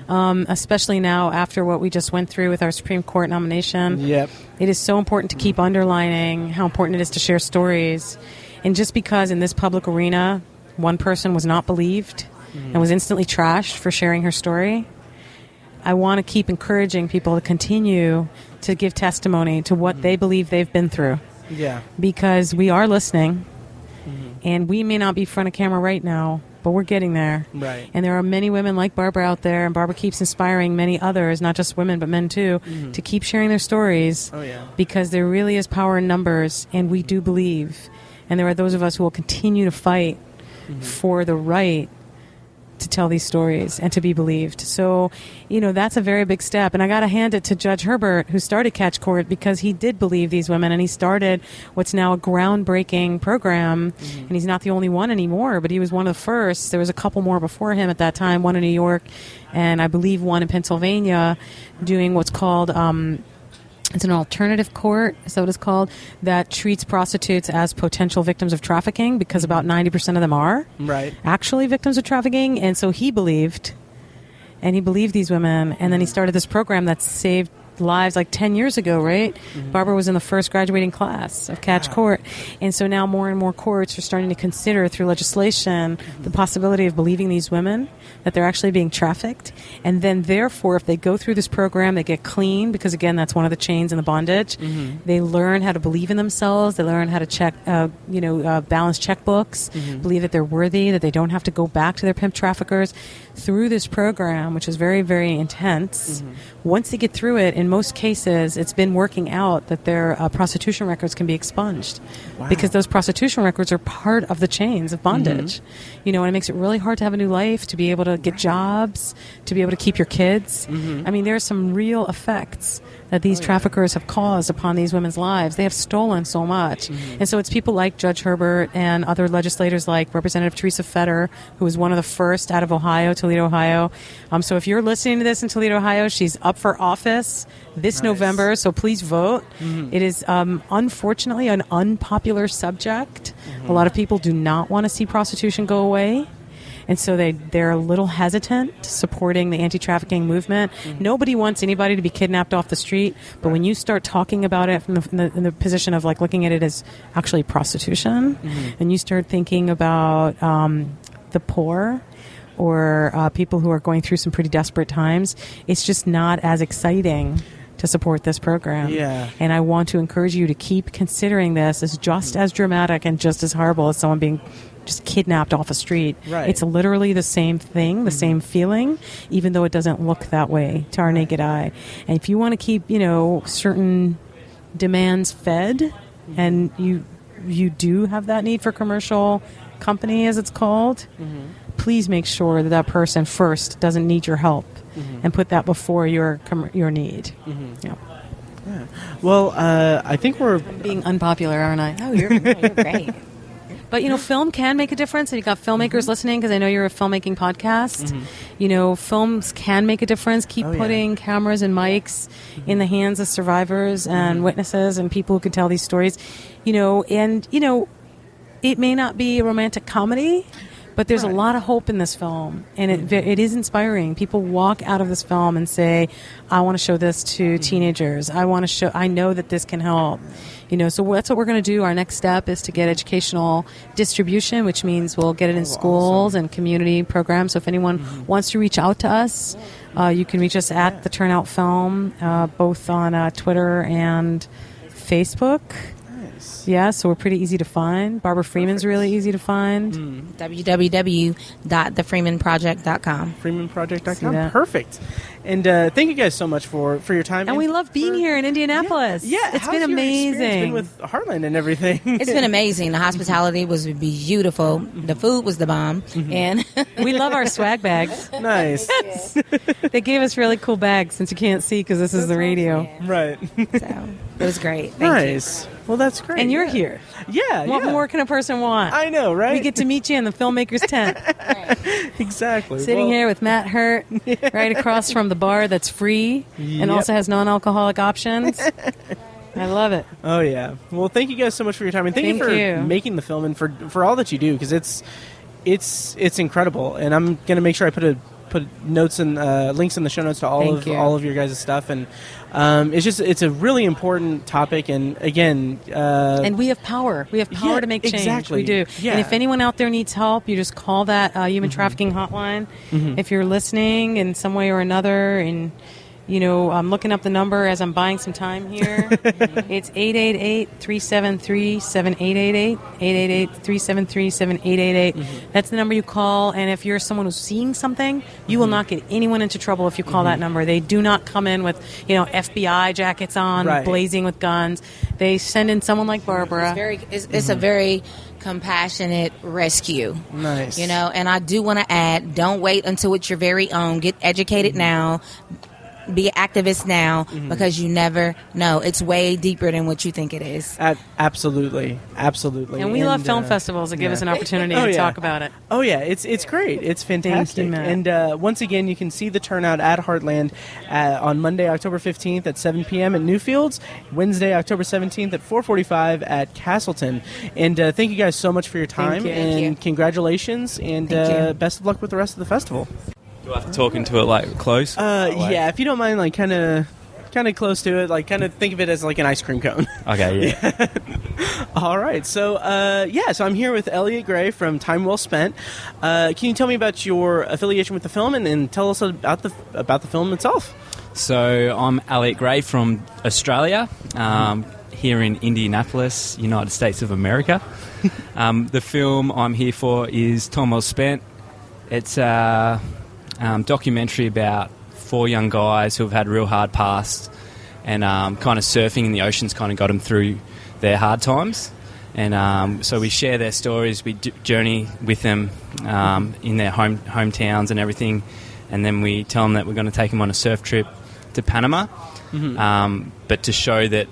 especially now after what we just went through with our Supreme Court nomination. Yep. It is so important to keep underlining how important it is to share stories. And just because in this public arena one person was not believed and was instantly trashed for sharing her story, I want to keep encouraging people to continue to give testimony to what they believe they've been through. Yeah. Because we are listening, and we may not be front of camera right now, but we're getting there. Right. And there are many women like Barbara out there, and Barbara keeps inspiring many others, not just women but men too, to keep sharing their stories. Oh, yeah. Because there really is power in numbers, and we do believe. And there are those of us who will continue to fight for the right to tell these stories and to be believed. So, you know, that's a very big step. And I got to hand it to Judge Herbert, who started Catch Court, because he did believe these women, and he started what's now a groundbreaking program. And he's not the only one anymore, but he was one of the first. There was a couple more before him at that time, one in New York and I believe one in Pennsylvania, doing what's called it's an alternative court, is that what it's called, that treats prostitutes as potential victims of trafficking, because about 90% of them are actually victims of trafficking. And so he believed these women, and then he started this program that saved lives like 10 years ago, right? Barbara was in the first graduating class of Catch Court. And so now more and more courts are starting to consider through legislation the possibility of believing these women that they're actually being trafficked. And then therefore, if they go through this program, they get clean, because again, that's one of the chains in the bondage. They learn how to believe in themselves. They learn how to check, balance checkbooks, believe that they're worthy, that they don't have to go back to their pimp traffickers. Through this program, which is very, very intense, once they get through it, in most cases, it's been working out that their prostitution records can be expunged. Because those prostitution records are part of the chains of bondage. You know, and it makes it really hard to have a new life, to be able to get jobs, to be able to keep your kids. I mean, there are some real effects that these traffickers have caused upon these women's lives. They have stolen so much. And so it's people like Judge Herbert and other legislators like Representative Teresa Fetter, who was one of the first out of Ohio, Toledo, Ohio. So if you're listening to this in Toledo, Ohio, she's up for office this November, so please vote. It is unfortunately an unpopular subject. A lot of people do not want to see prostitution go away. And so they're a little hesitant supporting the anti-trafficking movement. Nobody wants anybody to be kidnapped off the street, but when you start talking about it from in the position of like looking at it as actually prostitution, and you start thinking about the poor or people who are going through some pretty desperate times, it's just not as exciting to support this program. Yeah. And I want to encourage you to keep considering this as just as dramatic and just as horrible as someone being just kidnapped off a street. Right. It's literally the same thing, the same feeling, even though it doesn't look that way to our naked eye. And if you want to keep, certain demands fed, and you do have that need for commercial company, as it's called, please make sure that person first doesn't need your help, and put that before your need. Yeah. Well, I think we're being unpopular, aren't I? Oh, you're great. But, film can make a difference. And you've got filmmakers listening, because I know you're a filmmaking podcast. Films can make a difference. Keep putting cameras and mics in the hands of survivors and witnesses and people who could tell these stories. It may not be a romantic comedy, but there's a lot of hope in this film, and it is inspiring. People walk out of this film and say, I want to show this to teenagers. I know that this can help. So that's what we're going to do. Our next step is to get educational distribution, which means we'll get it in schools and community programs. So if anyone wants to reach out to us, you can reach us at The Turnout Film, both on Twitter and Facebook. Yeah, so we're pretty easy to find. Barbara Freeman's really easy to find. www.thefreemanproject.com. Freemanproject.com. Perfect. And thank you guys so much for your time. And we love being here in Indianapolis. Yeah, it's been amazing. Been with Heartland and everything. It's been amazing. The hospitality was beautiful. The food was the bomb. And we love our swag bags. Nice. They gave us really cool bags, since you can't see because this is the radio. Right. So it was great. Nice. Well, that's great. And you're here. Yeah. What more can a person want? I know, right? We get to meet you in the Filmmakers tent. Exactly. Sitting here with Matt Hurt, right across from the bar that's free and also has non-alcoholic options. I love it. Oh, yeah. Well, thank you guys so much for your time. And thank you for making the film and for all that you do, because it's incredible. And I'm going to make sure I put notes and links in the show notes to all of your guys' stuff, and it's a really important topic. And again, and we have power. We have power to make change. Exactly. We do. Yeah. And if anyone out there needs help, you just call that human trafficking hotline. If you're listening in some way or another, and I'm looking up the number as I'm buying some time here. It's 888-373-7888. 888-373-7888. That's the number you call. And if you're someone who's seeing something, you will not get anyone into trouble if you call that number. They do not come in with, FBI jackets on, blazing with guns. They send in someone like Barbara. It's a very compassionate rescue. Nice. And I do want to add, don't wait until it's your very own. Get educated now. Be an activist now, because you never know. It's way deeper than what you think it is. Absolutely. And we love film festivals that give us an opportunity to talk about it. Oh, yeah. It's great. It's fantastic. Thank you, Matt. And once again, you can see the turnout at Heartland on Monday, October 15th at 7 p.m. at Newfields, Wednesday, October 17th at 4:45 at Castleton. And thank you guys so much for your time. And congratulations. And best of luck with the rest of the festival. Do I have to talk into it close? Yeah, if you don't mind, kind of close to it, kind of think of it as like an ice cream cone. Okay, yeah. All right, so so I'm here with Elliot Gray from Time Well Spent. Can you tell me about your affiliation with the film, and tell us about the film itself? So I'm Elliot Gray from Australia, here in Indianapolis, United States of America. The film I'm here for is Time Well Spent. It's documentary about 4 young guys who have had a real hard past, and kind of surfing in the oceans kind of got them through their hard times. And so we share their stories, we journey with them in their hometowns and everything, and then we tell them that we're going to take them on a surf trip to Panama, but to show that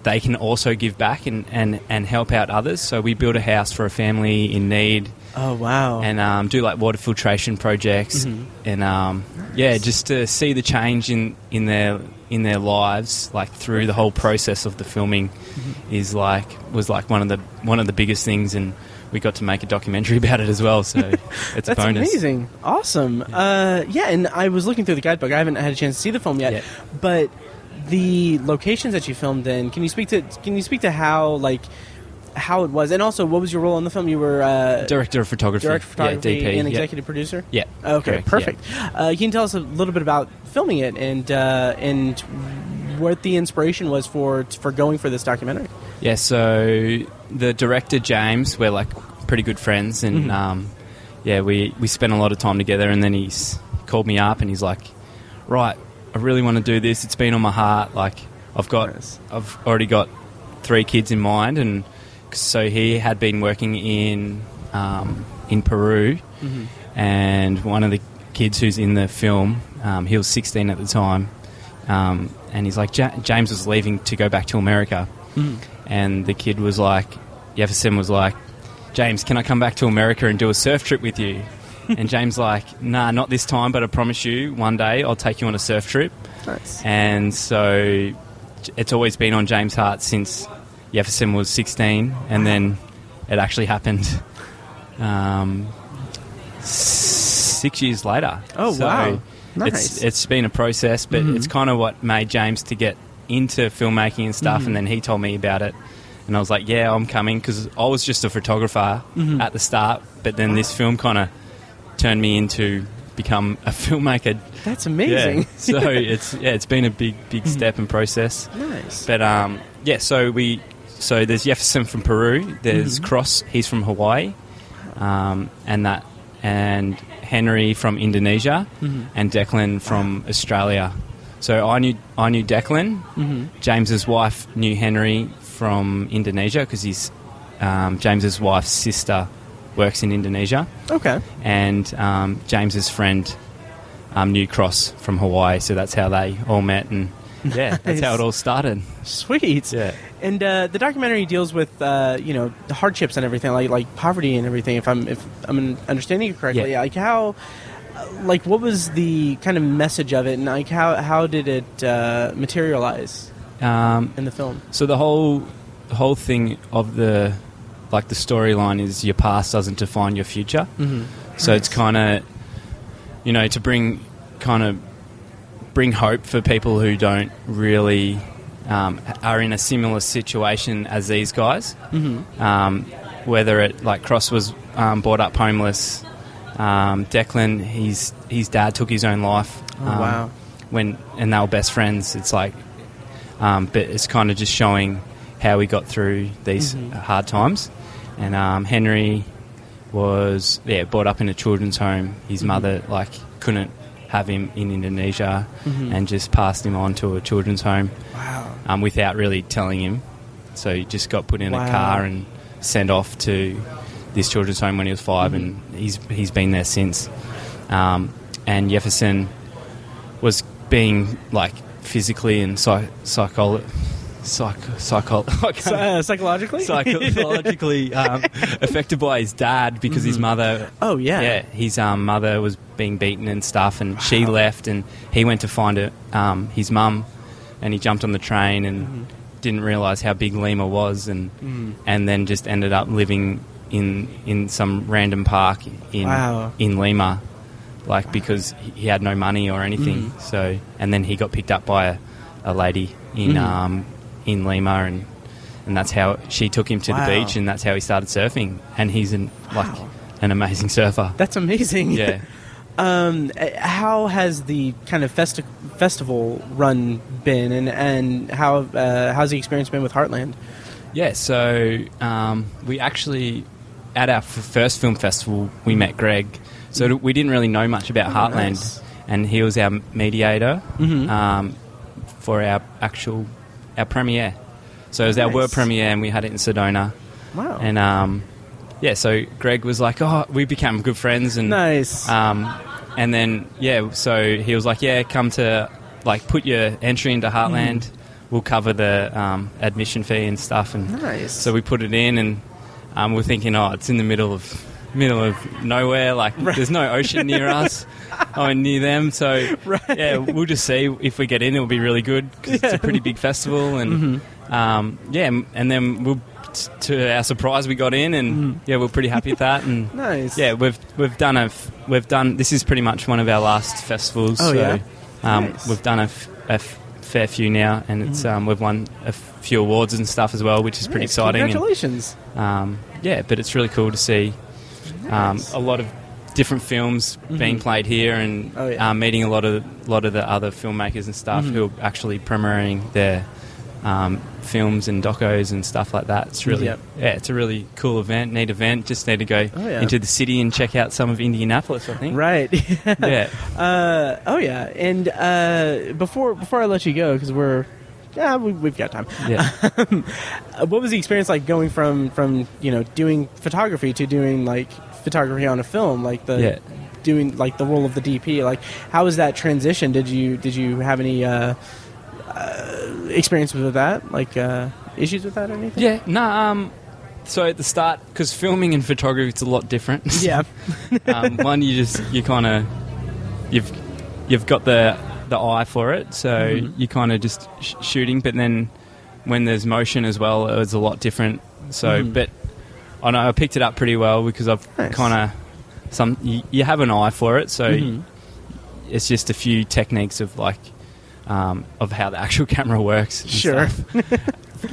they can also give back and help out others. So we built a house for a family in need. Oh, wow. And do water filtration projects, and just to see the change in their lives, through the whole process of the filming, was one of the biggest things, and we got to make a documentary about it as well. So it's a bonus. That's amazing, awesome. And I was looking through the guidebook. I haven't had a chance to see the film yet, but the locations that you filmed in, can you speak to how it was, and also what was your role in the film? You were director of photography, DP, and executive producer. Yeah. Okay, correct, perfect. Yeah. Can you tell us a little bit about filming it and what the inspiration was for going for this documentary. Yeah, so the director, James, we're like pretty good friends, and we spent a lot of time together, and then he's called me up and he's like, right, I really want to do this. It's been on my heart. Like, I've already got 3 kids in mind, and so he had been working in Peru, and one of the kids who's in the film, he was 16 at the time, and he's like, James was leaving to go back to America, and the kid was like, Jefferson was like, James, can I come back to America and do a surf trip with you? And James like, nah, not this time, but I promise you, one day I'll take you on a surf trip. Nice. And so it's always been on James' heart since Jefferson was 16, and then it actually happened 6 years later. Oh, so wow. Nice. It's been a process, but it's kind of what made James to get into filmmaking and stuff, and then he told me about it. And I was like, yeah, I'm coming, because I was just a photographer at the start, but then this film kind of turned me into become a filmmaker. That's amazing. Yeah. So it's been a big step and process. Nice. But so there's Jefferson from Peru, there's Cross, he's from Hawaii, and Henry from Indonesia, and Declan from Australia. So I knew Declan. James's wife knew Henry from Indonesia, because he's James's wife's sister works in Indonesia. Okay. And James's friend knew Cross from Hawaii, so that's how they all met, and that's how it all started. Sweet. Yeah. And the documentary deals with the hardships and everything, like poverty and everything. If I'm understanding it correctly, like how, like what was the kind of message of it, and like how did it materialize in the film? So the whole thing of the storyline is your past doesn't define your future. So it's kind of, to bring hope for people who don't really are in a similar situation as these guys. Whether it, like Cross was brought up homeless, Declan, his dad took his own life. Wow. And they were best friends. It's like, but it's kind of just showing how we got through these hard times. And Henry was brought up in a children's home. His mother couldn't have him in Indonesia, and just passed him on to a children's home. Wow. Without really telling him. So he just got put in a car and sent off to this children's home when he was 5, and he's been there since. And Jefferson was being physically and psychologically affected by his dad, because his mother. Oh yeah. His mother was being beaten and stuff, and she left, and he went to find his mum, and he jumped on the train and didn't realise how big Lima was, and then just ended up living in some random park in Lima, because he had no money or anything. So, and then he got picked up by a lady in Lima, and that's how she took him to the beach, and that's how he started surfing. And he's an amazing surfer. That's amazing. Yeah. How has the kind of festival run been, and how's the experience been with Heartland? Yeah, so we actually, at our first film festival, we met Greg. So we didn't really know much about Heartland, nice. And he was our mediator for our premiere. So it was our world premiere, and we had it in Sedona. Wow. And so Greg was like, we became good friends, and nice. And then so he was like, come to put your entry into Heartland. We'll cover the admission fee and stuff. And nice. So we put it in, and we're thinking, it's in the middle of nowhere. There's no ocean near us. Near them. So we'll just see if we get in. It'll be really good, because it's a pretty big festival. And and then to our surprise, we got in, and we're pretty happy with that. And nice. We've done. This is pretty much one of our last festivals. Nice. We've done a fair few now, and it's we've won a few awards and stuff as well, which is pretty exciting. Congratulations. And, but it's really cool to see a lot of different films being played here, and meeting a lot of the other filmmakers and stuff who are actually premiering their films and docos and stuff like that. It's really it's a really cool event, neat event. Just need to go into the city and check out some of Indianapolis, I think. Right. Yeah. And before I let you go, because we've got time. Yeah. What was the experience like going from doing photography to doing like photography on a film, like doing like the role of the DP? Like, how was that transition? Did you have any experience with that? Like issues with that or anything? Yeah. No. So at the start, because filming and photography, it's a lot different. Yeah. One, you've got the eye for it, so you kind of just shooting. But then when there's motion as well, it's a lot different. So, but I know I picked it up pretty well because I've kind of you have an eye for it. So it's just a few techniques of like of how the actual camera works. And stuff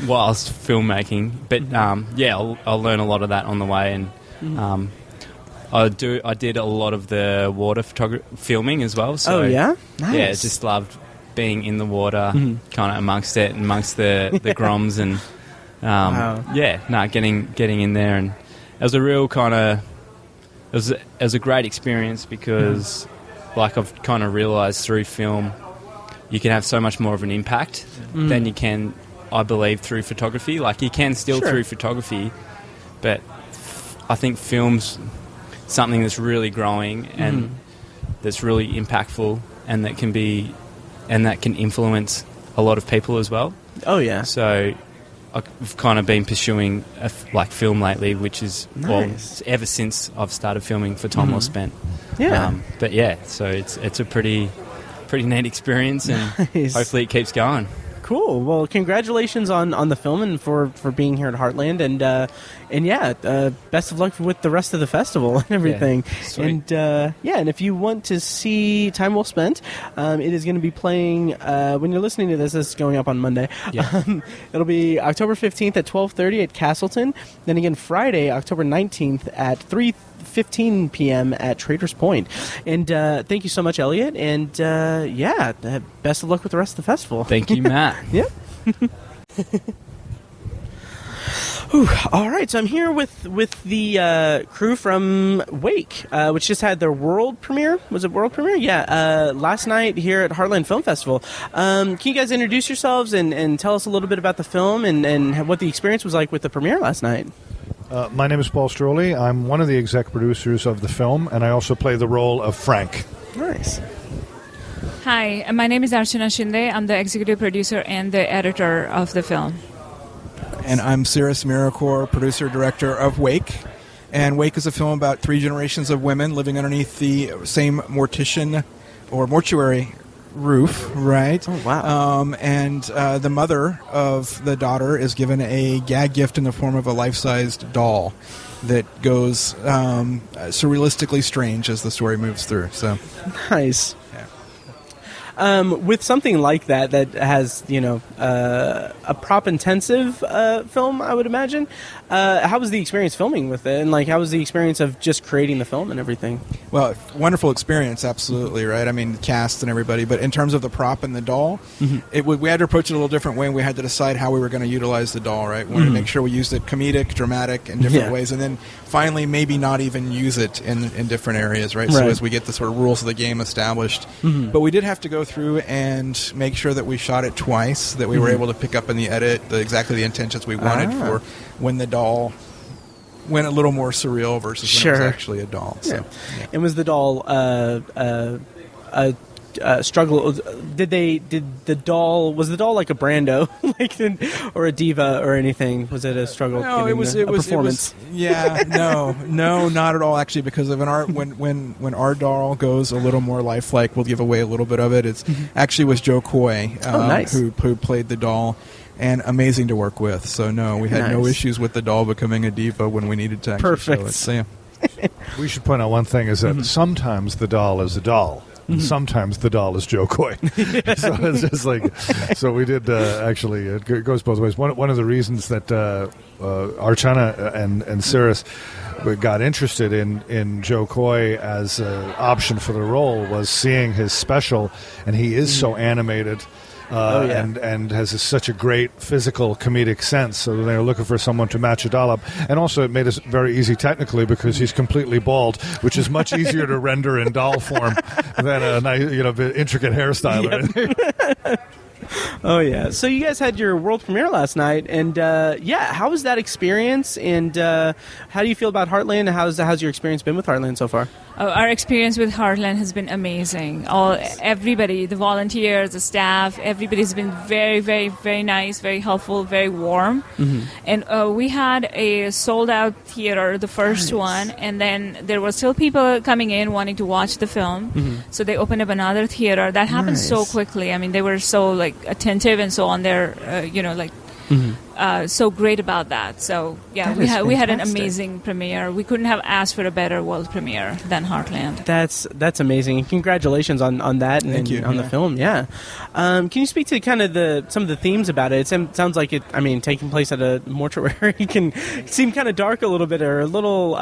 whilst filmmaking, but I'll learn a lot of that on the way, and I did a lot of the water filming as well. So nice. Yeah, just loved being in the water, kind of amongst the groms, and getting in there, and it was a real kind of it was a great experience because like I've kind of realised through film you can have so much more of an impact than you can, I believe, through photography. Like you can still through photography, but I think film's something that's really growing and that's really impactful, and that can influence a lot of people as well. Oh yeah. So I've kind of been pursuing film lately, which is ever since I've started filming for Time Well Spent. Yeah. But yeah, so it's a pretty neat experience, and hopefully it keeps going. Cool. Well, congratulations on the film and for being here at Heartland, and best of luck with the rest of the festival and everything. Sweet. And if you want to see Time Well Spent, it is going to be playing when you're listening to this. This is going up on Monday. Yeah. It'll be October 15th at 12:30 at Castleton. Then again Friday, October 19th at 3:15 p.m. at Traders Point. And thank you so much, Elliot. And best of luck with the rest of the festival. Thank you, Matt. Yep. All right, so I'm here with the crew from Wake, which just had their world premiere. Was it world premiere? Yeah, last night here at Heartland Film Festival. Can you guys introduce yourselves and tell us a little bit about the film and what the experience was like with the premiere last night? My name is Paul Stroley. I'm one of the exec producers of the film, and I also play the role of Frank. Nice. Hi, my name is Archana Shinde. I'm the executive producer and the editor of the film. And I'm Cyrus Miracore, producer-director of Wake. And Wake is a film about 3 generations of women living underneath the same mortician or mortuary roof, right? Oh, wow. And the mother of the daughter is given a gag gift in the form of a life-sized doll that goes surrealistically strange as the story moves through. So nice. With something like that has, a prop-intensive film, I would imagine, how was the experience filming with it? And, how was the experience of just creating the film and everything? Well, wonderful experience, absolutely, right? I mean, the cast and everybody. But in terms of the prop and the doll, we had to approach it a little different way, and we had to decide how we were going to utilize the doll, right? We wanted to make sure we used it comedic, dramatic, in different ways, and then finally maybe not even use it in different areas, right? So as we get the sort of rules of the game established. But we did have to go through and make sure that we shot it twice, that we were able to pick up in the edit exactly the intentions we wanted for when the doll went a little more surreal versus when it was actually a doll. So, yeah. And was the doll struggle? Was the doll like a Brando, or a diva or anything? Was it a struggle? No, it was performance. No, not at all. Actually, because of when our doll goes a little more lifelike, we'll give away a little bit of it. It's actually was Joe Coy, nice. who played the doll. And amazing to work with. So, no, we had no issues with the doll becoming a diva when we needed to. Perfect. Show it. So, We should point out one thing is that sometimes the doll is a doll. Sometimes the doll is Joe Coy. So it's just like, so we did actually. It goes both ways. One of the reasons that Archana and Cirrus got interested in Joe Coy as an option for the role was seeing his special, and he is so animated. And has such a great physical comedic sense, so they were looking for someone to match a doll up. And also it made it very easy technically because he's completely bald, which is much easier to render in doll form than a nice, intricate hairstyle. Yep. Oh yeah! So you guys had your world premiere last night, and how was that experience? And how do you feel about Heartland? How's your experience been with Heartland so far? Our experience with Heartland has been amazing. Everybody, the volunteers, the staff, everybody's been very, very, very nice, very helpful, very warm. Mm-hmm. And we had a sold-out theater, the first one, and then there were still people coming in wanting to watch the film. Mm-hmm. So they opened up another theater. That happened so quickly. I mean, they were so attentive and so on there, so great about that. So yeah, we had an amazing premiere. We couldn't have asked for a better world premiere than Heartland. That's amazing. And congratulations on that and Thank you. On the film. Yeah. Can you speak to kind of some of the themes about it? It sounds like taking place at a mortuary can seem kind of dark a little bit, or a little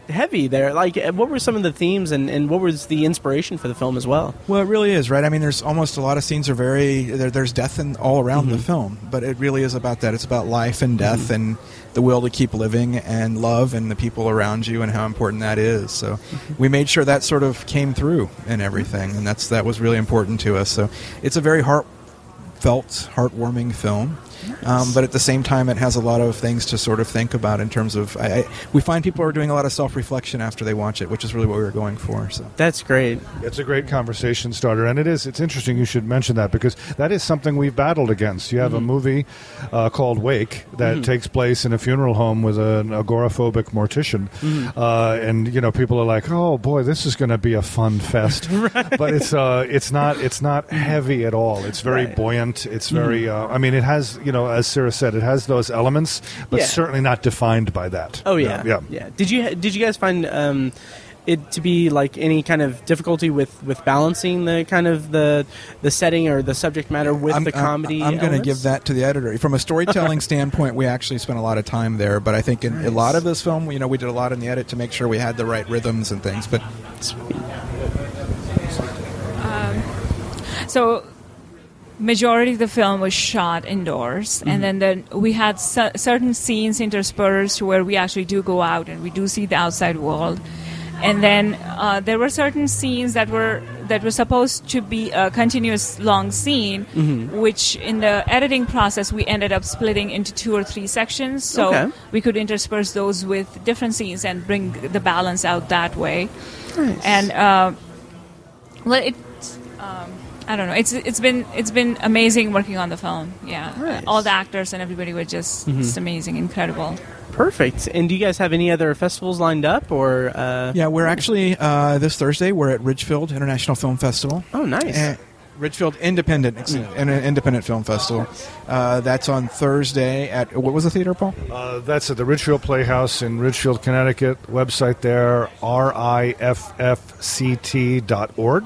heavy there. Like, what were some of the themes, and what was the inspiration for the film as well? Well, it really is, right? I mean, there's almost a lot of scenes are there's death all around the film, but it really is about that. It's about life and death and the will to keep living and love and the people around you and how important that is. So we made sure that sort of came through in everything, and that was really important to us. So it's a very heartfelt, heartwarming film. But at the same time, it has a lot of things to sort of think about in terms of... we find people are doing a lot of self-reflection after they watch it, which is really what we were going for. So that's great. It's a great conversation starter, and it's interesting you should mention that, because that is something we've battled against. You have a movie called Wake that takes place in a funeral home with an agoraphobic mortician, and people are like, oh boy, this is going to be a fun fest. Right. But it's not heavy at all. It's very buoyant. It's very... it has... as Sarah said, it has those elements, but certainly not defined by that. Oh yeah, yeah. Did you guys find it to be like any kind of difficulty with balancing the kind of the setting or the subject matter with the comedy? I'm going to give that to the editor. From a storytelling standpoint, we actually spent a lot of time there, but I think in a lot of this film, we did a lot in the edit to make sure we had the right rhythms and things. But so. Majority of the film was shot indoors, and then we had certain scenes interspersed where we actually do go out and we do see the outside world. And then there were certain scenes that were supposed to be a continuous long scene, which in the editing process we ended up splitting into 2 or 3 sections, so we could intersperse those with different scenes and bring the balance out that way. Nice. And I don't know. It's been amazing working on the film. Yeah, nice. All the actors and everybody were just amazing, incredible. Perfect. And do you guys have any other festivals lined up, or? Yeah, we're actually this Thursday we're at Ridgefield International Film Festival. Oh, nice. Ridgefield Independent Film Festival. That's on Thursday at, what was the theater, Paul? That's at the Ridgefield Playhouse in Ridgefield, Connecticut. Website there, riffct.org.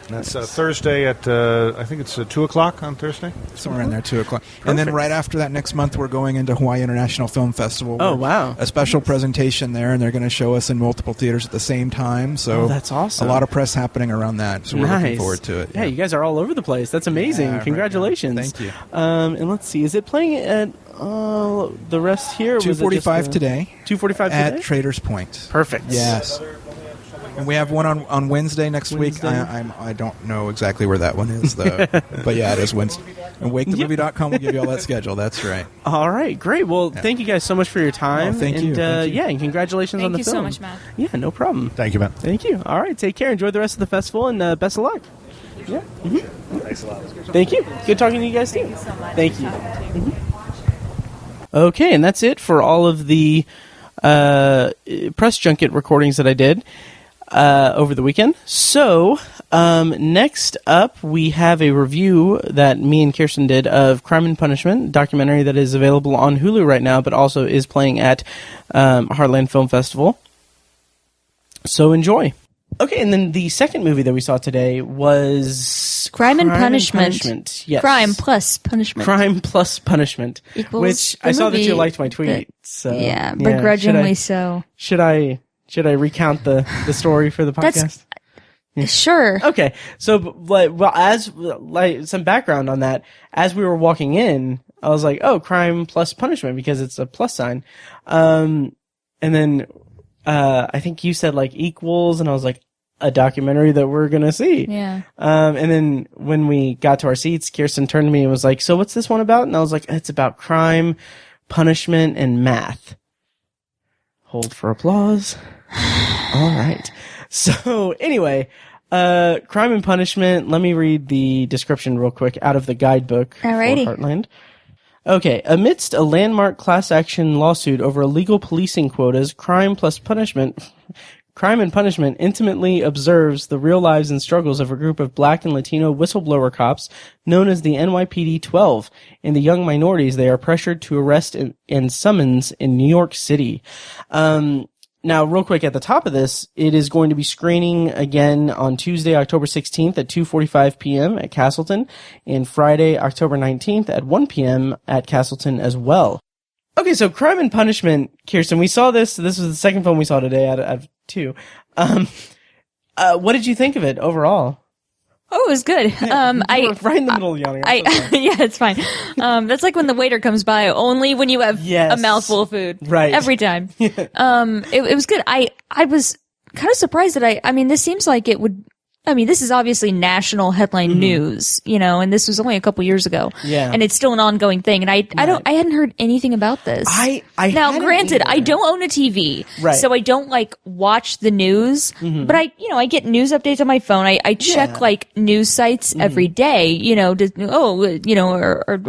And that's Thursday at, I think it's 2 o'clock on Thursday? Somewhere in there, 2 o'clock. Perfect. And then right after that, next month, we're going into Hawaii International Film Festival. Oh, wow. A special presentation there, and they're going to show us in multiple theaters at the same time. So that's awesome. A lot of press happening around that, so we're looking forward to it. Yeah, you guys are all over the place. That's amazing. Yeah, Congratulations. Right. Thank you. And let's see, is it playing at the rest here? 2:45 today. 2:45 today? At Traders Point. Perfect. Yes. And we have one on Wednesday next week. I don't know exactly where that one is, though. But yeah, it is Wednesday. And wakethemovie.com will give you all that schedule. That's right. All right, great. Well, thank you guys so much for your time. Thank you. Yeah, and congratulations on the film. Thank you so much, Matt. Yeah, no problem. Thank you, Matt. Thank you. All right, take care. Enjoy the rest of the festival, and best of luck. Yeah. Thanks a lot. Thank you. Good talking to you guys, too. Thank you so much. Thank you. Okay, and that's it for all of the press junket recordings that I did over the weekend. So, next up, we have a review that me and Kyrsten did of Crime and Punishment, a documentary that is available on Hulu right now, but also is playing at Heartland Film Festival. So enjoy. Okay, and then the second movie that we saw today was Crime and Punishment. Yes. Crime plus punishment. Crime plus punishment. Equals which the I saw that you movie liked my tweet. Yeah, begrudgingly so. Should I recount the story for the podcast? Sure. Okay. So, as some background on that, as we were walking in, I was like, "Oh, crime plus punishment," because it's a plus sign. And then I think you said like equals, and I was like, a documentary that we're gonna see. Yeah. And then when we got to our seats, Kyrsten turned to me and was like, "So what's this one about?" And I was like, "It's about crime, punishment, and math." Hold for applause. All right. So anyway, Crime and Punishment. Let me read the description real quick out of the guidebook Alrighty. for Heartland. Okay. Amidst a landmark class action lawsuit over illegal policing quotas, Crime and Punishment intimately observes the real lives and struggles of a group of Black and Latino whistleblower cops known as the NYPD 12 and the young minorities they are pressured to arrest and summons in New York City. Now, real quick at the top of this, it is going to be screening again on Tuesday, October 16th at 2:45 p.m. at Castleton, and Friday, October 19th at 1 p.m. at Castleton as well. Okay, so Crime and Punishment, Kyrsten, we saw this. This was the second film we saw today out of two. What did you think of it overall? Oh, it was good. You were right in the middle of yawning. Yeah, it's fine. That's like when the waiter comes by, only when you have a mouthful of food. Right. Every time. It was good. I was kind of surprised that I mean, this seems like it would, this is obviously national headline news, and this was only a couple years ago. Yeah. And it's still an ongoing thing. And I hadn't heard anything about this. Now, granted, I don't own a TV. Right. So I don't watch the news, but I get news updates on my phone. I check news sites every day, are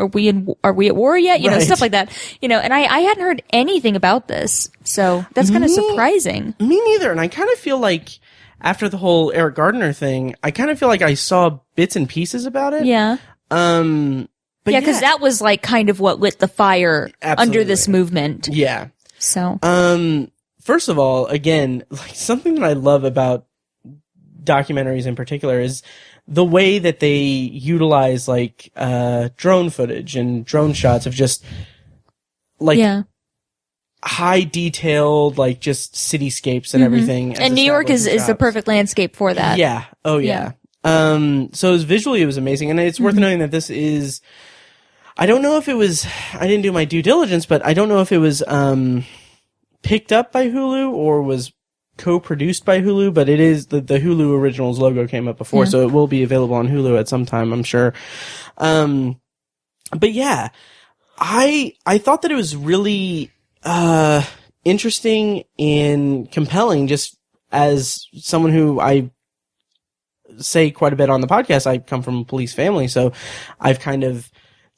we at war yet? Stuff like that, and I hadn't heard anything about this. So that's kind of surprising. Me neither. And I kind of feel like, after the whole Eric Gardner thing, I kind of feel like I saw bits and pieces about it. Yeah. But because that was kind of what lit the fire under this movement. Yeah. So. First of all, again, something that I love about documentaries in particular is the way that they utilize drone footage and drone shots of just high detailed, just cityscapes and everything. And New York is the perfect landscape for that. Yeah. Oh yeah. So it was amazing. And it's worth noting that this is, I don't know if it was, I didn't do my due diligence, but I don't know if it was, picked up by Hulu or was co-produced by Hulu, but it is the Hulu Originals logo came up before, so it will be available on Hulu at some time, I'm sure. But yeah, I thought that it was really, interesting and compelling, just as someone who I say quite a bit on the podcast. I come from a police family, so I've kind of,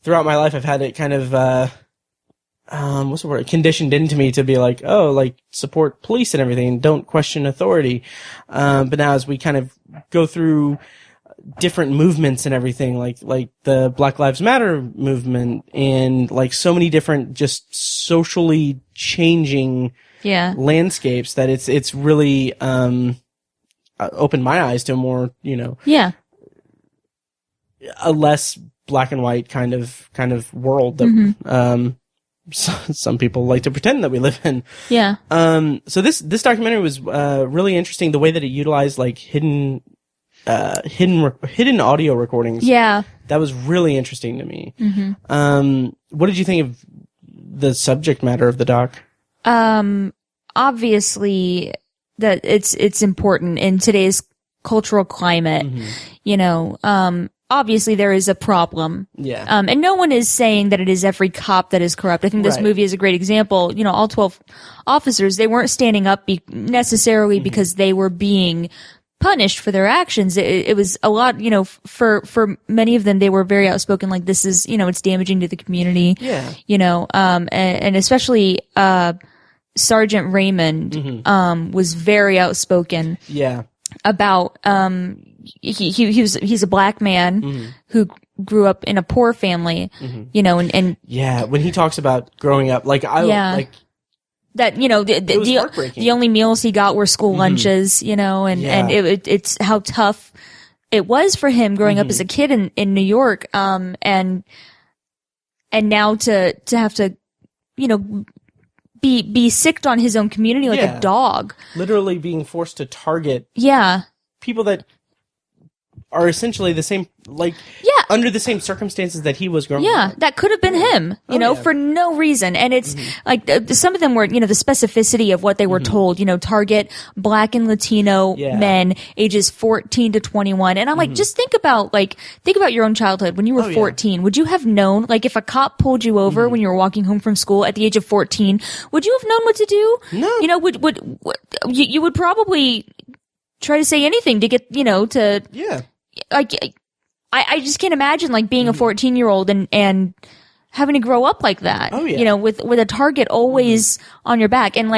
throughout my life, I've had it kind of, what's the word? Conditioned into me to be support police and everything, don't question authority. But now as we kind of go through different movements and everything, like the Black Lives Matter movement and so many different just socially changing landscapes, that it's really opened my eyes to a more, a less black and white kind of world that some people like to pretend that we live in. Yeah. So this documentary was really interesting, the way that it utilized hidden audio recordings. Yeah. That was really interesting to me. Mm-hmm. What did you think of the subject matter of the doc? Obviously that it's important in today's cultural climate, obviously there is a problem. Yeah. And no one is saying that it is every cop that is corrupt. I think this movie is a great example. All 12 officers, they weren't standing up necessarily because they were being punished for their actions. It was a lot, for many of them, they were very outspoken, this is, it's damaging to the community. Yeah. And especially, Sergeant Raymond, was very outspoken. Yeah. About, he's a black man who grew up in a poor family, and yeah, when he talks about growing up, That, the only meals he got were school lunches, and it's how tough it was for him growing up as a kid in New York, and now to have to, be sicked on his own community like a dog. Literally being forced to target people that are essentially the same, under the same circumstances that he was growing up. That could have been him, for no reason. And it's some of them were, the specificity of what they were told, target Black and Latino men ages 14 to 21. And I'm like, just think about your own childhood when you were 14. Would you have known, if a cop pulled you over when you were walking home from school at the age of 14, would you have known what to do? No. You would probably try to say anything to get, I just can't imagine being a 14-year-old and having to grow up like that. With a target always on your back. And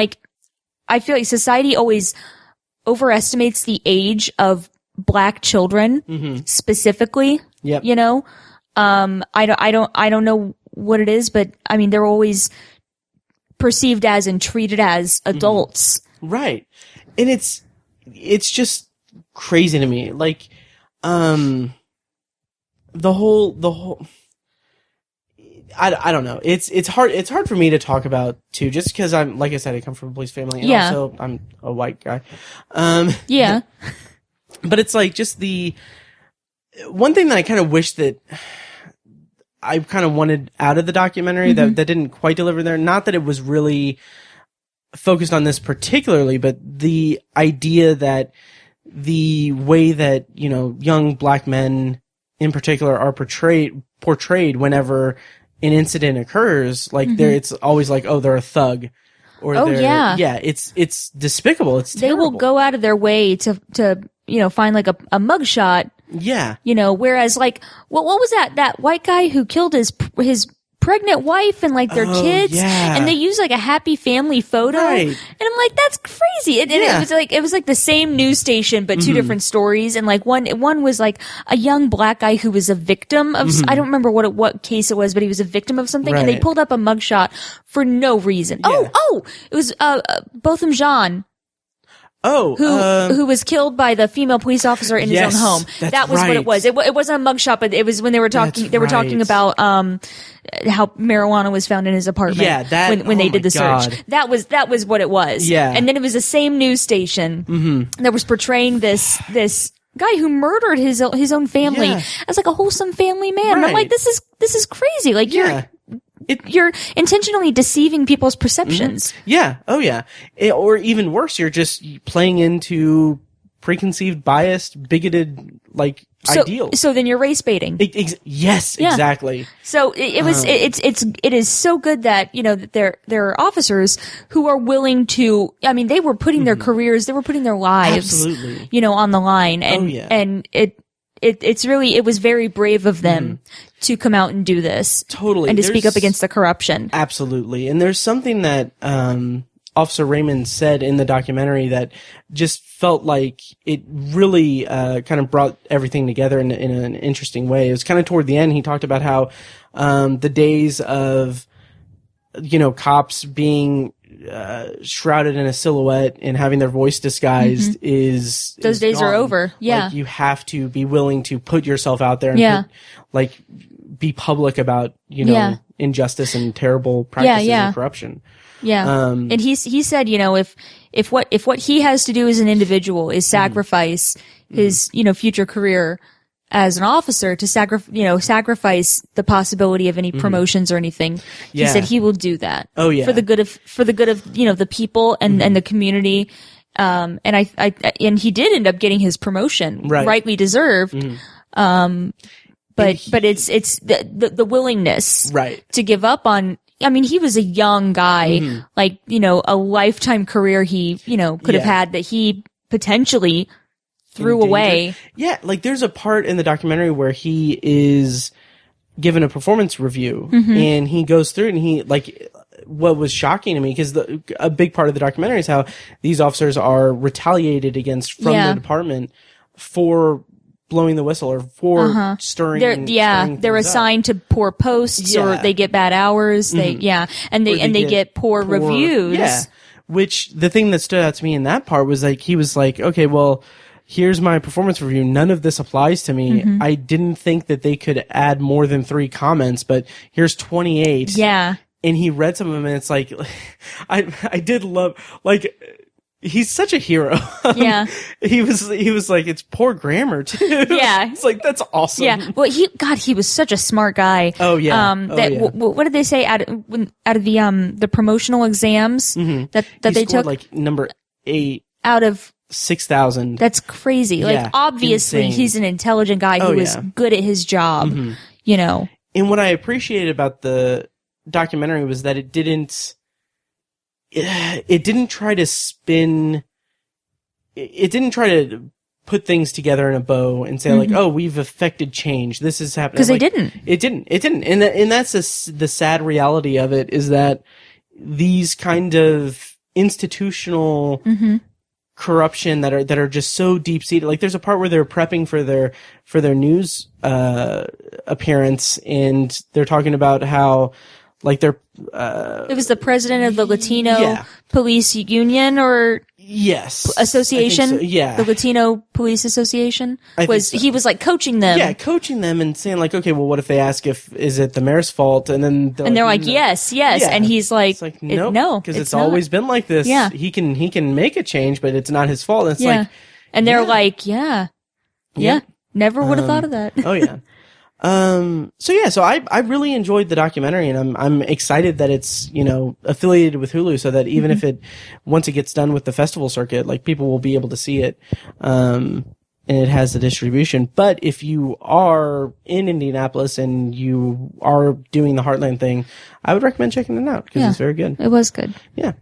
I feel like society always overestimates the age of Black children specifically. I don't know what it is, but I mean, they're always perceived as and treated as adults. Right. And it's just crazy to me. The whole I don't know. It's hard for me to talk about too, just because I'm, like I said, I come from a police family, and also I'm a white guy. But it's just the one thing that I kind of wish that I kind of wanted out of the documentary that didn't quite deliver there. Not that it was really focused on this particularly, but the idea that the way that, young Black men in particular are portrayed whenever an incident occurs, it's always they're a thug, or it's despicable. It's terrible. They will go out of their way to find a mugshot. Whereas what was that white guy who killed his pregnant wife and their kids, and they use a happy family photo, and I'm like, that's crazy. And it was the same news station but two different stories, and one was a young Black guy who was a victim of I don't remember what case it was, but he was a victim of something, and they pulled up a mugshot for no reason. It was Botham Jean. Who was killed by the female police officer in his own home. That was what it was. It wasn't a mugshot, but it was when they were talking. They were talking about how marijuana was found in his apartment. When they did the search. That was what it was. And then it was the same news station that was portraying this guy who murdered his own family as a wholesome family man. And I'm like, this is crazy. You're intentionally deceiving people's perceptions. Or even worse, you're just playing into preconceived, biased, bigoted, ideals. So then you're race baiting. Exactly. So it is so good that, that there are officers who are willing to, I mean, they were putting their careers, they were putting their lives, on the line. And, it was very brave of them to come out and do this. Totally. And to speak up against the corruption. Absolutely. And there's something that, Officer Raymond said in the documentary that just felt like it really, kind of brought everything together in an interesting way. It was kind of toward the end. He talked about how, the days of, cops being, shrouded in a silhouette and having their voice disguised those days gone. Are over. You have to be willing to put yourself out there and be public about, injustice and terrible practices and corruption. And he said, if what he has to do as an individual is sacrifice his, future career as an officer to sacrifice the possibility of any promotions or anything. He said he will do that. For the good of, the people and the community. And he did end up getting his promotion, rightly deserved. But it's the willingness, to give up on. I mean, he was a young guy, a lifetime career he, could have had that he potentially threw away. There's a part in the documentary where he is given a performance review and he goes through it, and he what was shocking to me, because a big part of the documentary is how these officers are retaliated against from the department for blowing the whistle or for stirring. They're assigned to poor posts or they get bad hours. They get poor reviews. Yeah. Which the thing that stood out to me in that part was like he was like, okay, well, here's my performance review. None of this applies to me. I didn't think that they could add more than 3 comments, but here's 28. Yeah. And he read some of them, and it's like, I did love, like, he's such a hero. Yeah. He was like, it's poor grammar too. Yeah. It's like, that's awesome. Yeah. Well, he was such a smart guy. Oh yeah. What did they say out of the promotional exams that they took? Like number 8 out of 6,000. That's crazy. Like obviously insane. He's an intelligent guy who is good at his job, you know. And what I appreciated about the documentary was that it didn't try to spin, it didn't try to put things together in a bow and say like, oh, we've affected change, this is happening. Because like, it didn't. And that's the sad reality of it, is that these kind of institutional corruption that are just so deep seated. Like there's a part where they're prepping for their news appearance, and they're talking about how like they're it was the president of the Latino police union or association. So. Yeah, the Latino Police Association he was like coaching them. Yeah, coaching them and saying like, okay, well, what if they ask is it the mayor's fault? And then they're like yes, and he's like, it's like no, because it's always been like this. Yeah, he can make a change, but it's not his fault. And it's like, and they're like, never would have thought of that. Oh yeah. So I really enjoyed the documentary, and I'm excited that it's, you know, affiliated with Hulu, so that even if once it gets done with the festival circuit, like people will be able to see it, and it has the distribution. But if you are in Indianapolis and you are doing the Heartland thing, I would recommend checking it out because it's very good. It was good. Yeah.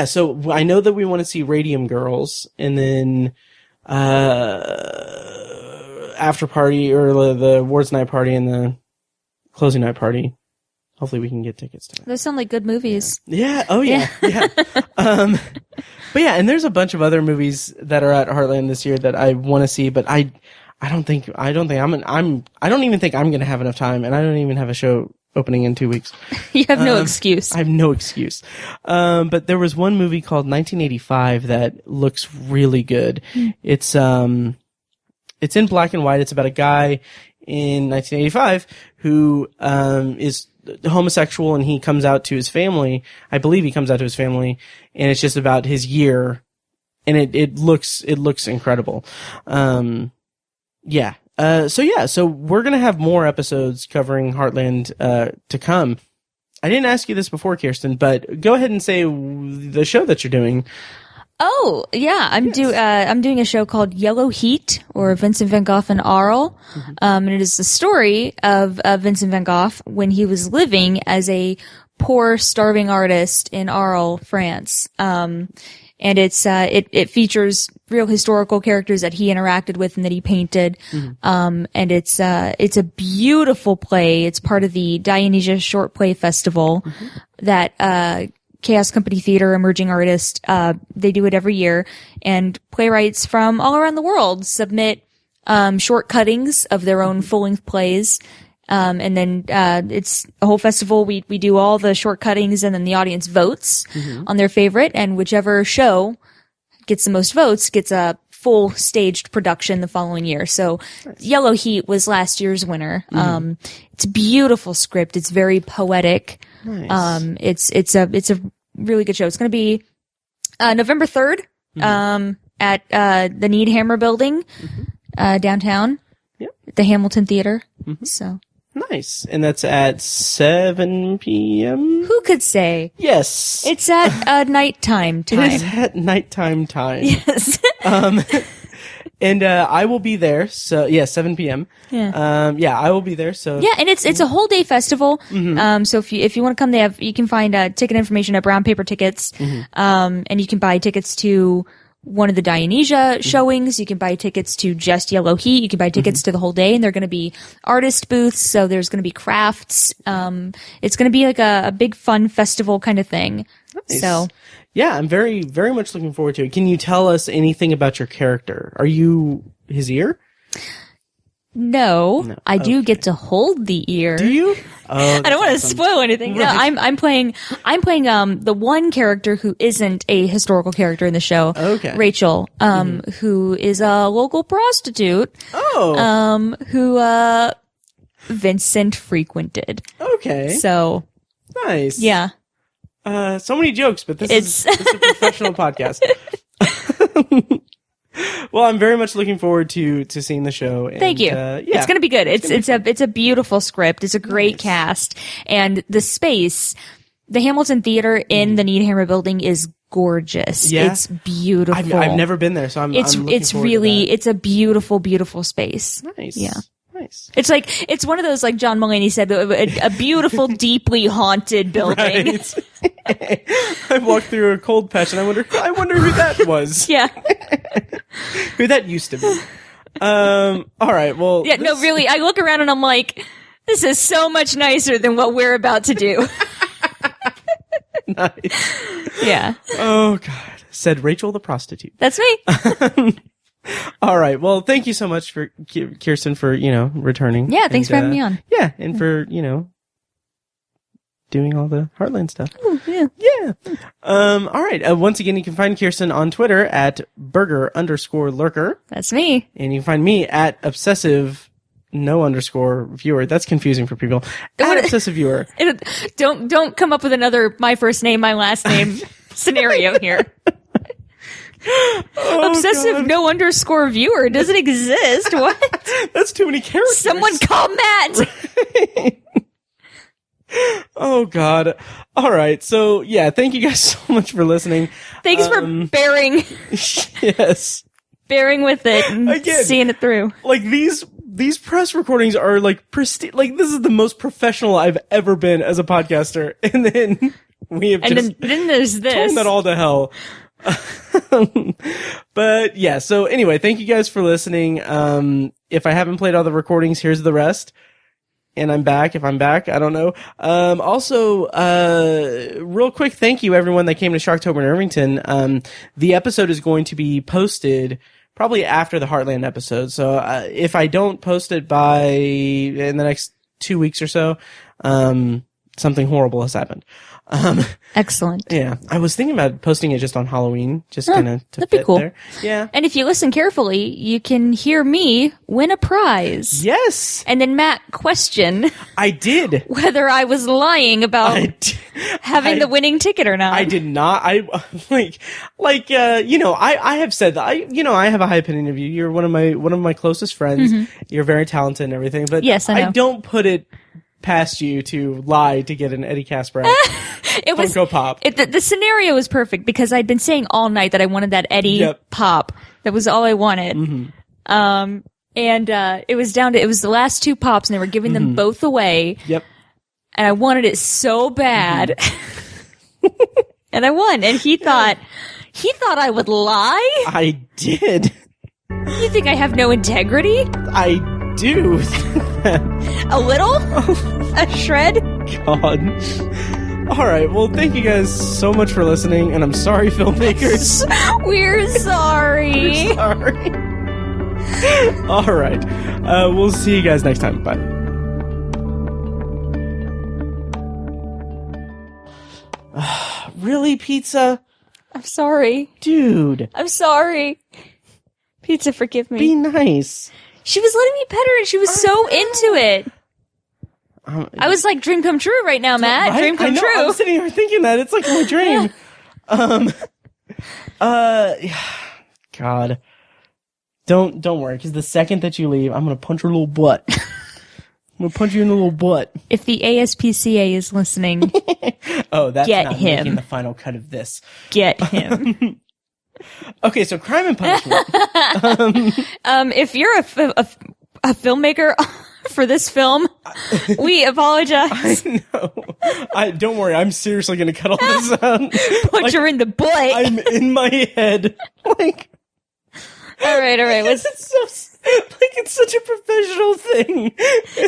So I know that we want to see Radium Girls, and then, after party or the awards night party and the closing night party. Hopefully we can get tickets to it. Those sound like good movies. Yeah. Oh yeah. Yeah. But yeah, and there's a bunch of other movies that are at Heartland this year that I want to see, but I don't even think I'm going to have enough time, and I don't even have a show opening in 2 weeks. You have no excuse. I have no excuse. But there was one movie called 1985 that looks really good. It's in black and white. It's about a guy in 1985 who is homosexual, and he comes out to his family. I believe he comes out to his family, and it's just about his year, and it looks incredible. So we're gonna have more episodes covering Heartland to come. I didn't ask you this before, Kyrsten, but go ahead and say the show that you're doing. Oh, yeah. I'm doing a show called Yellow Heat, or Vincent van Gogh and Arles. And it is the story of Vincent van Gogh when he was living as a poor, starving artist in Arles, France. And it features real historical characters that he interacted with and that he painted. And it's a beautiful play. It's part of the Dionysia Short Play Festival that, Chaos Company Theater, Emerging Artist, they do it every year, and playwrights from all around the world submit short cuttings of their own full-length plays, and then it's a whole festival. We do all the short cuttings, and then the audience votes on their favorite, and whichever show gets the most votes gets a full staged production the following year. So Yellow Heat was last year's winner. It's a beautiful script. It's very poetic. Nice. It's a really good show. It's going to be November 3rd at the Needhammer Building downtown at the Hamilton Theater. So nice. And that's at 7 p.m. Who could say? Yes. It's at nighttime time. It is at nighttime time. Yes. And I will be there. So 7 p.m. Yeah. I will be there. So yeah, and it's a whole day festival. So if you want to come, you can find ticket information at Brown Paper Tickets. And you can buy tickets to one of the Dionysia showings. You can buy tickets to Just Yellow Heat. You can buy tickets to the whole day, and they're going to be artist booths. So there's going to be crafts. It's going to be like a big fun festival kind of thing. Nice. So yeah, I'm very, very much looking forward to it. Can you tell us anything about your character? Are you his ear? No, I do get to hold the ear. Do you? I don't want to spoil anything. No, I'm playing the one character who isn't a historical character in the show. Okay. Rachel, who is a local prostitute. Oh. Who Vincent frequented. Okay. So nice. Yeah. So many jokes, but this is a professional podcast. Well, I'm very much looking forward to seeing the show. And, thank you. Yeah. It's going to be good. It's a beautiful script. It's a great cast, and the space, the Hamilton Theater in the Needhammer building is gorgeous. Yeah? It's beautiful. I've never been there, so I'm looking forward to that. It's a beautiful, beautiful space. Nice. Yeah. Nice. It's one of those, like John Mulaney said, a beautiful, deeply haunted building. Right. I walked through a cold patch and I wonder who that was. Yeah. Who that used to be. All right. Well. Yeah. No, really. I look around and I'm like, this is so much nicer than what we're about to do. Nice. Yeah. Oh God. Said Rachel the prostitute. That's me. All right. Well, thank you so much for Kyrsten for, returning. Yeah. Thanks for having me on. Yeah. And for, doing all the Heartland stuff. Ooh, yeah. Yeah. All right. Once again, you can find Kyrsten on Twitter at burger_lurker. That's me. And you can find me at obsessive_viewer. That's confusing for people. At obsessive viewer. Don't come up with another my first name, my last name scenario here. Obsessive God. _viewer doesn't exist. What? That's too many characters. Someone call Matt. Right. Oh God. All right. So yeah, thank you guys so much for listening. Thanks for bearing. Yes. Bearing with it and seeing it through. Like these press recordings are like pristine. Like this is the most professional I've ever been as a podcaster. And then we have then there's this. Turned that all to hell. But yeah, so anyway, thank you guys for listening. If I haven't played all the recordings, here's the rest. And I'm back. If I'm back, I don't know. Also, real quick, thank you everyone that came to Sharktober in Irvington. The episode is going to be posted probably after the Heartland episode. So, if I don't post it in the next 2 weeks or so, something horrible has happened. Excellent. Yeah. I was thinking about posting it just on Halloween, just kind of to that'd fit be cool. there. Yeah. And if you listen carefully, you can hear me win a prize. Yes. And then Matt question. I did. Whether I was lying about having the winning ticket or not. I did not. I have said that I have a high opinion of you. You're one of my closest friends. Mm-hmm. You're very talented and everything, but yes, I know. I don't put it past you to lie to get an Eddie Kasprak Funko Pop. The scenario was perfect because I'd been saying all night that I wanted that Eddie Pop. That was all I wanted. Mm-hmm. And it was the last two pops and they were giving them both away. Yep. And I wanted it so bad. Mm-hmm. And I won. And he thought I would lie? I did. You think I have no integrity? I do. A little? A shred? God. All right. Well, thank you guys so much for listening, and I'm sorry, filmmakers. We're sorry. We're sorry. All right. We'll see you guys next time. Bye. Really, pizza? I'm sorry. Dude. I'm sorry. Pizza, forgive me. Be nice. She was letting me pet her and she was so into it. I was like, dream come true right now, Matt. Right? Dream come true. I'm sitting here thinking that. It's like my dream. God. Don't worry, because the second that you leave, I'm going to punch your little butt. I'm going to punch you in the little butt. If the ASPCA is listening, that's get not him. Making the final cut of this. Get him. Okay, so crime and punishment. If you're a filmmaker for this film. We apologize. I know. Don't worry. I'm seriously going to cut all this out. Put you in the butt. I'm in my head. Like, all right. It's so. Like, it's such a professional thing.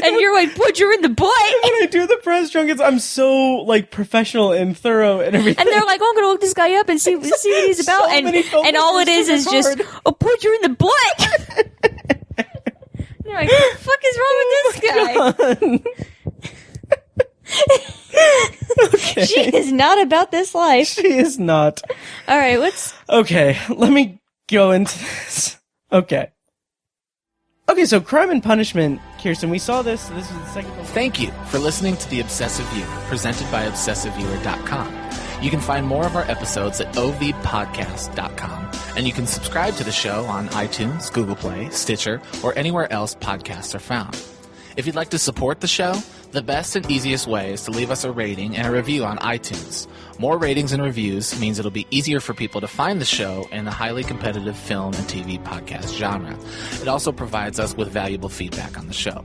And you're like, put you in the butt. When I do the press junkets, I'm so, like, professional and thorough and everything. And they're like, oh, I'm going to look this guy up and see what he's about. So and all it is just, put you in the butt. You're like, what the fuck is wrong with this guy? Okay. She is not about this life. She is not. All right, Okay, let me go into this. Okay, so Crime and Punishment, Kyrsten, we saw this. This is the second one. Thank you for listening to The Obsessive Viewer, presented by ObsessiveViewer.com. You can find more of our episodes at ovpodcast.com, and you can subscribe to the show on iTunes, Google Play, Stitcher, or anywhere else podcasts are found. If you'd like to support the show, the best and easiest way is to leave us a rating and a review on iTunes. More ratings and reviews means it'll be easier for people to find the show in the highly competitive film and TV podcast genre. It also provides us with valuable feedback on the show.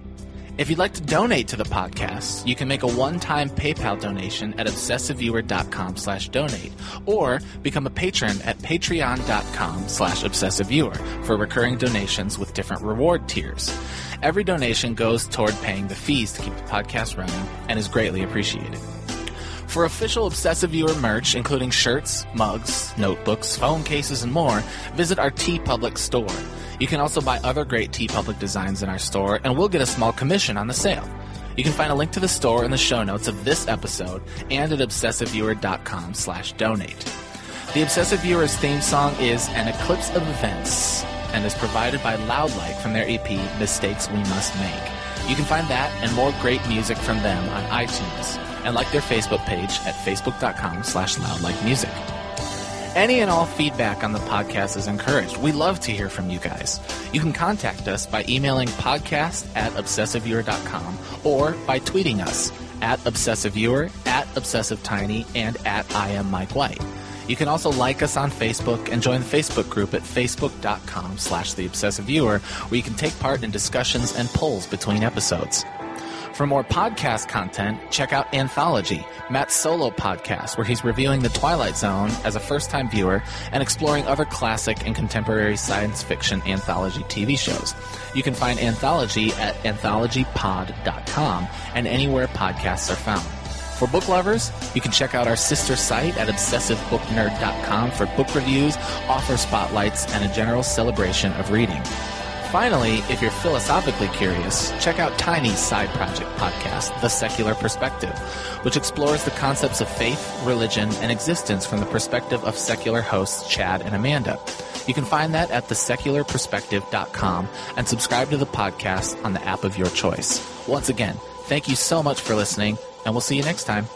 If you'd like to donate to the podcast, you can make a one-time PayPal donation at obsessiveviewer.com/donate or become a patron at patreon.com/obsessiveviewer for recurring donations with different reward tiers. Every donation goes toward paying the fees to keep the podcast running and is greatly appreciated. For official Obsessive Viewer merch, including shirts, mugs, notebooks, phone cases, and more, visit our TeePublic store. You can also buy other great TeePublic designs in our store, and we'll get a small commission on the sale. You can find a link to the store in the show notes of this episode and at obsessiveviewer.com/donate. The Obsessive Viewer's theme song is An Eclipse of Events and is provided by Loudlike from their EP, Mistakes We Must Make. You can find that and more great music from them on iTunes, and like their Facebook page at facebook.com/loudlikemusic. Any and all feedback on the podcast is encouraged. We love to hear from you guys. You can contact us by emailing podcast@obsessiveviewer.com or by tweeting us at obsessiveviewer, at obsessivetiny, and at IamMikeWhite. You can also like us on Facebook and join the Facebook group at facebook.com/theobsessiveviewer, where you can take part in discussions and polls between episodes. For more podcast content, check out Anthology, Matt's solo podcast, where he's reviewing The Twilight Zone as a first-time viewer and exploring other classic and contemporary science fiction anthology TV shows. You can find Anthology at anthologypod.com and anywhere podcasts are found. For book lovers, you can check out our sister site at obsessivebooknerd.com for book reviews, author spotlights, and a general celebration of reading. Finally, if you're philosophically curious, check out Tiny's side project podcast, The Secular Perspective, which explores the concepts of faith, religion, and existence from the perspective of secular hosts Chad and Amanda. You can find that at thesecularperspective.com and subscribe to the podcast on the app of your choice. Once again, thank you so much for listening, and we'll see you next time.